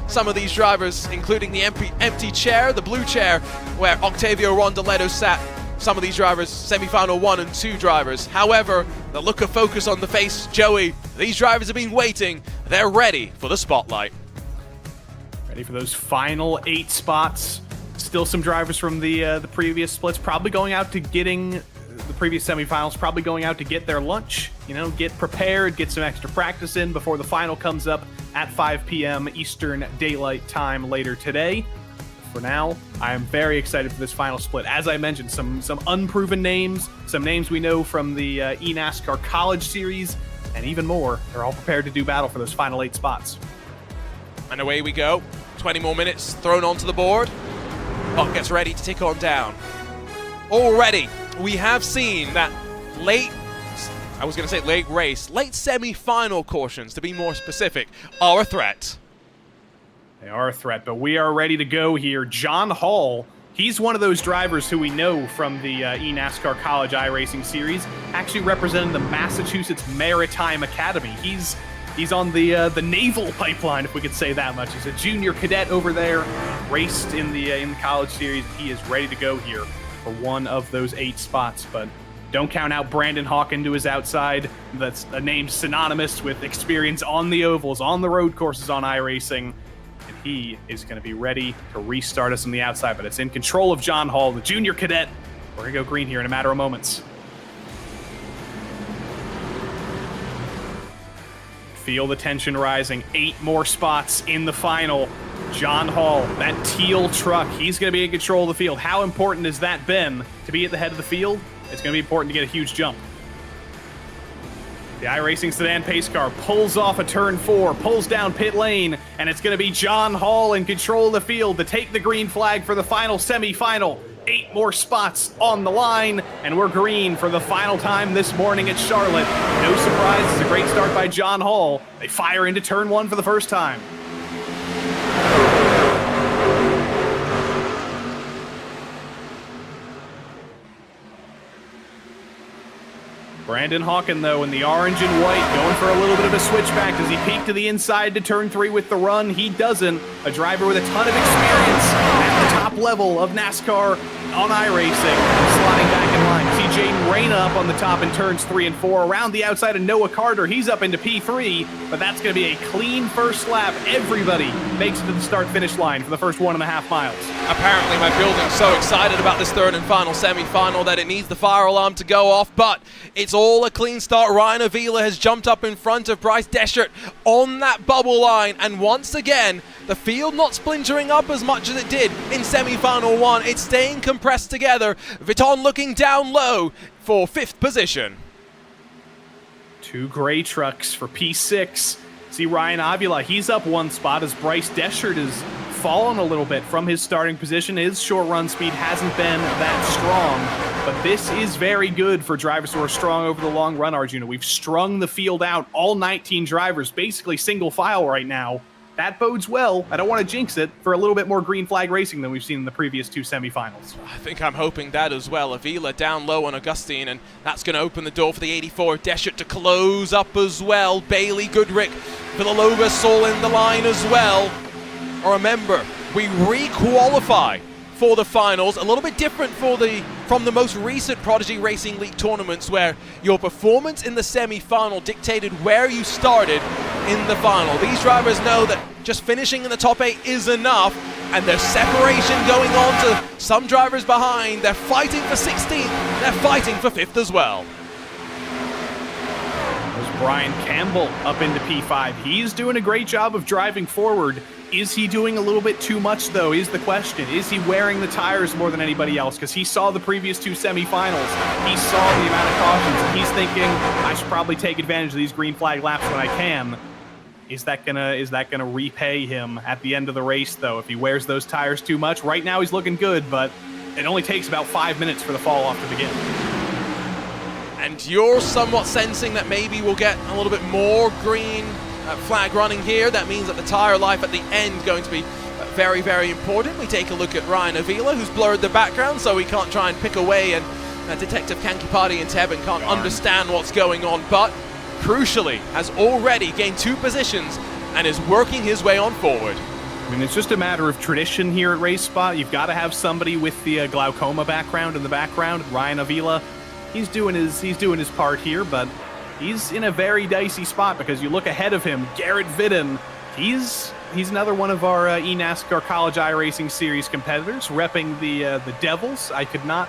Some of these drivers, including the empty chair, the blue chair, where Octavio Rondaletto sat. Some of these drivers, semi-final 1 and 2 drivers. However, the look of focus on the face, Joey, these drivers have been waiting. They're ready for the spotlight. Ready for those final 8 spots. Still some drivers from the previous splits probably going out to getting the previous semifinals, probably going out to get their lunch, get prepared, get some extra practice in before the final comes up at 5 p.m. Eastern Daylight Time later today. For now, I am very excited for this final split. As I mentioned, some unproven names, some names we know from the eNASCAR College Series, and even more. They're all prepared to do battle for those final 8 spots. And away we go. 20 more minutes thrown onto the board. Clock gets ready to tick on down. Already, we have seen that late semi-final cautions, to be more specific, are a threat. They are a threat, but we are ready to go here. John Hall, he's one of those drivers who we know from the eNASCAR College iRacing Series, actually representing the Massachusetts Maritime Academy. He's He's on the naval pipeline, if we could say that much. He's a junior cadet over there, raced in the college series. He is ready to go here for one of those 8 spots, but don't count out Brandon Hawken to his outside. That's a name synonymous with experience on the ovals, on the road courses on iRacing. And he is going to be ready to restart us on the outside, but it's in control of John Hall, the junior cadet. We're going to go green here in a matter of moments. Feel the tension rising. 8 more spots in the final. John Hall, that teal truck, he's going to be in control of the field. How important has that been to be at the head of the field? It's going to be important to get a huge jump. The iRacing sedan pace car pulls off a turn 4, pulls down pit lane, and it's going to be John Hall in control of the field to take the green flag for the final semi-final. 8 more spots on the line, and we're green for the final time this morning at Charlotte. No surprise, it's a great start by John Hall. They fire into turn 1 for the first time. Brandon Hawken, though, in the orange and white, going for a little bit of a switchback. Does he peek to the inside to turn 3 with the run? He doesn't. A driver with a ton of experience at the top level of NASCAR on iRacing, sliding back in line. See Jaden Reyna up on the top in turns 3 and 4. Around the outside of Noah Carter, he's up into P3, but that's going to be a clean first lap. Everybody makes it to the start-finish line for the first 1.5 miles. Apparently my building's so excited about this third and final semi-final that it needs the fire alarm to go off, but it's all a clean start. Ryan Avila has jumped up in front of Bryce Deschert on that bubble line, and once again, the field not splintering up as much as it did in semi-final 1. It's staying compressed together. Vuitton looking down low for 5th position. 2 gray trucks for P6. See Ryan Avila, he's up 1 spot as Bryce Deschert has fallen a little bit from his starting position. His short run speed hasn't been that strong, but this is very good for drivers who are strong over the long run, Arjuna. We've strung the field out, all 19 drivers, basically single file right now. That bodes well. I don't want to jinx it for a little bit more green flag racing than we've seen in the previous 2 semifinals. I think I'm hoping that as well. Avila down low on Augustine, and that's going to open the door for the 84 Deschert to close up as well. Bailey, Goodrick, Villalobos all in the line as well. Remember, we re-qualify for the finals, a little bit different from the most recent Prodigy Racing League tournaments where your performance in the semi-final dictated where you started in the final. These drivers know that just finishing in the top 8 is enough, and there's separation going on to some drivers behind. They're fighting for 16th, they're fighting for 5th as well. There's Brian Campbell up into P5. He's doing a great job of driving forward. Is he doing a little bit too much, though, is the question. Is he wearing the tires more than anybody else? Because he saw the previous 2 semifinals. He saw the amount of cautions, and he's thinking, I should probably take advantage of these green flag laps when I can. Is that gonna repay him at the end of the race, though, if he wears those tires too much? Right now he's looking good, but it only takes about 5 minutes for the fall off to begin. And you're somewhat sensing that maybe we'll get a little bit more green flag running here. That means that the tire life at the end going to be very, very important. We take a look at Ryan Avila, who's blurred the background, so we can't try and pick away, and Detective Kankipati and Tebben can't understand what's going on, but crucially has already gained 2 positions and is working his way on forward. I mean, it's just a matter of tradition here at Race Spot. You've got to have somebody with the glaucoma background in the background. Ryan Avila, he's doing his part here, but he's in a very dicey spot because you look ahead of him, Garrett Vidden. He's another one of our eNASCAR College iRacing Series competitors, repping the Devils. I could not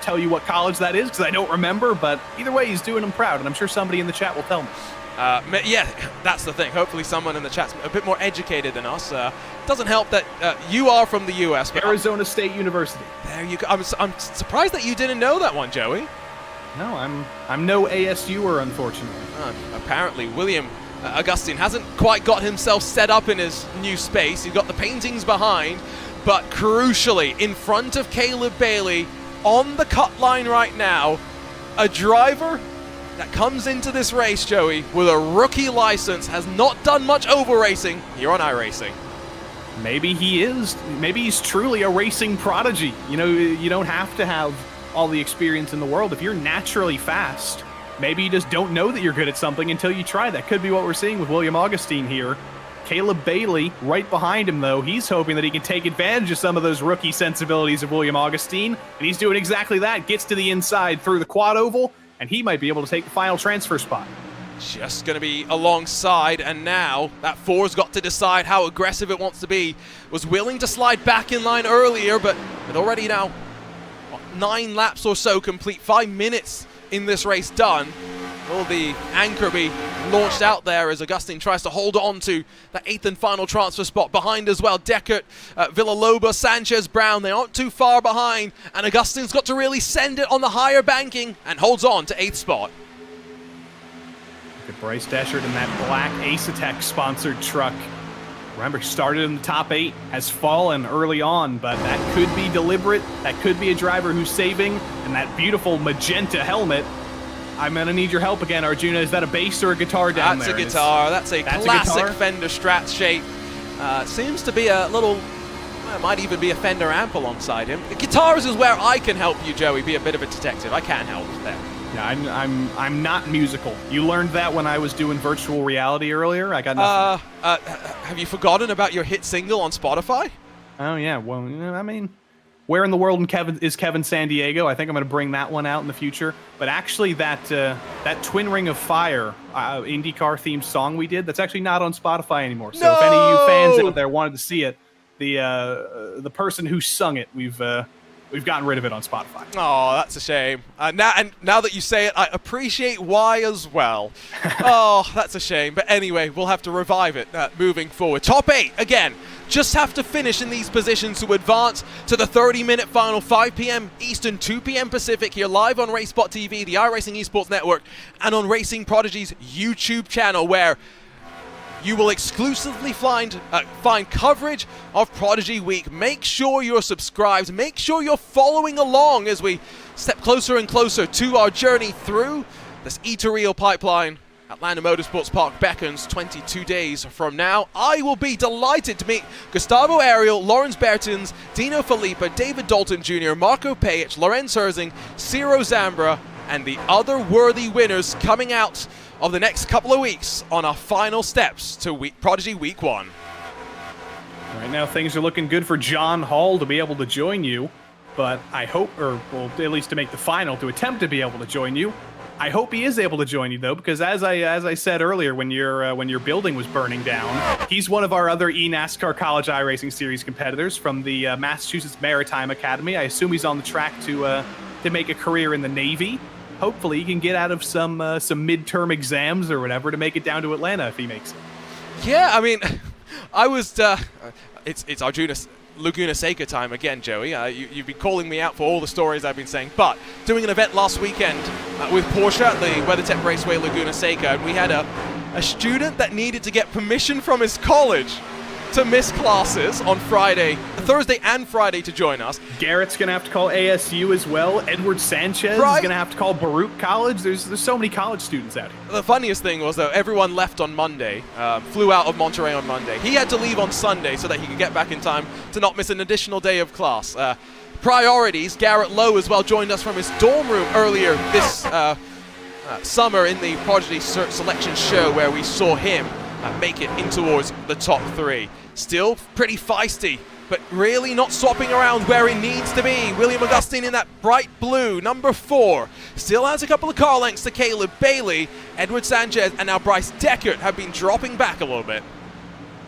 tell you what college that is because I don't remember, but either way, he's doing them proud, and I'm sure somebody in the chat will tell me. Yeah, that's the thing. Hopefully someone in the chat's a bit more educated than us. Doesn't help that you are from the US. But Arizona State University. There you go. I'm surprised that you didn't know that one, Joey. No, I'm no ASUer, unfortunately. Apparently, William Augustine hasn't quite got himself set up in his new space. He's got the paintings behind, but crucially, in front of Caleb Bailey, on the cut line right now, a driver that comes into this race, Joey, with a rookie license, has not done much oval racing here on iRacing. Maybe he is. Maybe he's truly a racing prodigy. You know, you don't have to have all the experience in the world. If you're naturally fast, maybe you just don't know that you're good at something until you try. That could be what we're seeing with William Augustine here. Caleb Bailey right behind him, though. He's hoping that he can take advantage of some of those rookie sensibilities of William Augustine, and he's doing exactly that. Gets to the inside through the quad oval, and he might be able to take the final transfer spot. Just going to be alongside, and now that 4's got to decide how aggressive it wants to be. Was willing to slide back in line earlier, but with already now 9 laps or so complete, 5 minutes in this race done, will the anchor be launched out there as Augustine tries to hold on to that 8th and final transfer spot. Behind as well, Deckert, Villalobos, Sanchez, Brown, they aren't too far behind, and Augustine's got to really send it on the higher banking and holds on to 8th spot. Look at Bryce Deschert in that black Acetec sponsored truck. Remember, he started in the top 8, has fallen early on, but that could be deliberate. That could be a driver who's saving, and that beautiful magenta helmet. I'm going to need your help again, Arjuna. Is that a bass or a guitar down there? That's a guitar. That's a classic Fender Strat shape. Seems to be a little, well, it might even be a Fender amp alongside him. The guitars is where I can help you, Joey, be a bit of a detective. I can help there. Yeah, I'm not musical. You learned that when I was doing virtual reality earlier. I got nothing. Have you forgotten about your hit single on Spotify? Oh yeah. Well, I mean, where in the world is Kevin Sandiego? I think I'm going to bring that one out in the future. But actually, that Twin Ring of Fire IndyCar themed song we did, that's actually not on Spotify anymore. So if any of you fans out there wanted to see it, the person who sung it, we've gotten rid of it on Spotify. Oh, that's a shame. Now that you say it, I appreciate why as well. Oh, that's a shame. But anyway, we'll have to revive it moving forward. Top 8, again, just have to finish in these positions to advance to the 30-minute final, 5 p.m. Eastern, 2 p.m. Pacific, here live on RaceSpot TV, the iRacing Esports Network, and on Racing Prodigy's YouTube channel, where you will exclusively find coverage of Prodigy Week. Make sure you're subscribed. Make sure you're following along as we step closer and closer to our journey through this E2Real pipeline. Atlanta Motorsports Park beckons 22 days from now. I will be delighted to meet Gustavo Ariel, Lawrence Bertens, Dino Filippa, David Dalton Jr., Marco Paich, Lorenz Herzing, Ciro Zambra, and the other worthy winners coming out of the next couple of weeks on our final steps to Prodigy Week 1. Right now, things are looking good for John Hall to be able to join you, but I hope, or well, at least to make the final, to attempt to be able to join you. I hope he is able to join you, though, because as I said earlier, when your building was burning down, he's one of our other eNASCAR College iRacing Series competitors from the Massachusetts Maritime Academy. I assume he's on the track to make a career in the Navy. Hopefully, he can get out of some midterm exams or whatever to make it down to Atlanta if he makes it. Yeah, I mean, I was. It's Arjuna Laguna Seca time again, Joey. You've been calling me out for all the stories I've been saying, but doing an event last weekend with Porsche at the WeatherTech Raceway Laguna Seca, and we had a student that needed to get permission from his college to miss classes on Thursday and Friday to join us. Garrett's going to have to call ASU as well. Edward Sanchez is going to have to call Baruch College. There's so many college students out here. The funniest thing was, though, everyone left on Monday, flew out of Monterey on Monday. He had to leave on Sunday so that he could get back in time to not miss an additional day of class. Priorities, Garrett Lowe as well joined us from his dorm room earlier this summer in the Prodigy Selection Show, where we saw him make it in towards the top 3. Still pretty feisty, but really not swapping around where it needs to be. William Augustine in that bright blue, number 4. Still has a couple of car lengths to Caleb Bailey. Edward Sanchez and now Bryce Deckert have been dropping back a little bit.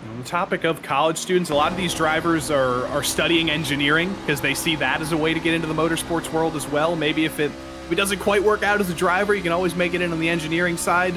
On the topic of college students, a lot of these drivers are studying engineering because they see that as a way to get into the motorsports world as well. Maybe if it doesn't quite work out as a driver, you can always make it in on the engineering side.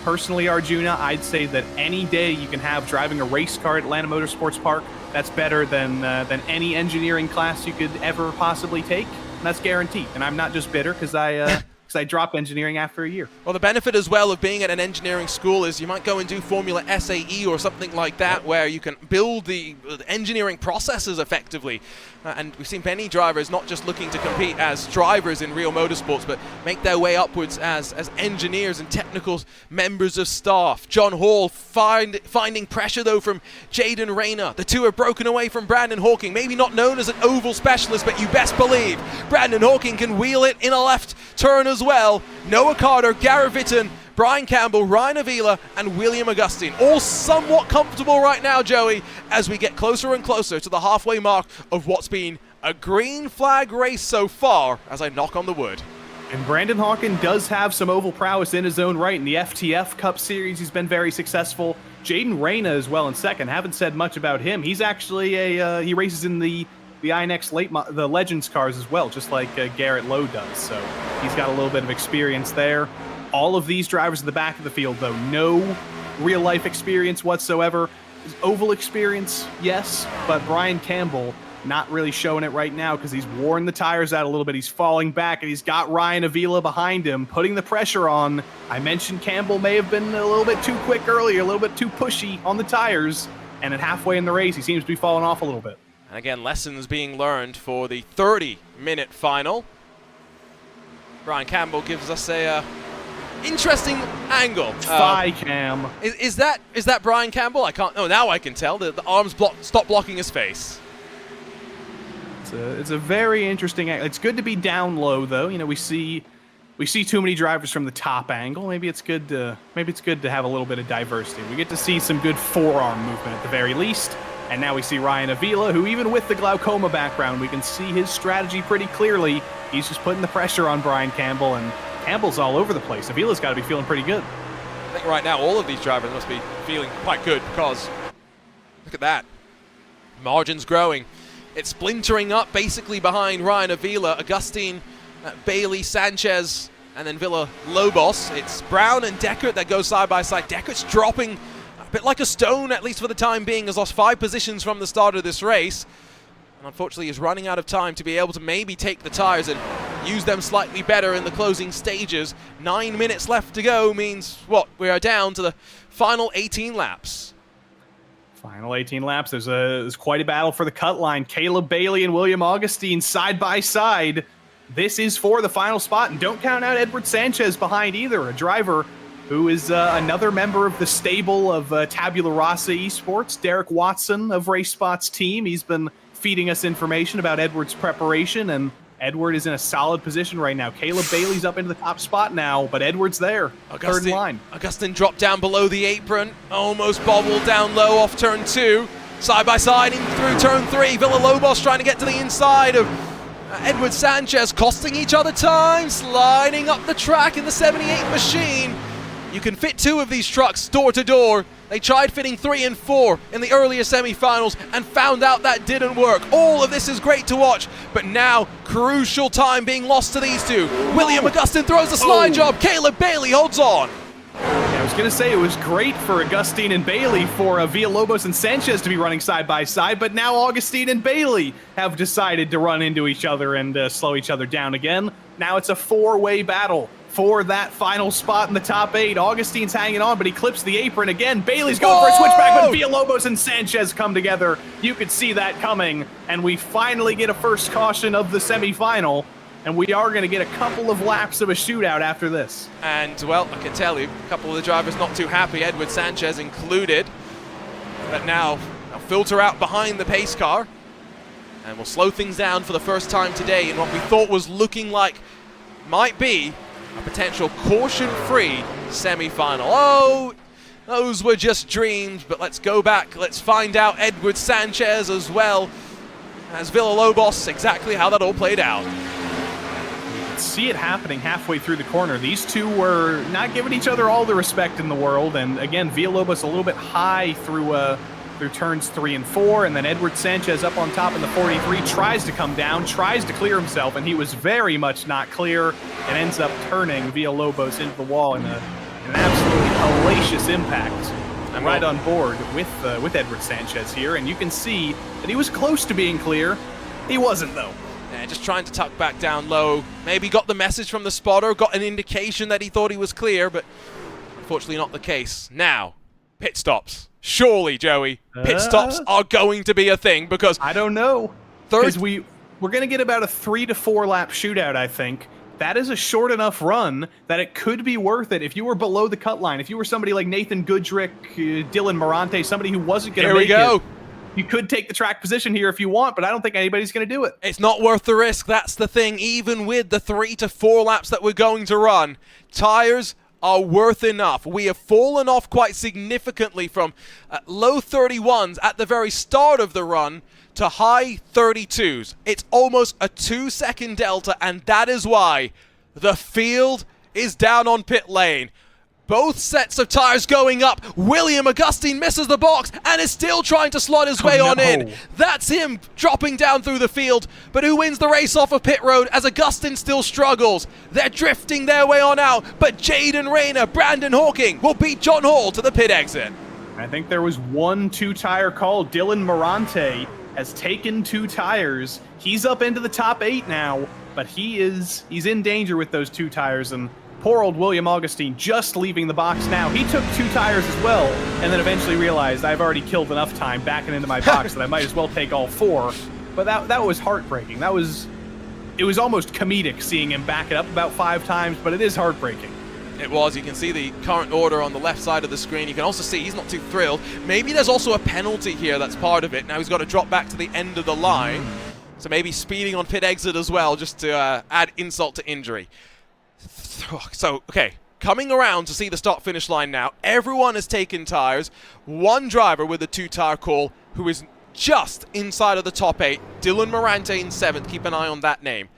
Personally, Arjuna, I'd say that any day you can have driving a race car at Atlanta Motorsports Park, that's better than any engineering class you could ever possibly take, and that's guaranteed. And I'm not just bitter because I dropped engineering after a year. Well, the benefit as well of being at an engineering school is you might go and do Formula SAE or something like that, where you can build the engineering processes effectively. And we've seen many drivers not just looking to compete as drivers in real motorsports, but make their way upwards as engineers and technical members of staff. John Hall finding pressure, though, from Jaden Rayner. The two are broken away from Brandon Hawking, maybe not known as an oval specialist, but you best believe Brandon Hawking can wheel it in a left turn as well. Noah Carter, Garrett Vitton, Brian Campbell, Ryan Avila, and William Augustine. All somewhat comfortable right now, Joey, as we get closer and closer to the halfway mark of what's been a green flag race so far, as I knock on the wood. And Brandon Hawken does have some oval prowess in his own right. In the FTF Cup Series, he's been very successful. Jaden Reyna as well in second. Haven't said much about him. He's actually he races in the INX the Legends cars as well, just like Garrett Lowe does. So he's got a little bit of experience there. All of these drivers in the back of the field, though, no real-life experience whatsoever. Oval experience, yes, but Brian Campbell not really showing it right now because he's worn the tires out a little bit. He's falling back, and he's got Ryan Avila behind him, putting the pressure on. I mentioned Campbell may have been a little bit too quick earlier, a little bit too pushy on the tires, and at halfway in the race, he seems to be falling off a little bit. And again, lessons being learned for the 30-minute final. Brian Campbell gives us a interesting angle. Thigh cam. Is that Brian Campbell? I can't. Oh, now I can tell. The arms stop blocking his face. It's a very interesting angle. It's good to be down low, though. You know, we see too many drivers from the top angle. Maybe it's good to have a little bit of diversity. We get to see some good forearm movement at the very least. And now we see Ryan Avila, who even with the glaucoma background, we can see his strategy pretty clearly. He's just putting the pressure on Brian Campbell, and Campbell's all over the place. Avila's got to be feeling pretty good. I think right now all of these drivers must be feeling quite good because look at that. Margins growing. It's splintering up basically behind Ryan Avila, Augustine, Bailey, Sanchez, and then Villa Lobos. It's Brown and Deckert that go side by side. Deckert's dropping a bit like a stone, at least for the time being, has lost 5 positions from the start of this race. And unfortunately is running out of time to be able to maybe take the tires and use them slightly better in the closing stages. 9 minutes left to go means, what, we are down to the final 18 laps. Final 18 laps. There's quite a battle for the cut line. Caleb Bailey and William Augustine side by side. This is for the final spot, and don't count out Edward Sanchez behind either, a driver who is another member of the stable of Tabula Rasa Esports, Derek Watson of RaceSpot's team. He's been feeding us information about Edward's preparation, and Edward is in a solid position right now. Caleb Bailey's up into the top spot now, but Edward's there, third in line. Augustine dropped down below the apron, almost bobbled down low off turn 2. Side by side in through turn 3. Villa Lobos trying to get to the inside of Edward Sanchez, costing each other time, sliding up the track in the 78 machine. You can fit 2 of these trucks door to door. They tried fitting 3 and 4 in the earlier semifinals and found out that didn't work. All of this is great to watch, but now crucial time being lost to these 2. William Augustine throws a slide job. Caleb Bailey holds on. Yeah, I was going to say it was great for Augustine and Bailey for Villalobos and Sanchez to be running side by side, but now Augustine and Bailey have decided to run into each other and slow each other down again. Now it's a 4-way battle for that final spot in the top 8. Augustine's hanging on, but he clips the apron again. Bailey's going for a switchback, but Villalobos and Sanchez come together. You could see that coming, and we finally get a first caution of the semifinal, and we are going to get a couple of laps of a shootout after this. And, well, I can tell you, a couple of the drivers not too happy, Edward Sanchez included. But now, they'll filter out behind the pace car, and we'll slow things down for the first time today in what we thought was looking like might be a potential caution-free semi-final. Oh, those were just dreams, but let's go back. Let's find out Edward Sanchez as well as Villalobos, exactly how that all played out. See it happening halfway through the corner. These 2 were not giving each other all the respect in the world, and again, Villalobos a little bit high through turns 3 and 4, and then Edward Sanchez up on top in the 43 tries to come down, tries to clear himself, and he was very much not clear and ends up turning Villalobos into the wall in an absolutely hellacious impact. I'm right on board with Edward Sanchez here, and you can see that he was close to being clear. He wasn't, though. Yeah, just trying to tuck back down low. Maybe got the message from the spotter, got an indication that he thought he was clear, but unfortunately not the case. Now, pit stops. Surely, Joey, pit stops are going to be a thing because I don't know. Because we're going to get about a 3 to 4 lap shootout, I think. That is a short enough run that it could be worth it if you were below the cut line. If you were somebody like Nathan Goodrick, Dylan Morante, somebody who wasn't going to make it. You could take the track position here if you want, but I don't think anybody's going to do it. It's not worth the risk, that's the thing. Even with the 3 to 4 laps that we're going to run, tires are worth enough. We have fallen off quite significantly from low 31s at the very start of the run to high 32s. It's almost a 2-second delta, and that is why the field is down on pit lane. Both sets of tires going up. William Augustine misses the box and is still trying to slot his way on in. That's him dropping down through the field. But who wins the race off of pit road as Augustine still struggles? They're drifting their way on out. But Jaden Rayner, Brandon Hawking will beat John Hall to the pit exit. I think there was 1 2-tire call. Dylan Morante has taken 2 tires. He's up into the top 8 now, but he's in danger with those 2 tires, and poor old William Augustine just leaving the box now. He took 2 tires as well, and then eventually realized I've already killed enough time backing into my box that I might as well take all 4. But that was heartbreaking. It was almost comedic seeing him back it up about 5 times, but it is heartbreaking. It was. You can see the current order on the left side of the screen. You can also see he's not too thrilled. Maybe there's also a penalty here that's part of it. Now he's got to drop back to the end of the line. So maybe speeding on pit exit as well, just to add insult to injury. So, okay, coming around to see the start-finish line now. Everyone has taken tires. One driver with a 2-tire call who is just inside of the top 8. Dylan Morante in 7th. Keep an eye on that name.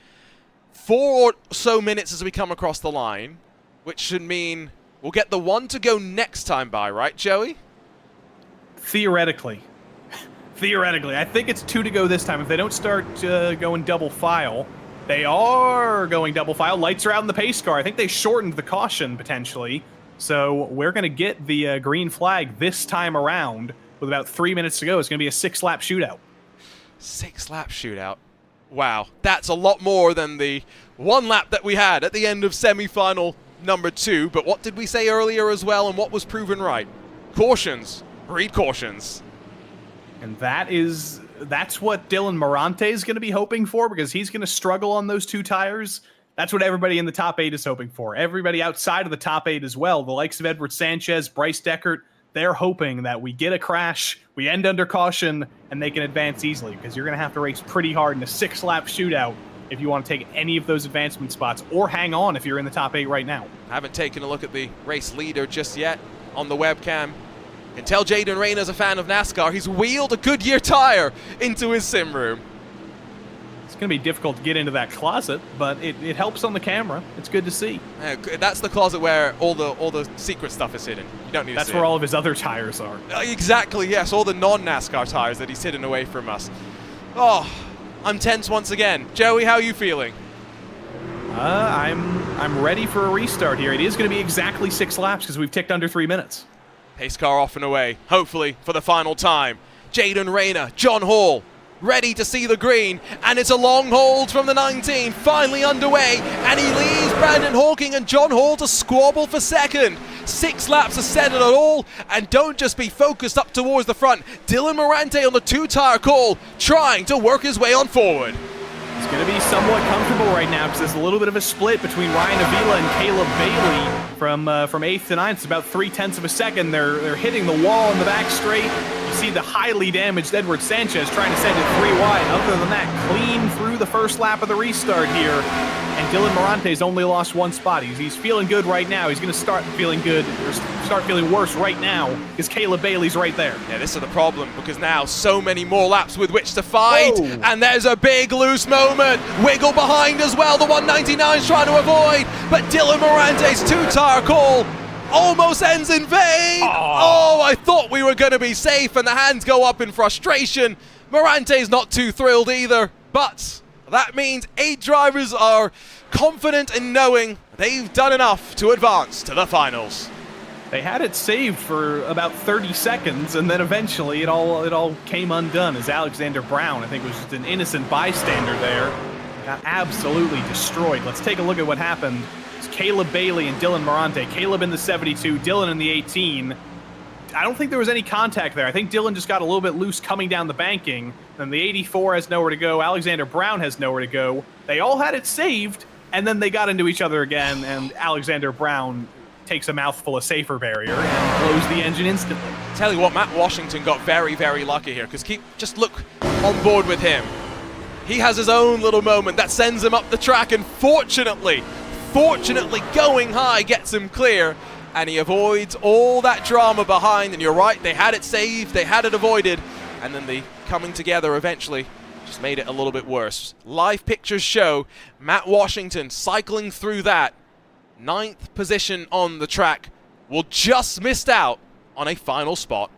4 or so minutes as we come across the line, which should mean we'll get the 1 to go next time by, right, Joey? Theoretically. Theoretically. I think it's 2 to go this time. If they don't start going double file, they are going double file. Lights are out in the pace car. I think they shortened the caution, potentially. So we're going to get the green flag this time around with about 3 minutes to go. It's going to be a 6-lap shootout. 6-lap shootout. Wow, that's a lot more than the 1 lap that we had at the end of semi-final number 2. But what did we say earlier as well, and what was proven right? Cautions. Read cautions. And that's what Dylan Morante is going to be hoping for, because he's going to struggle on those 2 tires. That's what everybody in the top 8 is hoping for. Everybody outside of the top 8 as well, the likes of Edward Sanchez, Bryce Deckert, they're hoping that we get a crash, we end under caution, and they can advance easily, because you're going to have to race pretty hard in a 6-lap shootout if you want to take any of those advancement spots, or hang on if you're in the top 8 right now. I haven't taken a look at the race leader just yet on the webcam. Can tell Jaden Rayner's a fan of NASCAR. He's wheeled a Goodyear tire into his sim room. It's going to be difficult to get into that closet, but it helps on the camera. It's good to see. That's the closet where all the secret stuff is hidden. You don't need to see That's where all of his other tires are. Exactly, yes. All the non-NASCAR tires that he's hidden away from us. Oh, I'm tense once again. Joey, how are you feeling? I'm ready for a restart here. It is going to be exactly 6 laps because we've ticked under 3 minutes. Pace car off and away, hopefully for the final time. Jaden Rayner, John Hall, ready to see the green, and it's a long hold from the 19, finally underway, and he leaves Brandon Hawking and John Hall to squabble for second. 6 laps are said it all, and don't just be focused up towards the front. Dylan Morante on the 2-tire call, trying to work his way on forward. He's going to be somewhat comfortable right now because there's a little bit of a split between Ryan Avila and Caleb Bailey from 8th to 9th. It's about 0.3 of a second. They're hitting the wall in the back straight. You see the highly damaged Edward Sanchez trying to send it 3 wide. Other than that, clean through the first lap of the restart here. And Dylan Morante's only lost 1 spot. He's feeling good right now. He's going to start feeling good, or start feeling worse right now, because Caleb Bailey's right there. Yeah, this is the problem, because now so many more laps with which to fight. Whoa. And there's a big loose moment. Wiggle behind as well. The 199's trying to avoid, but Dylan Morante's 2-tire call almost ends in vain. Oh, I thought we were going to be safe, and the hands go up in frustration. Morante's not too thrilled either, but that means 8 drivers are confident in knowing they've done enough to advance to the finals. They had it saved for about 30 seconds, and then eventually it all came undone as Alexander Brown, I think, was just an innocent bystander there, got absolutely destroyed. Let's take a look at what happened. It's Caleb Bailey and Dylan Morante. Caleb in the 72, Dylan in the 18. I don't think there was any contact there. I think Dylan just got a little bit loose coming down the banking. Then the 84 has nowhere to go. Alexander Brown has nowhere to go. They all had it saved, and then they got into each other again, and Alexander Brown takes a mouthful of safer barrier and blows the engine instantly. Tell you what, Matt Washington got very, very lucky here, because just look on board with him. He has his own little moment that sends him up the track, and fortunately, going high gets him clear, and he avoids all that drama behind. And you're right, they had it saved, they had it avoided, and then the coming together eventually just made it a little bit worse. Live pictures show Matt Washington cycling through that 9th position on the track, will just missed out on a final spot.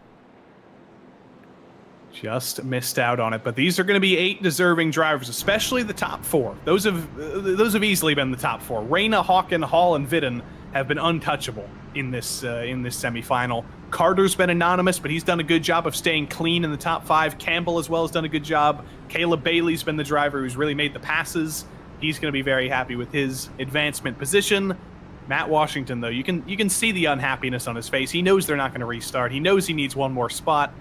Just missed out on it, but these are going to be 8 deserving drivers, especially the top 4. Those have easily been the top 4. Reina, Hawken, Hall, and Vidden have been untouchable in this semifinal. Carter's been anonymous, but he's done a good job of staying clean in the top 5. Campbell as well has done a good job. Caleb Bailey's been the driver who's really made the passes. He's going to be very happy with his advancement position. Matt Washington, though, you can see the unhappiness on his face. He knows they're not going to restart. He knows he needs one more spot.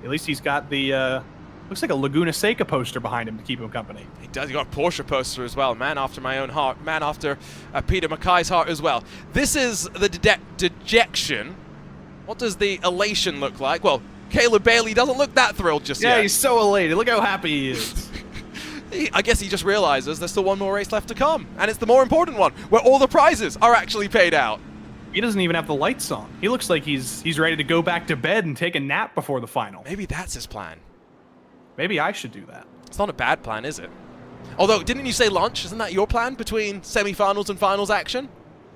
At least he's got the, looks like a Laguna Seca poster behind him to keep him company. He does. He got a Porsche poster as well. Man after my own heart. Man after Peter Mackay's heart as well. This is the dejection. What does the elation look like? Well, Caleb Bailey doesn't look that thrilled just yet. Yeah, he's so elated. Look how happy he is. I guess he just realizes there's still one more race left to come, and it's the more important one, where all the prizes are actually paid out. He doesn't even have the lights on. He looks like he's ready to go back to bed and take a nap before the final. Maybe that's his plan. Maybe I should do that. It's not a bad plan, is it? Although, didn't you say lunch? Isn't that your plan between semifinals and finals action?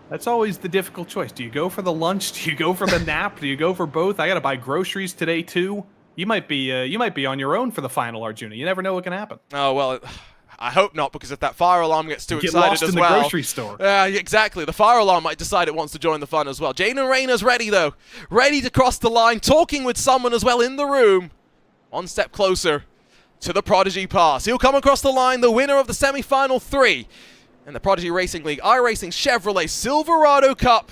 That's always the difficult choice. Do you go for the lunch? Do you go for the nap? Do you go for both? I gotta buy groceries today too. You might be on your own for the final, Arjuna. You never know what can happen. Oh well, I hope not, because if that fire alarm gets too excited lost as in well, the grocery store. Yeah, exactly. The fire alarm might decide it wants to join the fun as well. Jaden Rayner's ready though, ready to cross the line, talking with someone as well in the room. One step closer to the Prodigy pass. He'll come across the line, the winner of the semi-final 3 in the Prodigy Racing League iRacing Chevrolet Silverado Cup.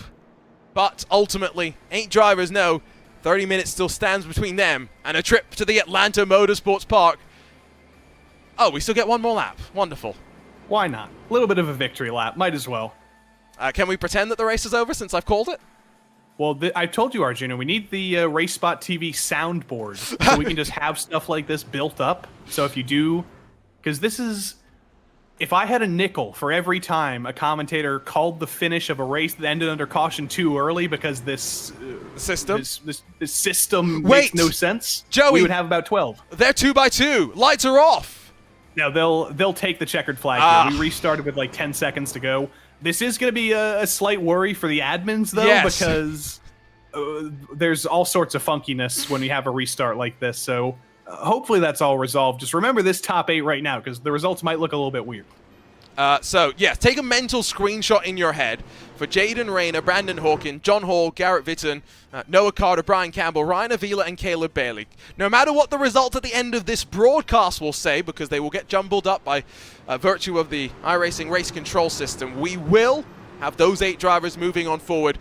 But ultimately, 8 drivers know 30 minutes still stands between them and a trip to the Atlanta Motorsports Park. Oh, we still get one more lap. Wonderful. Why not? A little bit of a victory lap. Might as well. Can we pretend that the race is over since I've called it? Well, I told you, Arjuna, we need the RaceSpot TV soundboard so we can just have stuff like this built up. So if you do... Because this is... If I had a nickel for every time a commentator called the finish of a race that ended under caution too early because this system this system makes no sense, Joey, we would have about 12. They're 2x2. Lights are off. No, they'll take the checkered flag here. We restarted with like 10 seconds to go. This is going to be a slight worry for the admins, though, because there's all sorts of funkiness when we have a restart like this. So hopefully that's all resolved. Just remember this top 8 right now, because the results might look a little bit weird. So, yeah, take a mental screenshot in your head for Jaden Rayner, Brandon Hawken, John Hall, Garrett Vitton, Noah Carter, Brian Campbell, Ryan Avila, and Caleb Bailey. No matter what the result at the end of this broadcast will say, because they will get jumbled up by virtue of the iRacing race control system, we will have those 8 drivers moving on forward.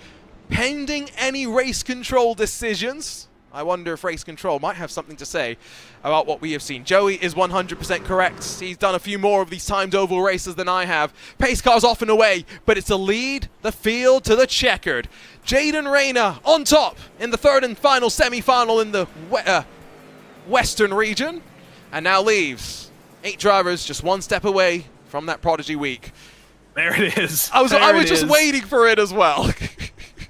Pending any race control decisions, I wonder if race control might have something to say about what we have seen. Joey is 100% correct. He's done a few more of these timed oval races than I have. Pace car's off and away, but it's a lead the field to the checkered. Jaden Rayner on top in the 3rd and final semi-final in the Western region, and now leaves 8 drivers just one step away from that Prodigy week. There it is. I was just waiting for it as well.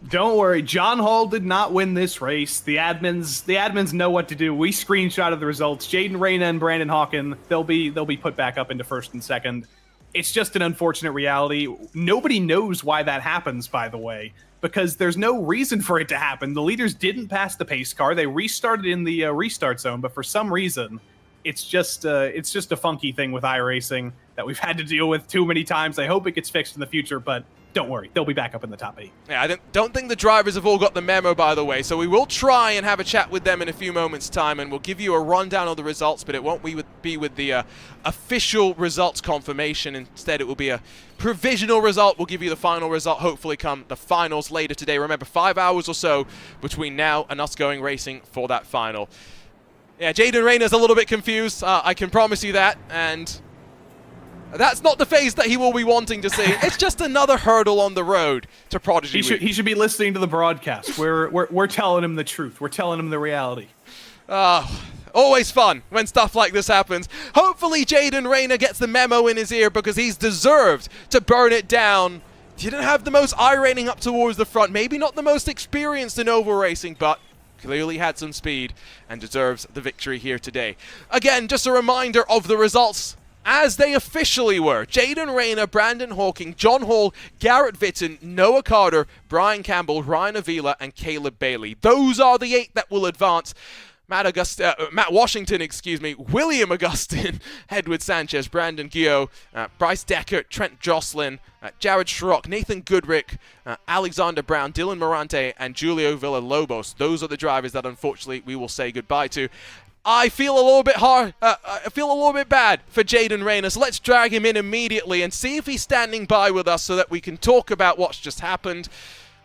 Don't worry, John Hall did not win this race. The admins know what to do. We screenshotted the results. Jaden Rayner and Brandon Hawken, they'll be put back up into 1st and 2nd. It's just an unfortunate reality. Nobody knows why that happens, by the way, because there's no reason for it to happen. The leaders didn't pass the pace car. They restarted in the restart zone, but for some reason, it's just a funky thing with iRacing that we've had to deal with too many times. I hope it gets fixed in the future, but don't worry, they'll be back up in the top 8. Yeah, I don't think the drivers have all got the memo, by the way, so we will try and have a chat with them in a few moments' time, and we'll give you a rundown of the results, but it won't be with the official results confirmation. Instead, it will be a provisional result. We'll give you the final result, hopefully come the finals later today. Remember, 5 hours or so between now and us going racing for that final. Yeah, Jaden Rayner's a little bit confused, I can promise you that, and That's not the face that he will be wanting to see. It's just another hurdle on the road to Prodigy Week. He should be listening to the broadcast. We're telling him the truth. We're telling him the reality. Always fun when stuff like this happens. Hopefully Jaden Rayner gets the memo in his ear because he's deserved to burn it down. Didn't have the most iRacing up towards the front. Maybe not the most experienced in oval racing, but clearly had some speed and deserves the victory here today. Again, just a reminder of the results as they officially were. Jaden Rayner, Brandon Hawking, John Hall, Garrett Vitton, Noah Carter, Brian Campbell, Ryan Avila, and Caleb Bailey. Those are the 8 that will advance. Matt Washington, William Augustin, Edward Sanchez, Brandon Gio, Bryce Deckert, Trent Jocelyn, Jared Schrock, Nathan Goodrick, Alexander Brown, Dylan Morante, and Julio Villalobos. Those are the drivers that unfortunately we will say goodbye to. I feel a little bit bad for Jaden Rayner, so let's drag him in immediately and see if he's standing by with us so that we can talk about what's just happened.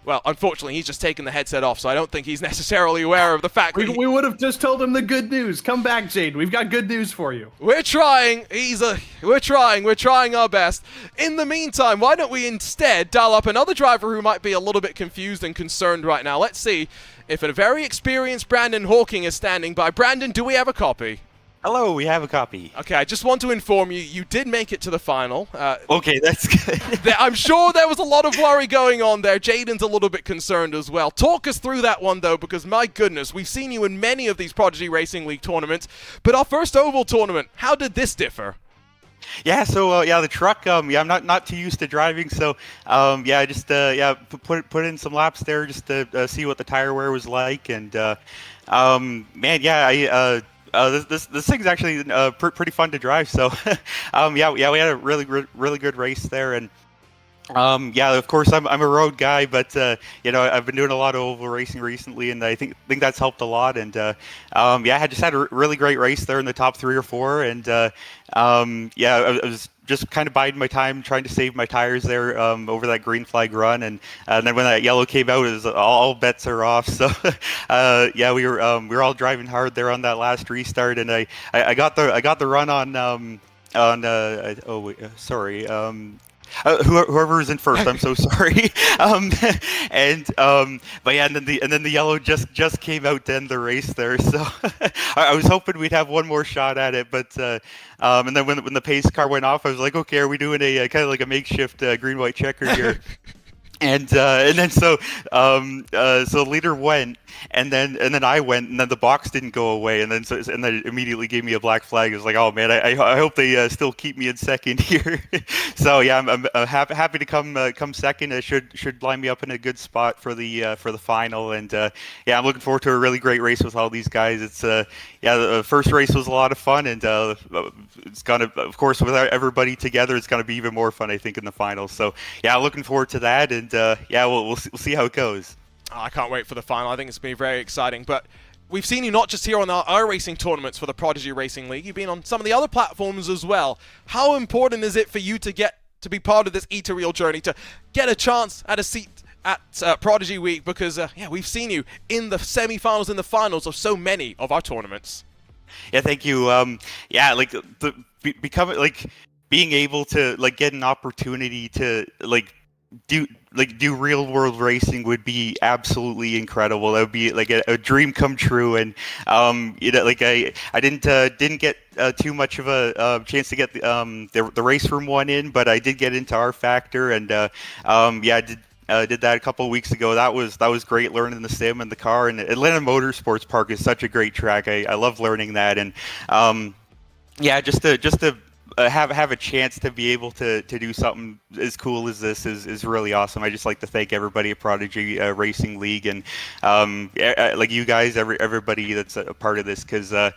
Well, unfortunately, he's just taken the headset off, so I don't think he's necessarily aware of the fact that we would have just told him the good news. Come back, Jaden. We've got good news for you. We're trying. We're trying our best. In the meantime, why don't we instead dial up another driver who might be a little bit confused and concerned right now. Let's see if a very experienced Brandon Hawking is standing by. Brandon, do we have a copy? Hello, we have a copy. Okay, I just want to inform you, you did make it to the final. Okay, that's good. I'm sure there was a lot of worry going on there. Jaden's a little bit concerned as well. Talk us through that one, though, because my goodness, we've seen you in many of these Prodigy Racing League tournaments, but our first Oval tournament, how did this differ? Yeah, so the truck, I'm not too used to driving, so just put in some laps there just to see what the tire wear was like, and this thing's actually pretty fun to drive. So we had a really good race there, and of course I'm a road guy, but I've been doing a lot of oval racing recently, and I think that's helped a lot. And I just had a really great race there in the top 3 or 4, and I was just kind of biding my time, trying to save my tires there over that green flag run, and then when that yellow came out, it was all bets are off. So we were all driving hard there on that last restart, and I got the run on whoever's in first, I'm so sorry. And then the yellow just came out to end the race there. So I was hoping we'd have one more shot at it, but and then when the pace car went off, I was like, okay, are we doing a kind of like a makeshift green white checker here? And then so leader went, and then I went, and then the box didn't go away, and then it immediately gave me a black flag. It was like, oh man, I hope they still keep me in second here. So yeah, I'm happy to come second. It should line me up in a good spot for the final, and I'm looking forward to a really great race with all these guys. It's the first race was a lot of fun, and it's gonna, of course, with everybody together, it's gonna be even more fun, I think, in the final. So yeah, looking forward to that, and we'll see how it goes. Oh, I can't wait for the final. I think it's going to be very exciting. But we've seen you not just here on our iRacing tournaments for the Prodigy Racing League. You've been on some of the other platforms as well. How important is it for you to get to be part of this E2Real journey, to get a chance at a seat at Prodigy Week? Because we've seen you in the semi-finals and the finals of so many of our tournaments. Yeah, thank you. Being able to get an opportunity to do real world racing would be absolutely incredible. That would be like a dream come true. And I didn't get too much of a chance to get the race room one in, but I did get into R Factor, and I did that a couple of weeks ago. That was great, learning the sim and the car. And Atlanta Motorsports Park is such a great track. I love learning that, and just to have a chance to be able to do something as cool as this is really awesome. I just like to thank everybody at Prodigy Racing League, and like you guys, everybody that's a part of this, because in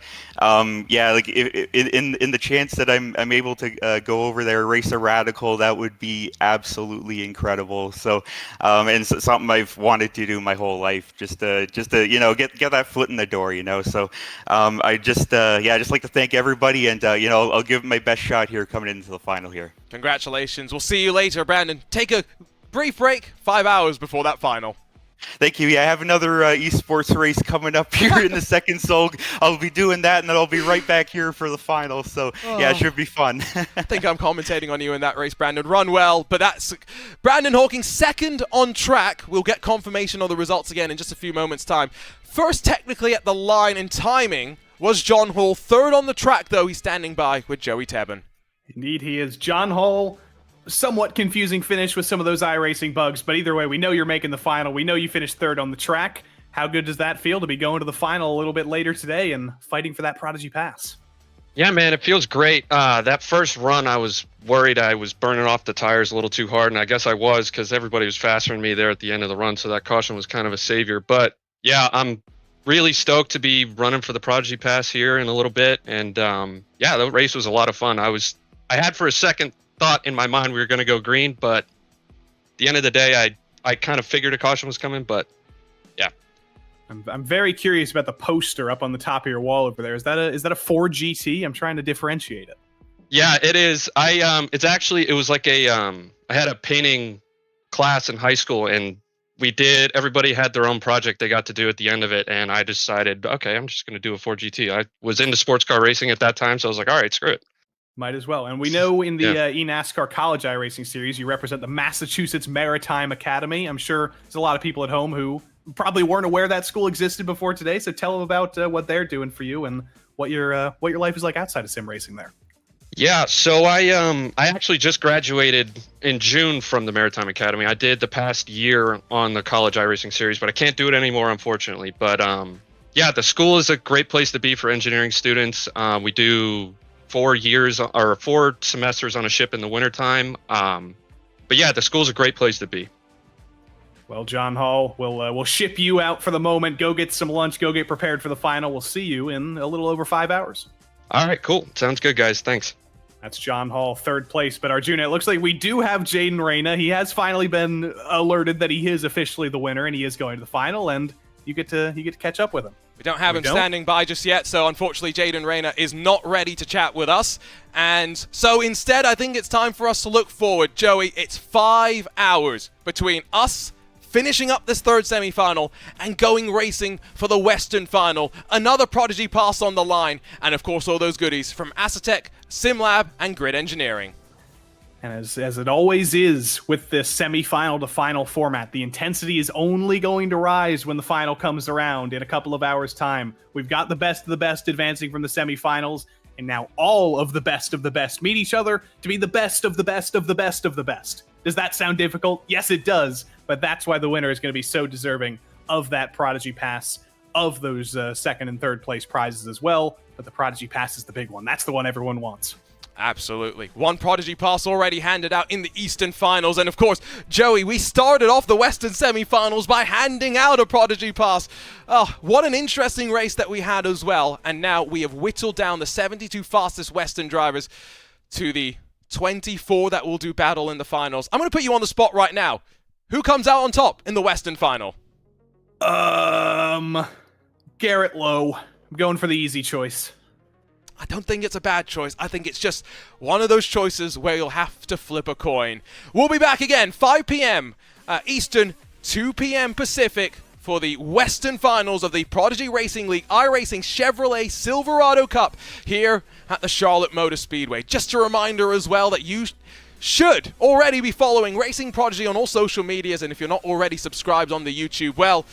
the chance that I'm able to go over there, race a Radical, that would be absolutely incredible. So and it's something I've wanted to do my whole life, just to get that foot in the door, So I just like to thank everybody, and I'll give it my best shot here coming into the final here. Congratulations. We'll see you later, Brandon. Take a brief break, 5 hours before that final. Thank you. Yeah, I have another esports race coming up here in the second, so I'll be doing that, and then I'll be right back here for the final. So yeah, it should be fun. I think I'm commentating on you in that race, Brandon. Run well, but that's Brandon Hawking second on track. We'll get confirmation on the results again in just a few moments' time. First, technically at the line in timing was John Hall. Third on the track, though, he's standing by with Joey Tebben. Indeed, he is. John Hall, somewhat confusing finish with some of those iRacing bugs, but either way, we know you're making the final. We know you finished third on the track. How good does that feel to be going to the final a little bit later today and fighting for that Prodigy Pass? Yeah, man, it feels great. That first run, I was worried I was burning off the tires a little too hard, and I guess I was because everybody was faster than me there at the end of the run, so that caution was kind of a savior. But yeah, I'm really stoked to be running for the Prodigy Pass here in a little bit, and yeah, the race was a lot of fun. I had for a second thought in my mind we were going to go green, but at the end of the day, I kind of figured a caution was coming, but yeah. I'm very curious about the poster up on the top of your wall over there. Is that a 4GT? I'm trying to differentiate it. Yeah, it is. It was like I had a painting class in high school, and everybody had their own project they got to do at the end of it, and I decided, okay, I'm just going to do a 4GT. I was into sports car racing at that time, so I was like, all right, screw it. Might as well. And we know in the eNASCAR College iRacing Series, you represent the Massachusetts Maritime Academy. I'm sure there's a lot of people at home who probably weren't aware that school existed before today. So tell them about what they're doing for you and what your life is like outside of sim racing there. Yeah, so I actually just graduated in June from the Maritime Academy. I did the past year on the College iRacing Series, but I can't do it anymore, unfortunately. But yeah, the school is a great place to be for engineering students. We do 4 semesters on a ship in the wintertime. But yeah, the school's a great place to be. Well, John Hall, we'll ship you out for the moment. Go get some lunch. Go get prepared for the final. We'll see you in a little over 5 hours. All right, cool. Sounds good, guys. Thanks. That's John Hall, third place. But Arjuna, it looks like we do have Jaden Reyna. He has finally been alerted that he is officially the winner, and he is going to the final. And you get to catch up with him. We don't have him standing by just yet, so unfortunately Jaden Reyna is not ready to chat with us. And so instead, I think it's time for us to look forward. Joey, it's 5 hours between us finishing up this third semi-final and going racing for the Western Final. Another Prodigy Pass on the line, and of course all those goodies from Acetec, SimLab, and Grid Engineering. And as it always is with this semi-final to final format, the intensity is only going to rise when the final comes around in a couple of hours' time. We've got the best of the best advancing from the semi-finals, and now all of the best meet each other to be the best of the best of the best of the best. Does that sound difficult? Yes, it does, but that's why the winner is going to be so deserving of that Prodigy Pass, of those second and third place prizes as well. But the Prodigy Pass is the big one. That's the one everyone wants. Absolutely. One Prodigy Pass already handed out in the Eastern Finals. And of course, Joey, we started off the Western Semi-Finals by handing out a Prodigy Pass. Oh, what an interesting race that we had as well. And now we have whittled down the 72 fastest Western drivers to the 24 that will do battle in the finals. I'm going to put you on the spot right now. Who comes out on top in the Western Final? Garrett Lowe. I'm going for the easy choice. I don't think it's a bad choice. I think it's just one of those choices where you'll have to flip a coin. We'll be back again, 5 p.m. Eastern, 2 p.m. Pacific, for the Western Finals of the Prodigy Racing League iRacing Chevrolet Silverado Cup here at the Charlotte Motor Speedway. Just a reminder as well that you should already be following Racing Prodigy on all social medias, and if you're not already subscribed on the YouTube, well,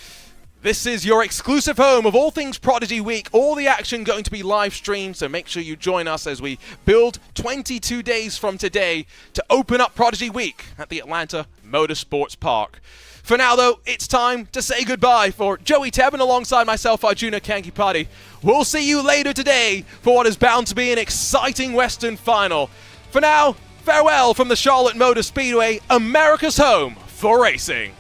this is your exclusive home of all things Prodigy Week. All the action going to be live streamed, so make sure you join us as we build 22 days from today to open up Prodigy Week at the Atlanta Motorsports Park. For now, though, it's time to say goodbye. For Joey Tebben alongside myself, Arjuna Kankipati, we'll see you later today for what is bound to be an exciting Western Final. For now, farewell from the Charlotte Motor Speedway, America's home for racing.